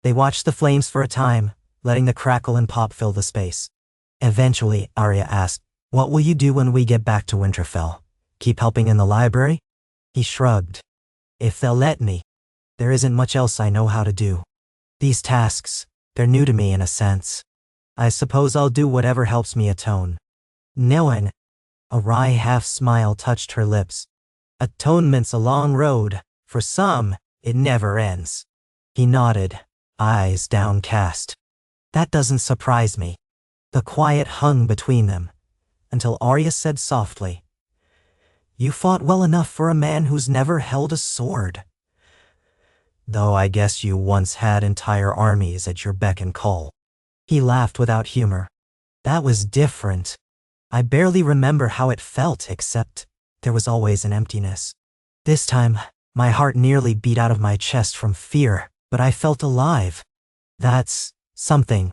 They watched the flames for a time, letting the crackle and pop fill the space. Eventually, Arya asked, "What will you do when we get back to Winterfell? Keep helping in the library?" He shrugged. "If they'll let me. There isn't much else I know how to do. These tasks, they're new to me in a sense. I suppose I'll do whatever helps me atone." Knowing. A wry half-smile touched her lips. "Atonement's a long road. For some, it never ends." He nodded, eyes downcast. "That doesn't surprise me." The quiet hung between them, until Arya said softly, "You fought well enough for a man who's never held a sword. Though I guess you once had entire armies at your beck and call." He laughed without humor. "That was different. I barely remember how it felt, except there was always an emptiness. This time, my heart nearly beat out of my chest from fear, but I felt alive. That's something."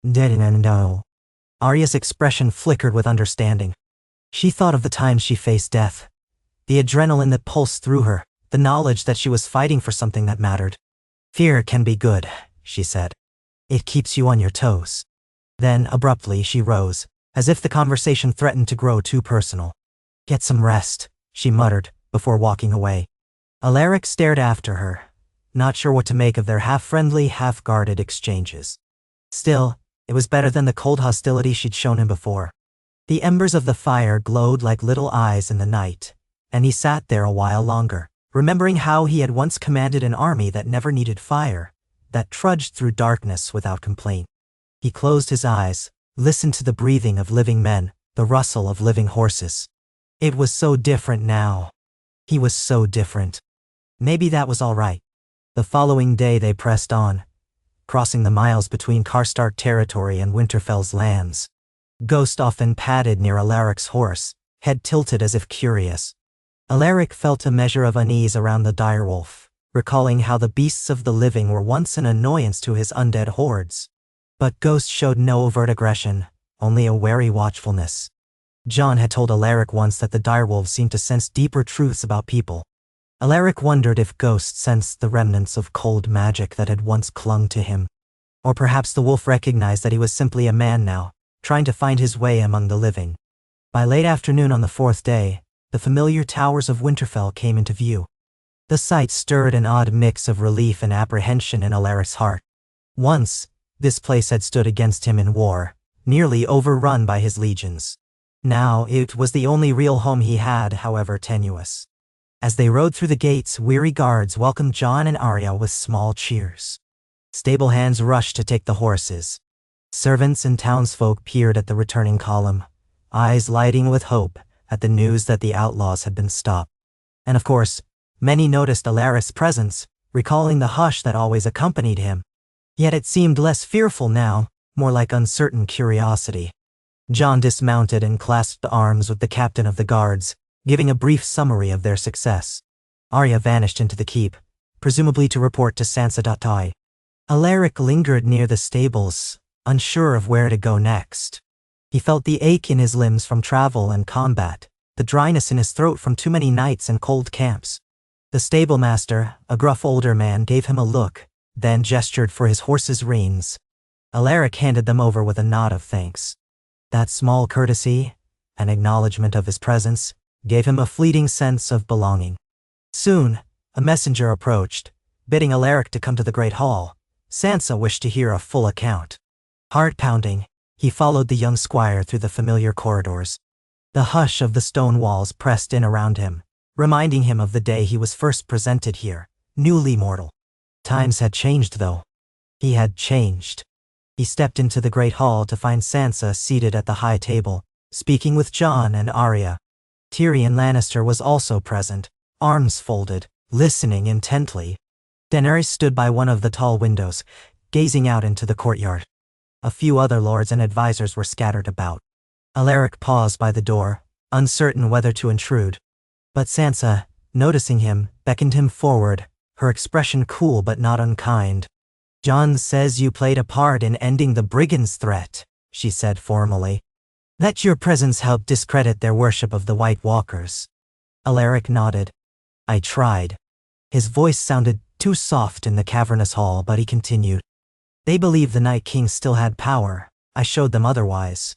"Didn't know." Arya's expression flickered with understanding. She thought of the times she faced death, the adrenaline that pulsed through her, the knowledge that she was fighting for something that mattered. "Fear can be good," she said. "It keeps you on your toes." Then, abruptly, she rose, as if the conversation threatened to grow too personal. "Get some rest," she muttered, before walking away. Alaric stared after her, not sure what to make of their half-friendly, half-guarded exchanges. Still, it was better than the cold hostility she'd shown him before. The embers of the fire glowed like little eyes in the night, and he sat there a while longer, remembering how he had once commanded an army that never needed fire, that trudged through darkness without complaint. He closed his eyes, listened to the breathing of living men, the rustle of living horses. It was so different now. He was so different. Maybe that was all right. The following day they pressed on, crossing the miles between Karstark territory and Winterfell's lands. Ghost often padded near Alaric's horse, head tilted as if curious. Alaric felt a measure of unease around the direwolf, recalling how the beasts of the living were once an annoyance to his undead hordes. But Ghost showed no overt aggression, only a wary watchfulness. Jon had told Alaric once that the direwolves seemed to sense deeper truths about people. Alaric wondered if Ghost sensed the remnants of cold magic that had once clung to him. Or perhaps the wolf recognized that he was simply a man now, trying to find his way among the living. By late afternoon on the fourth day, the familiar towers of Winterfell came into view. The sight stirred an odd mix of relief and apprehension in Alaric's heart. Once, this place had stood against him in war, nearly overrun by his legions. Now it was the only real home he had, however tenuous. As they rode through the gates, weary guards welcomed Jon and Arya with small cheers. Stable hands rushed to take the horses. Servants and townsfolk peered at the returning column, eyes lighting with hope at the news that the outlaws had been stopped. And of course, many noticed Alaric's presence, recalling the hush that always accompanied him. Yet it seemed less fearful now, more like uncertain curiosity. Jon dismounted and clasped arms with the captain of the guards, giving a brief summary of their success. Arya vanished into the keep, presumably to report to Sansa Dottai. Alaric lingered near the stables, unsure of where to go next. He felt the ache in his limbs from travel and combat, the dryness in his throat from too many nights and cold camps. The stablemaster, a gruff older man, gave him a look, then gestured for his horse's reins. Alaric handed them over with a nod of thanks. That small courtesy, an acknowledgement of his presence, gave him a fleeting sense of belonging. Soon, a messenger approached, bidding Alaric to come to the great hall. Sansa wished to hear a full account. Heart-pounding, he followed the young squire through the familiar corridors. The hush of the stone walls pressed in around him, reminding him of the day he was first presented here, newly mortal. Times had changed, though. He had changed. He stepped into the great hall to find Sansa seated at the high table, speaking with Jon and Arya. Tyrion Lannister was also present, arms folded, listening intently. Daenerys stood by one of the tall windows, gazing out into the courtyard. A few other lords and advisors were scattered about. Alaric paused by the door, uncertain whether to intrude. But Sansa, noticing him, beckoned him forward, her expression cool but not unkind. "Jon says you played a part in ending the brigands' threat," she said formally. "That your presence helped discredit their worship of the White Walkers." Alaric nodded. "I tried." His voice sounded too soft in the cavernous hall, but he continued. They believed the Night King still had power. I showed them otherwise.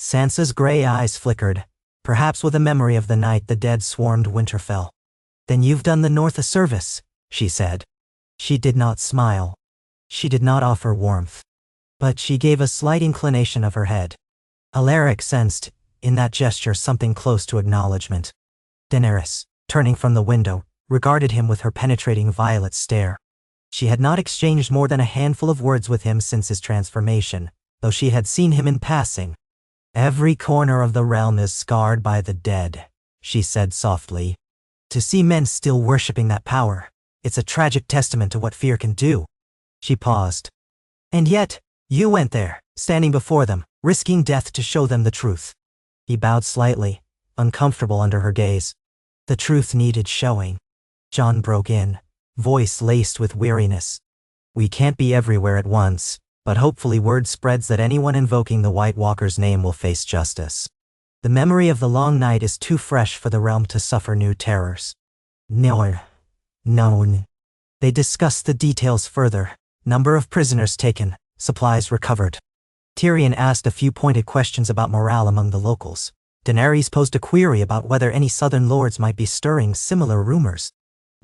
Sansa's gray eyes flickered, perhaps with a memory of the night the dead swarmed Winterfell. Then you've done the North a service, she said. She did not smile. She did not offer warmth. But she gave a slight inclination of her head. Alaric sensed, in that gesture, something close to acknowledgement. Daenerys, turning from the window, regarded him with her penetrating violet stare. She had not exchanged more than a handful of words with him since his transformation, though she had seen him in passing. Every corner of the realm is scarred by the dead, she said softly. To see men still worshipping that power, it's a tragic testament to what fear can do. She paused. And yet, you went there, standing before them, risking death to show them the truth. He bowed slightly, uncomfortable under her gaze. The truth needed showing. Jon broke in, voice laced with weariness. We can't be everywhere at once, but hopefully word spreads that anyone invoking the White Walker's name will face justice. The memory of the long night is too fresh for the realm to suffer new terrors. No. They discussed the details further. Number of prisoners taken, supplies recovered. Tyrion asked a few pointed questions about morale among the locals. Daenerys posed a query about whether any southern lords might be stirring similar rumors.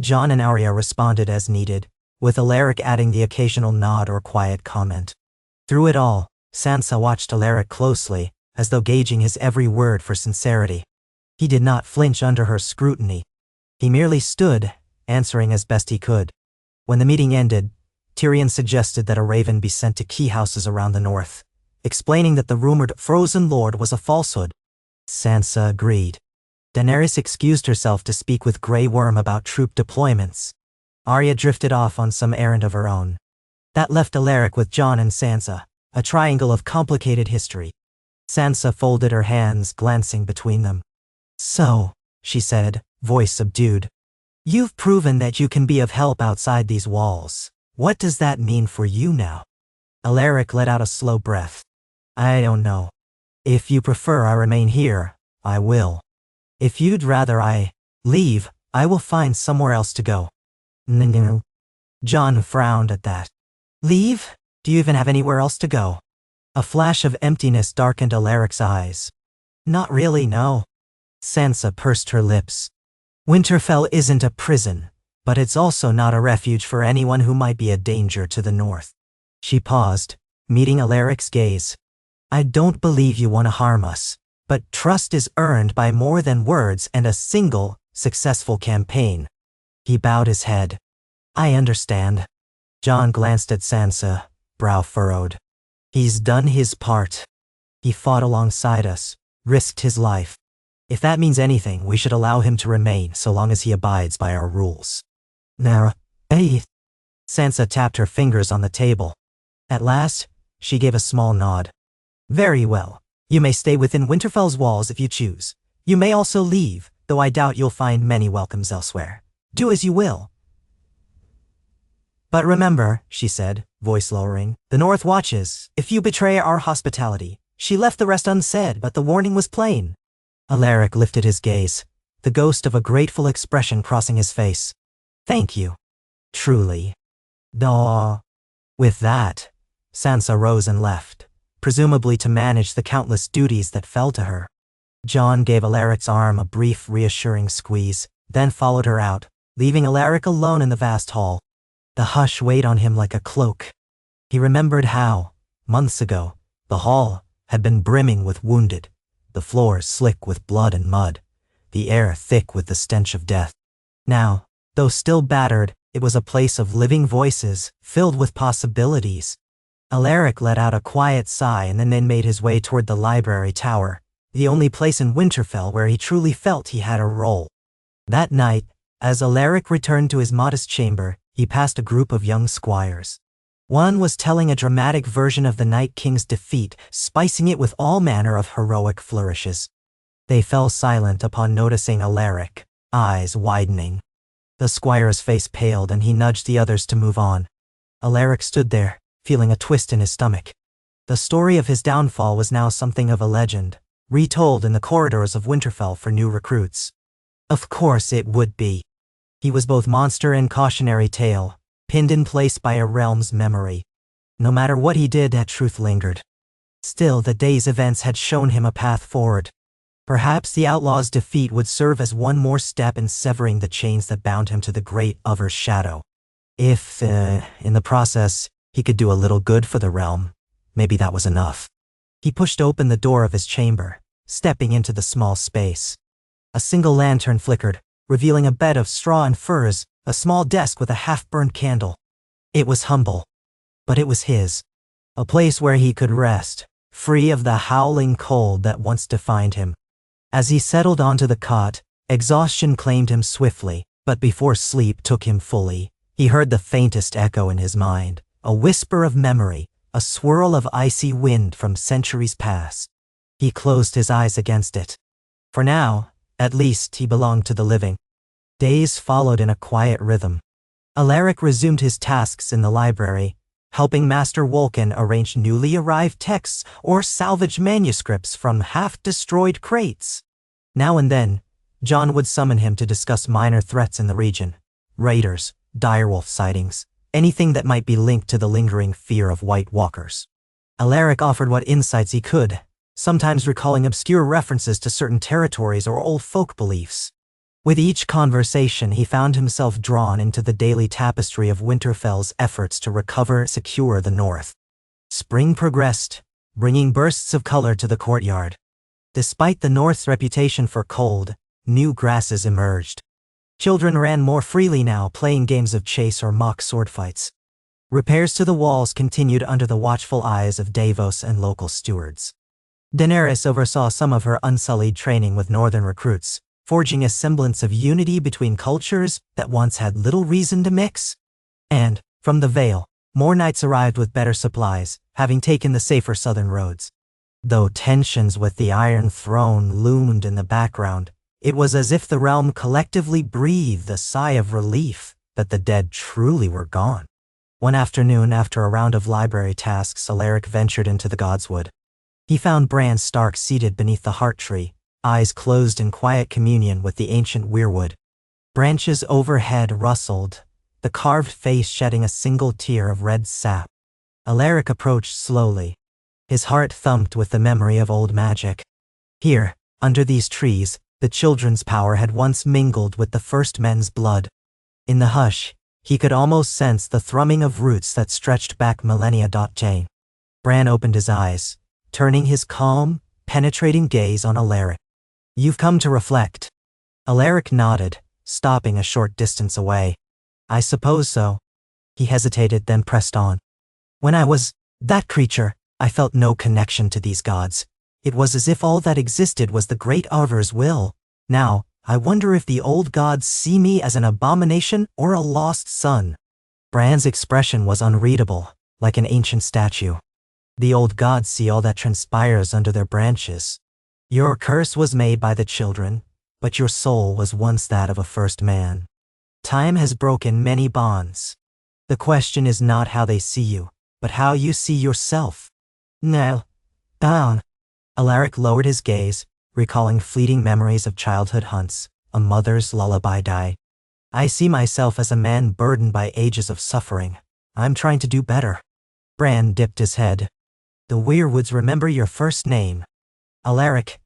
Jon and Arya responded as needed, with Alaric adding the occasional nod or quiet comment. Through it all, Sansa watched Alaric closely, as though gauging his every word for sincerity. He did not flinch under her scrutiny. He merely stood, answering as best he could. When the meeting ended, Tyrion suggested that a raven be sent to key houses around the north, explaining that the rumored Frozen Lord was a falsehood. Sansa agreed. Daenerys excused herself to speak with Grey Worm about troop deployments. Arya drifted off on some errand of her own. That left Alaric with Jon and Sansa, a triangle of complicated history. Sansa folded her hands, glancing between them. So, she said, voice subdued. You've proven that you can be of help outside these walls. What does that mean for you now? Alaric let out a slow breath. I don't know. If you prefer I remain here, I will. If you'd rather I leave, I will find somewhere else to go. No. Jon frowned at that. Leave? Do you even have anywhere else to go? A flash of emptiness darkened Alaric's eyes. Not really, no. Sansa pursed her lips. Winterfell isn't a prison, but it's also not a refuge for anyone who might be a danger to the north. She paused, meeting Alaric's gaze. I don't believe you want to harm us, but trust is earned by more than words and a single, successful campaign. He bowed his head. I understand. Jon glanced at Sansa, brow furrowed. He's done his part. He fought alongside us, risked his life. If that means anything, we should allow him to remain so long as he abides by our rules. Now, hey. Sansa tapped her fingers on the table. At last, she gave a small nod. Very well. You may stay within Winterfell's walls if you choose. You may also leave, though I doubt you'll find many welcomes elsewhere. Do as you will. But remember, she said, voice lowering, the North watches. If you betray our hospitality. She left the rest unsaid, but the warning was plain. Alaric lifted his gaze, the ghost of a grateful expression crossing his face. Thank you. Truly. Duh. With that, Sansa rose and left, presumably to manage the countless duties that fell to her. Jon gave Alaric's arm a brief, reassuring squeeze, then followed her out, leaving Alaric alone in the vast hall. The hush weighed on him like a cloak. He remembered how, months ago, the hall had been brimming with wounded, the floors slick with blood and mud, the air thick with the stench of death. Now, though still battered, it was a place of living voices, filled with possibilities. Alaric let out a quiet sigh and then made his way toward the library tower, the only place in Winterfell where he truly felt he had a role. That night, as Alaric returned to his modest chamber, he passed a group of young squires. One was telling a dramatic version of the Night King's defeat, spicing it with all manner of heroic flourishes. They fell silent upon noticing Alaric, eyes widening. The squire's face paled and he nudged the others to move on. Alaric stood there, feeling a twist in his stomach. The story of his downfall was now something of a legend, retold in the corridors of Winterfell for new recruits. Of course it would be. He was both monster and cautionary tale, pinned in place by a realm's memory. No matter what he did, that truth lingered. Still, the day's events had shown him a path forward. Perhaps the outlaw's defeat would serve as one more step in severing the chains that bound him to the great other's shadow. If, in the process, he could do a little good for the realm, maybe that was enough. He pushed open the door of his chamber, stepping into the small space. A single lantern flickered, revealing a bed of straw and furs, a small desk with a half-burned candle. It was humble, but it was his. A place where he could rest, free of the howling cold that once defined him. As he settled onto the cot, exhaustion claimed him swiftly, but before sleep took him fully, he heard the faintest echo in his mind, a whisper of memory, a swirl of icy wind from centuries past. He closed his eyes against it. For now, at least, he belonged to the living. Days followed in a quiet rhythm. Alaric resumed his tasks in the library, helping Master Wolken arrange newly arrived texts or salvage manuscripts from half-destroyed crates. Now and then, John would summon him to discuss minor threats in the region. Raiders, direwolf sightings, anything that might be linked to the lingering fear of White Walkers. Alaric offered what insights he could, sometimes recalling obscure references to certain territories or old folk beliefs. With each conversation, he found himself drawn into the daily tapestry of Winterfell's efforts to recover and secure the north. Spring progressed, bringing bursts of color to the courtyard. Despite the north's reputation for cold, new grasses emerged. Children ran more freely now, playing games of chase or mock swordfights. Repairs to the walls continued under the watchful eyes of Davos and local stewards. Daenerys oversaw some of her unsullied training with northern recruits, forging a semblance of unity between cultures that once had little reason to mix. And, from the Vale, more knights arrived with better supplies, having taken the safer southern roads. Though tensions with the Iron Throne loomed in the background, it was as if the realm collectively breathed a sigh of relief that the dead truly were gone. One afternoon, after a round of library tasks, Alaric ventured into the Godswood. He found Bran Stark seated beneath the heart tree, eyes closed in quiet communion with the ancient weirwood. Branches overhead rustled, the carved face shedding a single tear of red sap. Alaric approached slowly. His heart thumped with the memory of old magic. Here, under these trees, the children's power had once mingled with the first men's blood. In the hush, he could almost sense the thrumming of roots that stretched back millennia. Bran opened his eyes, turning his calm, penetrating gaze on Alaric. "You've come to reflect." Alaric nodded, stopping a short distance away. "I suppose so." He hesitated, then pressed on. "When I was that creature, I felt no connection to these gods. It was as if all that existed was the great Arvor's will. Now, I wonder if the old gods see me as an abomination or a lost son." Bran's expression was unreadable, like an ancient statue. "The old gods see all that transpires under their branches. Your curse was made by the children, but your soul was once that of a first man. Time has broken many bonds. The question is not how they see you, but how you see yourself." "No. Down." Alaric lowered his gaze, recalling fleeting memories of childhood hunts, a mother's lullaby. "I see myself as a man burdened by ages of suffering. I'm trying to do better." Bran dipped his head. "The Weirwoods remember your first name." "Alaric.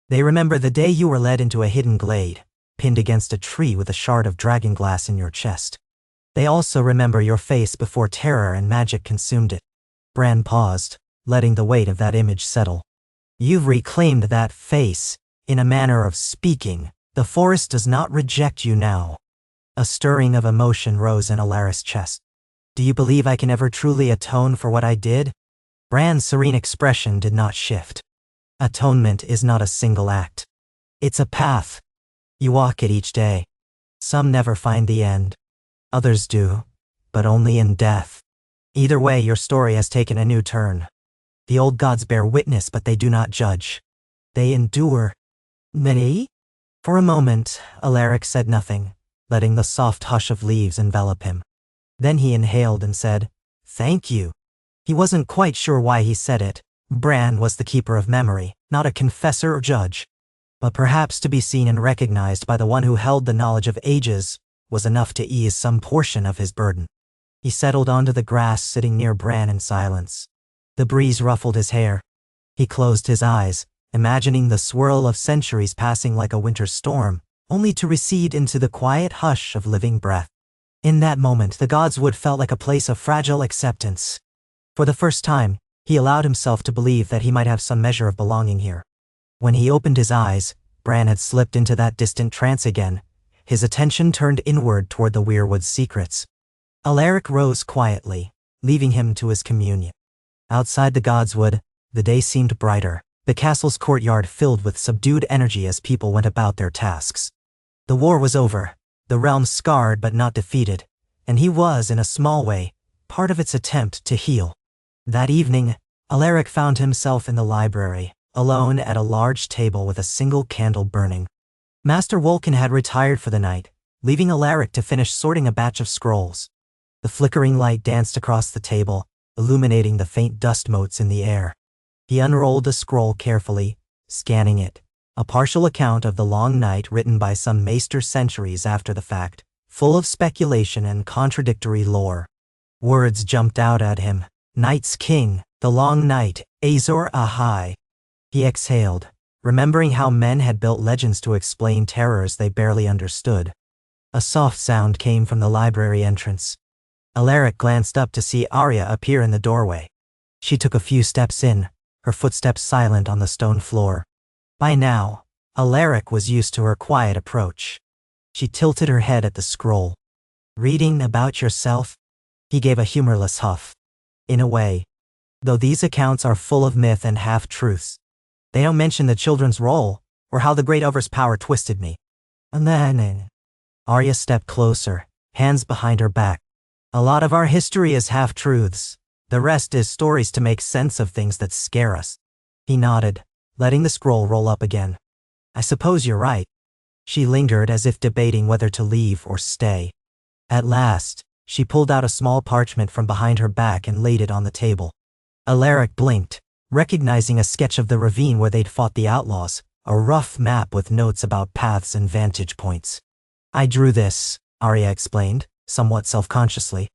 They remember the day you were led into a hidden glade, pinned against a tree with a shard of dragonglass in your chest. They also remember your face before terror and magic consumed it." Bran paused, letting the weight of that image settle. "You've reclaimed that face. In a manner of speaking, the forest does not reject you now." A stirring of emotion rose in Alaric's chest. "Do you believe I can ever truly atone for what I did?" Bran's serene expression did not shift. "Atonement is not a single act. It's a path. You walk it each day. Some never find the end. Others do, but only in death. Either way, your story has taken a new turn. The old gods bear witness, but they do not judge. They endure." "Me?" For a moment, Alaric said nothing, letting the soft hush of leaves envelop him. Then he inhaled and said, "Thank you." He wasn't quite sure why he said it. Bran was the keeper of memory, not a confessor or judge. But perhaps to be seen and recognized by the one who held the knowledge of ages was enough to ease some portion of his burden. He settled onto the grass sitting near Bran in silence. The breeze ruffled his hair. He closed his eyes, imagining the swirl of centuries passing like a winter storm, only to recede into the quiet hush of living breath. In that moment, the Godswood felt like a place of fragile acceptance. For the first time, he allowed himself to believe that he might have some measure of belonging here. When he opened his eyes, Bran had slipped into that distant trance again, his attention turned inward toward the Weirwood's secrets. Alaric rose quietly, leaving him to his communion. Outside the Godswood, the day seemed brighter, the castle's courtyard filled with subdued energy as people went about their tasks. The war was over, the realm scarred but not defeated, and he was, in a small way, part of its attempt to heal. That evening, Alaric found himself in the library, alone at a large table with a single candle burning. Master Wolkin had retired for the night, leaving Alaric to finish sorting a batch of scrolls. The flickering light danced across the table, illuminating the faint dust motes in the air. He unrolled a scroll carefully, scanning it, a partial account of the long night written by some maester centuries after the fact, full of speculation and contradictory lore. Words jumped out at him. Night's King, the long night, Azor Ahai. He exhaled, remembering how men had built legends to explain terrors they barely understood. A soft sound came from the library entrance. Alaric glanced up to see Arya appear in the doorway. She took a few steps in, her footsteps silent on the stone floor. By now, Alaric was used to her quiet approach. She tilted her head at the scroll. "Reading about yourself?" He gave a humorless huff. "In a way. Though these accounts are full of myth and half-truths. They don't mention the children's role, or how the Great Over's power twisted me." And then, Arya stepped closer, hands behind her back. "A lot of our history is half-truths. The rest is stories to make sense of things that scare us." He nodded, letting the scroll roll up again. "I suppose you're right." She lingered as if debating whether to leave or stay. At last, she pulled out a small parchment from behind her back and laid it on the table. Alaric blinked, recognizing a sketch of the ravine where they'd fought the outlaws, a rough map with notes about paths and vantage points. "I drew this," Arya explained, somewhat self-consciously.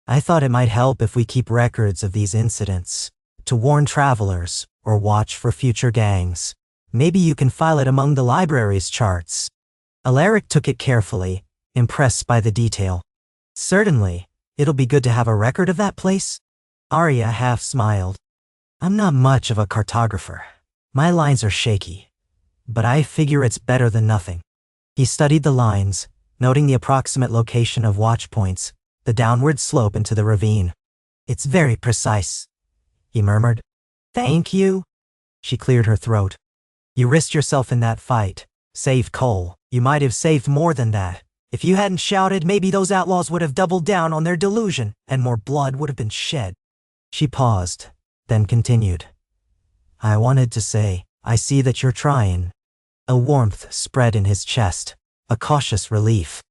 "I thought it might help if we keep records of these incidents, to warn travelers, or watch for future gangs. Maybe you can file it among the library's charts." Alaric took it carefully, impressed by the detail. "Certainly, it'll be good to have a record of that place." Arya half smiled. "I'm not much of a cartographer. My lines are shaky. But I figure it's better than nothing." He studied the lines, noting the approximate location of watch points, the downward slope into the ravine. "It's very precise," he murmured. "Thank you." She cleared her throat. "You risked yourself in that fight, saved Cole. You might have saved more than that. If you hadn't shouted, maybe those outlaws would have doubled down on their delusion, and more blood would have been shed." She paused, then continued. "I wanted to say, I see that you're trying." A warmth spread in his chest, a cautious relief.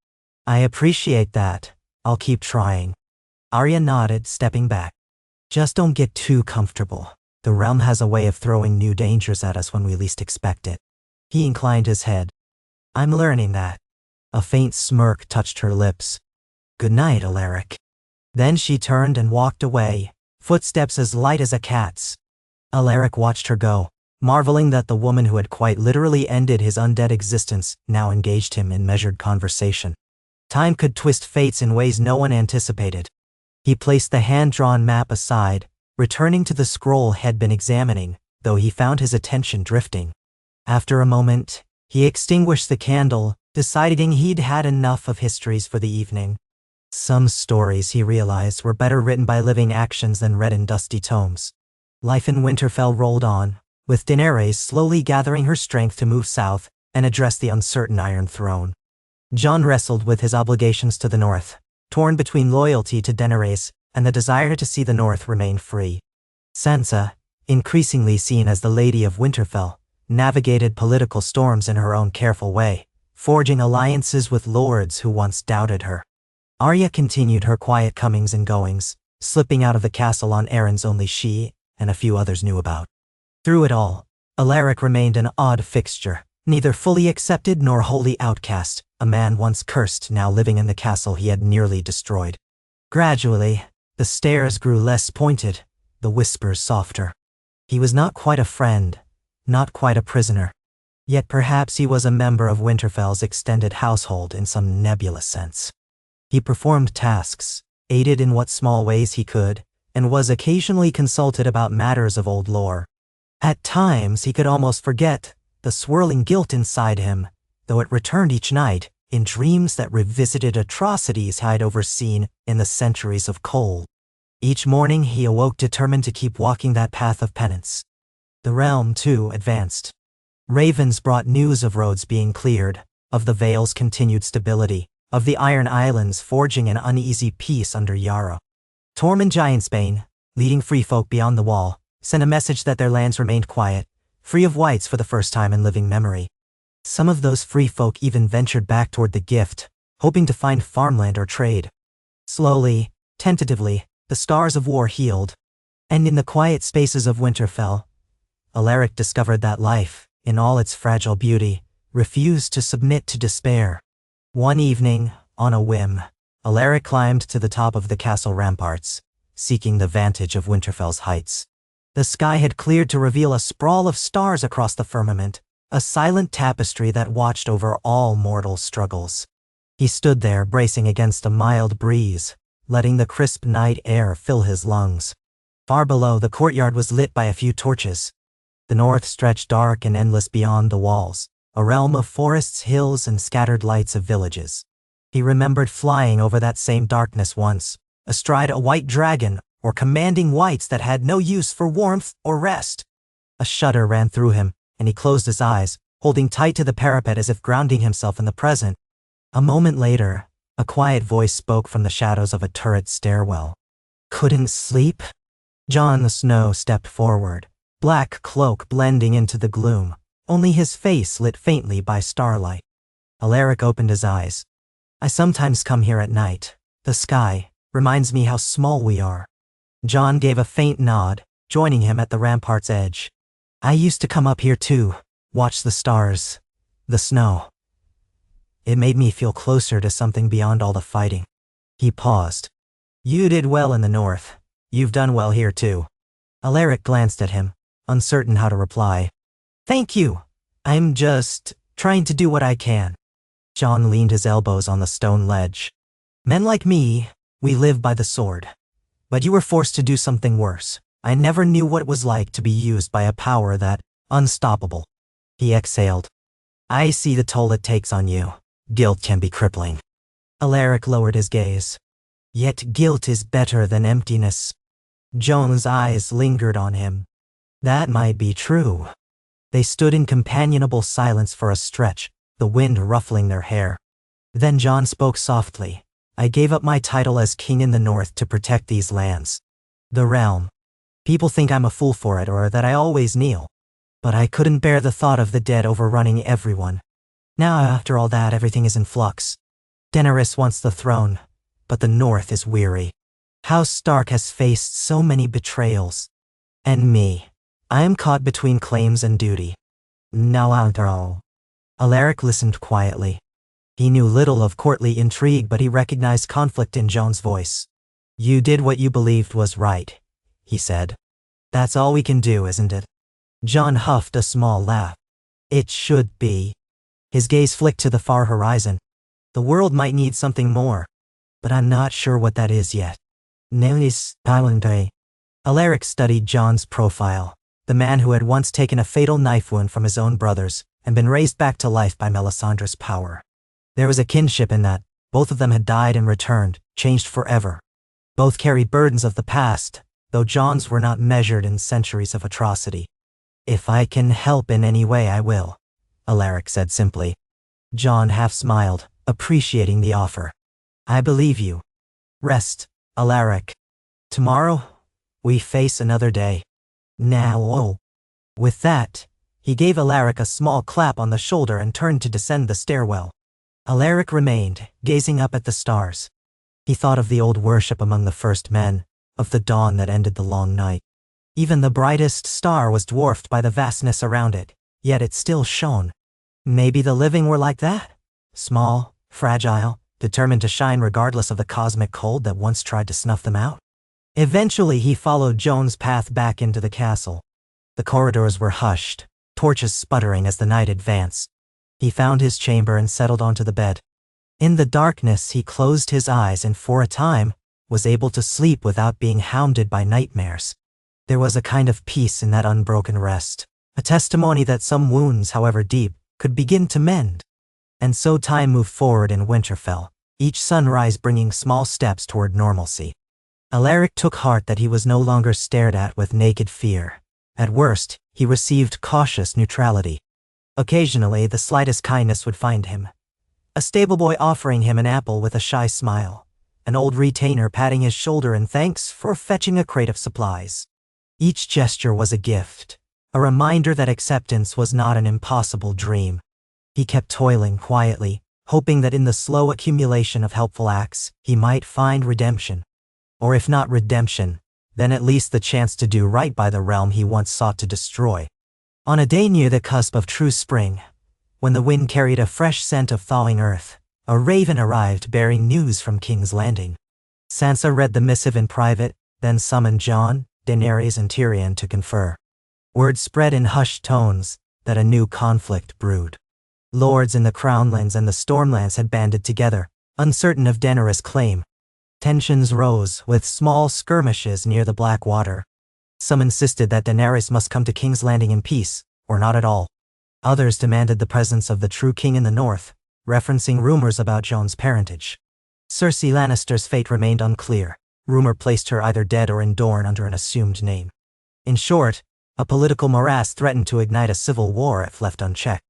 "I appreciate that. I'll keep trying." Arya nodded, stepping back. "Just don't get too comfortable. The realm has a way of throwing new dangers at us when we least expect it." He inclined his head. "I'm learning that." A faint smirk touched her lips. "Good night, Alaric." Then she turned and walked away, footsteps as light as a cat's. Alaric watched her go, marveling that the woman who had quite literally ended his undead existence now engaged him in measured conversation. Time could twist fates in ways no one anticipated. He placed the hand-drawn map aside, returning to the scroll he'd been examining, though he found his attention drifting. After a moment, he extinguished the candle, deciding he'd had enough of histories for the evening. Some stories, he realized, were better written by living actions than read in dusty tomes. Life in Winterfell rolled on, with Daenerys slowly gathering her strength to move south and address the uncertain Iron Throne. Jon wrestled with his obligations to the north, torn between loyalty to Daenerys and the desire to see the north remain free. Sansa, increasingly seen as the Lady of Winterfell, navigated political storms in her own careful way, forging alliances with lords who once doubted her. Arya continued her quiet comings and goings, slipping out of the castle on errands only she and a few others knew about. Through it all, Alaric remained an odd fixture, Neither fully accepted nor wholly outcast, a man once cursed now living in the castle he had nearly destroyed. Gradually, the stares grew less pointed, the whispers softer. He was not quite a friend, not quite a prisoner. Yet perhaps he was a member of Winterfell's extended household in some nebulous sense. He performed tasks, aided in what small ways he could, and was occasionally consulted about matters of old lore. At times he could almost forget the swirling guilt inside him, though it returned each night in dreams that revisited atrocities I'd overseen in the centuries of cold. Each morning he awoke determined to keep walking that path of penance. The realm, too, advanced. Ravens brought news of roads being cleared, of the Vale's continued stability, of the Iron Islands forging an uneasy peace under Yara. Tormund Giantsbane, leading free folk beyond the wall, sent a message that their lands remained quiet, free of whites for the first time in living memory. Some of those free folk even ventured back toward the gift, hoping to find farmland or trade. Slowly, tentatively, the scars of war healed, and in the quiet spaces of Winterfell, Alaric discovered that life, in all its fragile beauty, refused to submit to despair. One evening, on a whim, Alaric climbed to the top of the castle ramparts, seeking the vantage of Winterfell's heights. The sky had cleared to reveal a sprawl of stars across the firmament, a silent tapestry that watched over all mortal struggles. He stood there, bracing against a mild breeze, letting the crisp night air fill his lungs. Far below, the courtyard was lit by a few torches. The north stretched dark and endless beyond the walls, a realm of forests, hills, and scattered lights of villages. He remembered flying over that same darkness once, astride a white dragon, or commanding whites that had no use for warmth or rest. A shudder ran through him, and he closed his eyes, holding tight to the parapet as if grounding himself in the present. A moment later, a quiet voice spoke from the shadows of a turret stairwell. "Couldn't sleep?" Jon Snow stepped forward, black cloak blending into the gloom, only his face lit faintly by starlight. Alaric opened his eyes. "I sometimes come here at night. The sky reminds me how small we are." Jon gave a faint nod, joining him at the rampart's edge. "I used to come up here too, watch the stars, the snow. It made me feel closer to something beyond all the fighting." He paused. "You did well in the north. You've done well here too." Alaric glanced at him, uncertain how to reply. "Thank you. I'm just trying to do what I can." Jon leaned his elbows on the stone ledge. "Men like me, we live by the sword. But you were forced to do something worse. I never knew what it was like to be used by a power that unstoppable." He exhaled. "I see the toll it takes on you. Guilt can be crippling." Alaric lowered his gaze. "Yet guilt is better than emptiness." Jon's eyes lingered on him. That might be true. They stood in companionable silence for a stretch, the wind ruffling their hair. Then Jon spoke softly. "I gave up my title as king in the north to protect these lands. The realm. People think I'm a fool for it or that I always kneel. But I couldn't bear the thought of the dead overrunning everyone. Now after all that, everything is in flux. Daenerys wants the throne, but the north is weary. House Stark has faced so many betrayals. And me. I am caught between claims and duty. Now after all." Alaric listened quietly. He knew little of courtly intrigue, but he recognized conflict in Jon's voice. "You did what you believed was right," he said. "That's all we can do, isn't it?" Jon huffed a small laugh. "It should be." His gaze flicked to the far horizon. "The world might need something more, but I'm not sure what that is yet." Nelis Palante. Alaric studied Jon's profile, the man who had once taken a fatal knife wound from his own brothers and been raised back to life by Melisandre's power. There was a kinship in that. Both of them had died and returned, changed forever. Both carried burdens of the past, though Jon's were not measured in centuries of atrocity. "If I can help in any way, I will," Alaric said simply. Jon half smiled, appreciating the offer. "I believe you. Rest, Alaric. Tomorrow, we face another day. Now, oh." With that, he gave Alaric a small clap on the shoulder and turned to descend the stairwell. Alaric remained, gazing up at the stars. He thought of the old worship among the first men, of the dawn that ended the long night. Even the brightest star was dwarfed by the vastness around it, yet it still shone. Maybe the living were like that? Small, fragile, determined to shine regardless of the cosmic cold that once tried to snuff them out. Eventually he followed Joan's path back into the castle. The corridors were hushed, torches sputtering as the night advanced. He found his chamber and settled onto the bed. In the darkness he closed his eyes and for a time was able to sleep without being hounded by nightmares. There was a kind of peace in that unbroken rest, a testimony that some wounds, however deep, could begin to mend. And so time moved forward in Winterfell, each sunrise bringing small steps toward normalcy. Alaric took heart that he was no longer stared at with naked fear. At worst, he received cautious neutrality. Occasionally, the slightest kindness would find him. A stable boy offering him an apple with a shy smile. An old retainer patting his shoulder in thanks for fetching a crate of supplies. Each gesture was a gift, a reminder that acceptance was not an impossible dream. He kept toiling quietly, hoping that in the slow accumulation of helpful acts, he might find redemption. Or if not redemption, then at least the chance to do right by the realm he once sought to destroy. On a day near the cusp of true spring, when the wind carried a fresh scent of thawing earth, a raven arrived bearing news from King's Landing. Sansa read the missive in private, then summoned Jon, Daenerys and Tyrion to confer. Word spread in hushed tones that a new conflict brewed. Lords in the Crownlands and the Stormlands had banded together, uncertain of Daenerys' claim. Tensions rose, with small skirmishes near the Blackwater. Some insisted that Daenerys must come to King's Landing in peace, or not at all. Others demanded the presence of the true king in the north, referencing rumors about Jon's parentage. Cersei Lannister's fate remained unclear. Rumor placed her either dead or in Dorne under an assumed name. In short, a political morass threatened to ignite a civil war if left unchecked.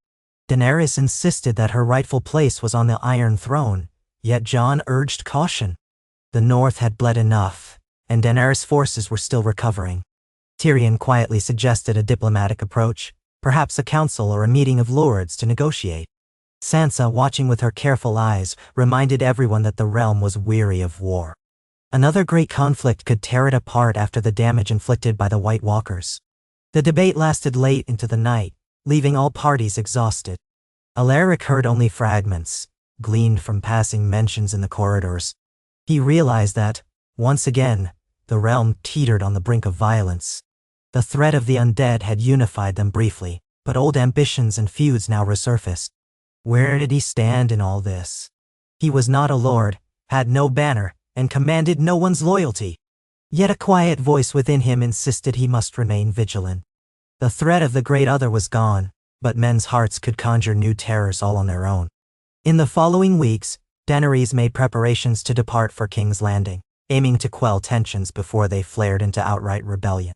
Daenerys insisted that her rightful place was on the Iron Throne, yet Jon urged caution. The north had bled enough, and Daenerys' forces were still recovering. Tyrion quietly suggested a diplomatic approach, perhaps a council or a meeting of lords to negotiate. Sansa, watching with her careful eyes, reminded everyone that the realm was weary of war. Another great conflict could tear it apart after the damage inflicted by the White Walkers. The debate lasted late into the night, leaving all parties exhausted. Alaric heard only fragments, gleaned from passing mentions in the corridors. He realized that, once again, the realm teetered on the brink of violence. The threat of the undead had unified them briefly, but old ambitions and feuds now resurfaced. Where did he stand in all this? He was not a lord, had no banner, and commanded no one's loyalty. Yet a quiet voice within him insisted he must remain vigilant. The threat of the Great Other was gone, but men's hearts could conjure new terrors all on their own. In the following weeks, Daenerys made preparations to depart for King's Landing, aiming to quell tensions before they flared into outright rebellion.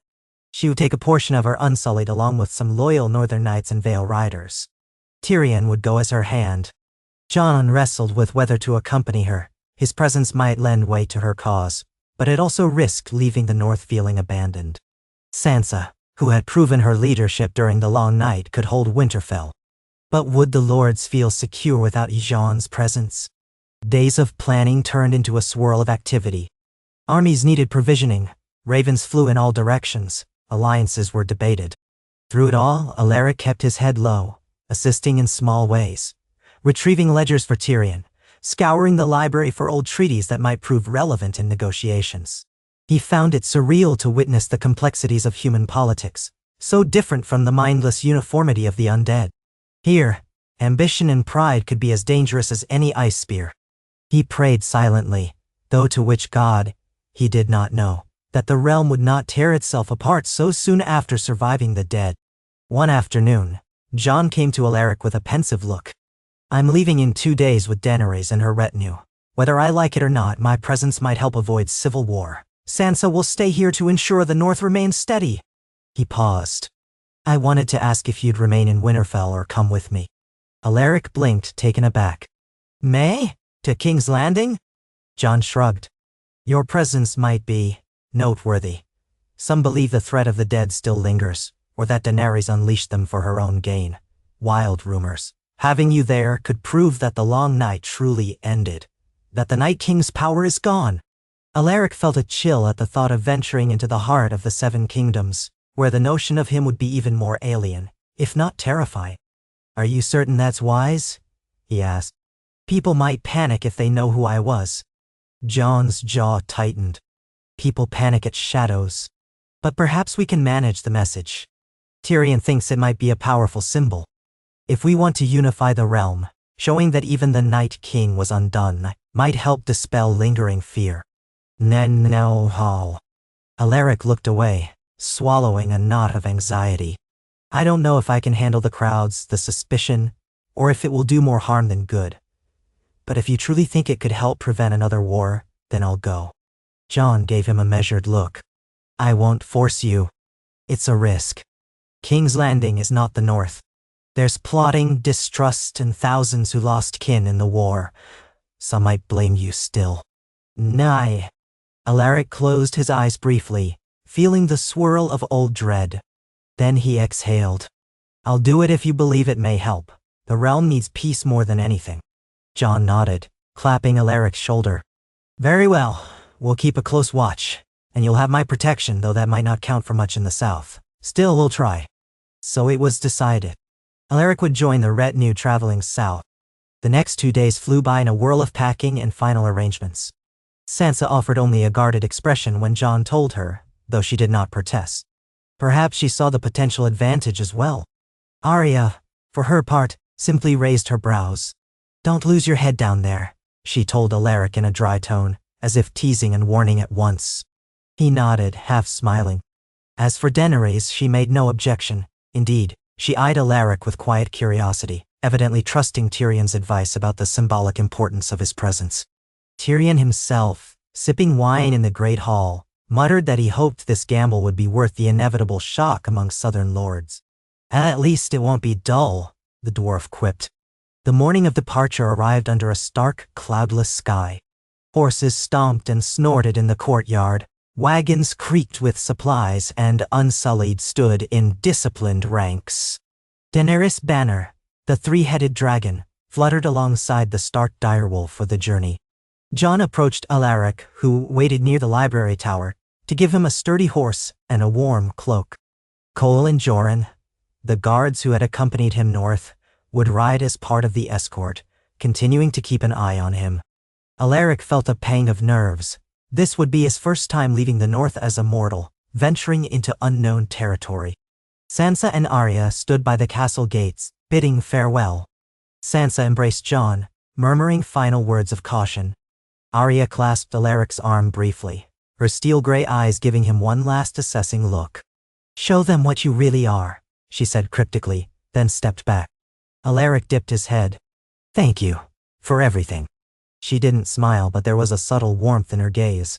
She would take a portion of her Unsullied along with some loyal Northern Knights and Vale Riders. Tyrion would go as her hand. Jon wrestled with whether to accompany her. His presence might lend weight to her cause, but it also risked leaving the North feeling abandoned. Sansa, who had proven her leadership during the long night, could hold Winterfell. But would the lords feel secure without Jon's presence? Days of planning turned into a swirl of activity. Armies needed provisioning, ravens flew in all directions, alliances were debated. Through it all, Alaric kept his head low, assisting in small ways, retrieving ledgers for Tyrion, scouring the library for old treaties that might prove relevant in negotiations. He found it surreal to witness the complexities of human politics, so different from the mindless uniformity of the undead. Here, ambition and pride could be as dangerous as any ice spear. He prayed silently, though to which god, he did not know, that the realm would not tear itself apart so soon after surviving the dead. One afternoon, Jon came to Alaric with a pensive look. "I'm leaving in 2 days with Daenerys and her retinue. Whether I like it or not, my presence might help avoid civil war. Sansa will stay here to ensure the North remains steady." He paused. "I wanted to ask if you'd remain in Winterfell or come with me." Alaric blinked, taken aback. "May? To King's Landing?" Jon shrugged. "Your presence might be noteworthy. Some believe the threat of the dead still lingers, or that Daenerys unleashed them for her own gain. Wild rumors. Having you there could prove that the long night truly ended, that the Night King's power is gone." Alaric felt a chill at the thought of venturing into the heart of the Seven Kingdoms, where the notion of him would be even more alien, if not terrifying. Are you certain that's wise? He asked. People might panic if they know who I was. John's jaw tightened. People panic at shadows. But perhaps we can manage the message. Tyrion thinks it might be a powerful symbol. If we want to unify the realm, showing that even the Night King was undone, might help dispel lingering fear. No. Alaric looked away, swallowing a knot of anxiety. I don't know if I can handle the crowds, the suspicion, or if it will do more harm than good. But if you truly think it could help prevent another war, then I'll go. Jon gave him a measured look. I won't force you. It's a risk. King's Landing is not the North. There's plotting, distrust, and thousands who lost kin in the war. Some might blame you still. Nay. Alaric closed his eyes briefly, feeling the swirl of old dread. Then he exhaled. I'll do it if you believe it may help. The realm needs peace more than anything. Jon nodded, clapping Alaric's shoulder. Very well, we'll keep a close watch, and you'll have my protection, though that might not count for much in the south. Still, we'll try. So it was decided. Alaric would join the retinue traveling south. The next 2 days flew by in a whirl of packing and final arrangements. Sansa offered only a guarded expression when Jon told her, though she did not protest. Perhaps she saw the potential advantage as well. Arya, for her part, simply raised her brows. Don't lose your head down there, she told Alaric in a dry tone, as if teasing and warning at once. He nodded, half smiling. As for Daenerys, she made no objection. Indeed, she eyed Alaric with quiet curiosity, evidently trusting Tyrion's advice about the symbolic importance of his presence. Tyrion himself, sipping wine in the Great Hall, muttered that he hoped this gamble would be worth the inevitable shock among southern lords. At least it won't be dull, the dwarf quipped. The morning of departure arrived under a stark, cloudless sky. Horses stomped and snorted in the courtyard, wagons creaked with supplies, and Unsullied stood in disciplined ranks. Daenerys' banner, the three-headed dragon, fluttered alongside the stark direwolf for the journey. Jon approached Alaric, who waited near the library tower, to give him a sturdy horse and a warm cloak. Cole and Joran, the guards who had accompanied him north, would ride as part of the escort, continuing to keep an eye on him. Alaric felt a pang of nerves. This would be his first time leaving the north as a mortal, venturing into unknown territory. Sansa and Arya stood by the castle gates, bidding farewell. Sansa embraced Jon, murmuring final words of caution. Arya clasped Alaric's arm briefly, her steel-gray eyes giving him one last assessing look. Show them what you really are, she said cryptically, then stepped back. Alaric dipped his head. Thank you. For everything. She didn't smile, but there was a subtle warmth in her gaze.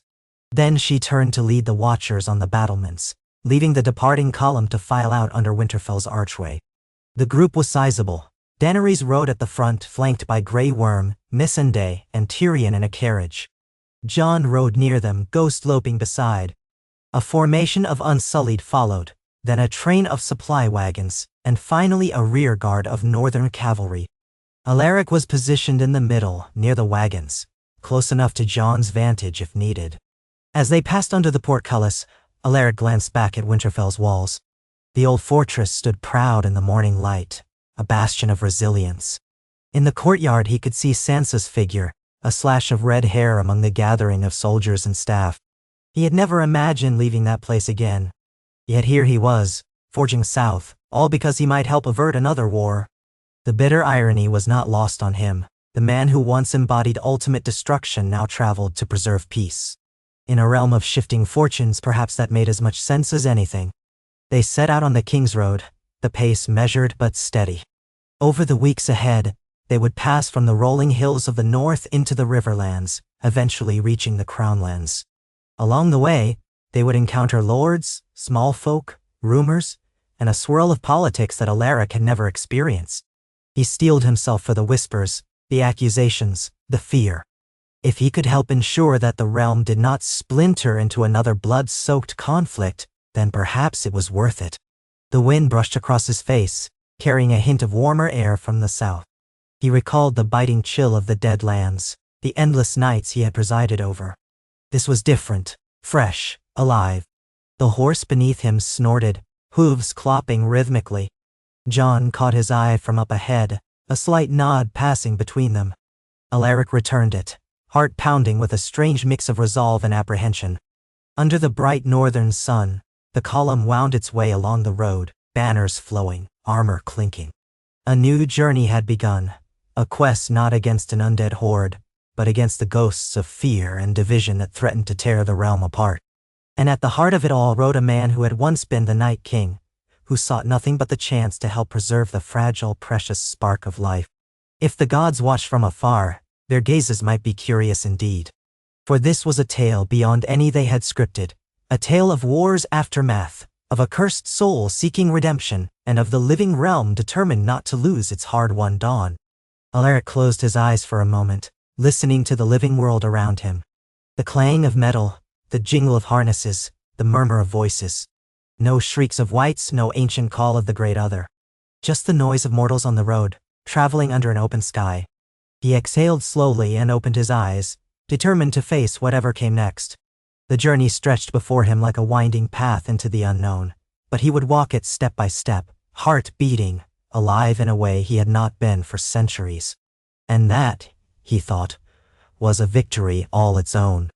Then she turned to lead the watchers on the battlements, leaving the departing column to file out under Winterfell's archway. The group was sizable. Daenerys rode at the front, flanked by Grey Worm, Melisandre, and Tyrion in a carriage. Jon rode near them, ghost loping beside. A formation of Unsullied followed, then a train of supply wagons, and finally a rear guard of northern cavalry. Alaric was positioned in the middle, near the wagons, close enough to Jon's vantage if needed. As they passed under the portcullis, Alaric glanced back at Winterfell's walls. The old fortress stood proud in the morning light, a bastion of resilience. In the courtyard he could see Sansa's figure, a slash of red hair among the gathering of soldiers and staff. He had never imagined leaving that place again. Yet here he was, forging south, all because he might help avert another war. The bitter irony was not lost on him. The man who once embodied ultimate destruction now traveled to preserve peace. In a realm of shifting fortunes, perhaps that made as much sense as anything. They set out on the King's Road, the pace measured but steady. Over the weeks ahead, they would pass from the rolling hills of the north into the riverlands, eventually reaching the Crownlands. Along the way, they would encounter lords, small folk, rumors, and a swirl of politics that Alaric had never experienced. He steeled himself for the whispers, the accusations, the fear. If he could help ensure that the realm did not splinter into another blood-soaked conflict, then perhaps it was worth it. The wind brushed across his face, carrying a hint of warmer air from the south. He recalled the biting chill of the dead lands, the endless nights he had presided over. This was different, fresh, alive. The horse beneath him snorted, hooves clopping rhythmically. John caught his eye from up ahead, a slight nod passing between them. Alaric returned it, heart pounding with a strange mix of resolve and apprehension. Under the bright northern sun, the column wound its way along the road, banners flowing, armor clinking. A new journey had begun, a quest not against an undead horde, but against the ghosts of fear and division that threatened to tear the realm apart. And at the heart of it all rode a man who had once been the Night King, who sought nothing but the chance to help preserve the fragile, precious spark of life. If the gods watched from afar, their gazes might be curious indeed. For this was a tale beyond any they had scripted, a tale of war's aftermath, of a cursed soul seeking redemption, and of the living realm determined not to lose its hard-won dawn. Alaric closed his eyes for a moment, listening to the living world around him. The clang of metal, the jingle of harnesses, the murmur of voices. No shrieks of wights, no ancient call of the great other. Just the noise of mortals on the road, traveling under an open sky. He exhaled slowly and opened his eyes, determined to face whatever came next. The journey stretched before him like a winding path into the unknown, but he would walk it step by step, heart beating, alive in a way he had not been for centuries. And that, he thought, was a victory all its own.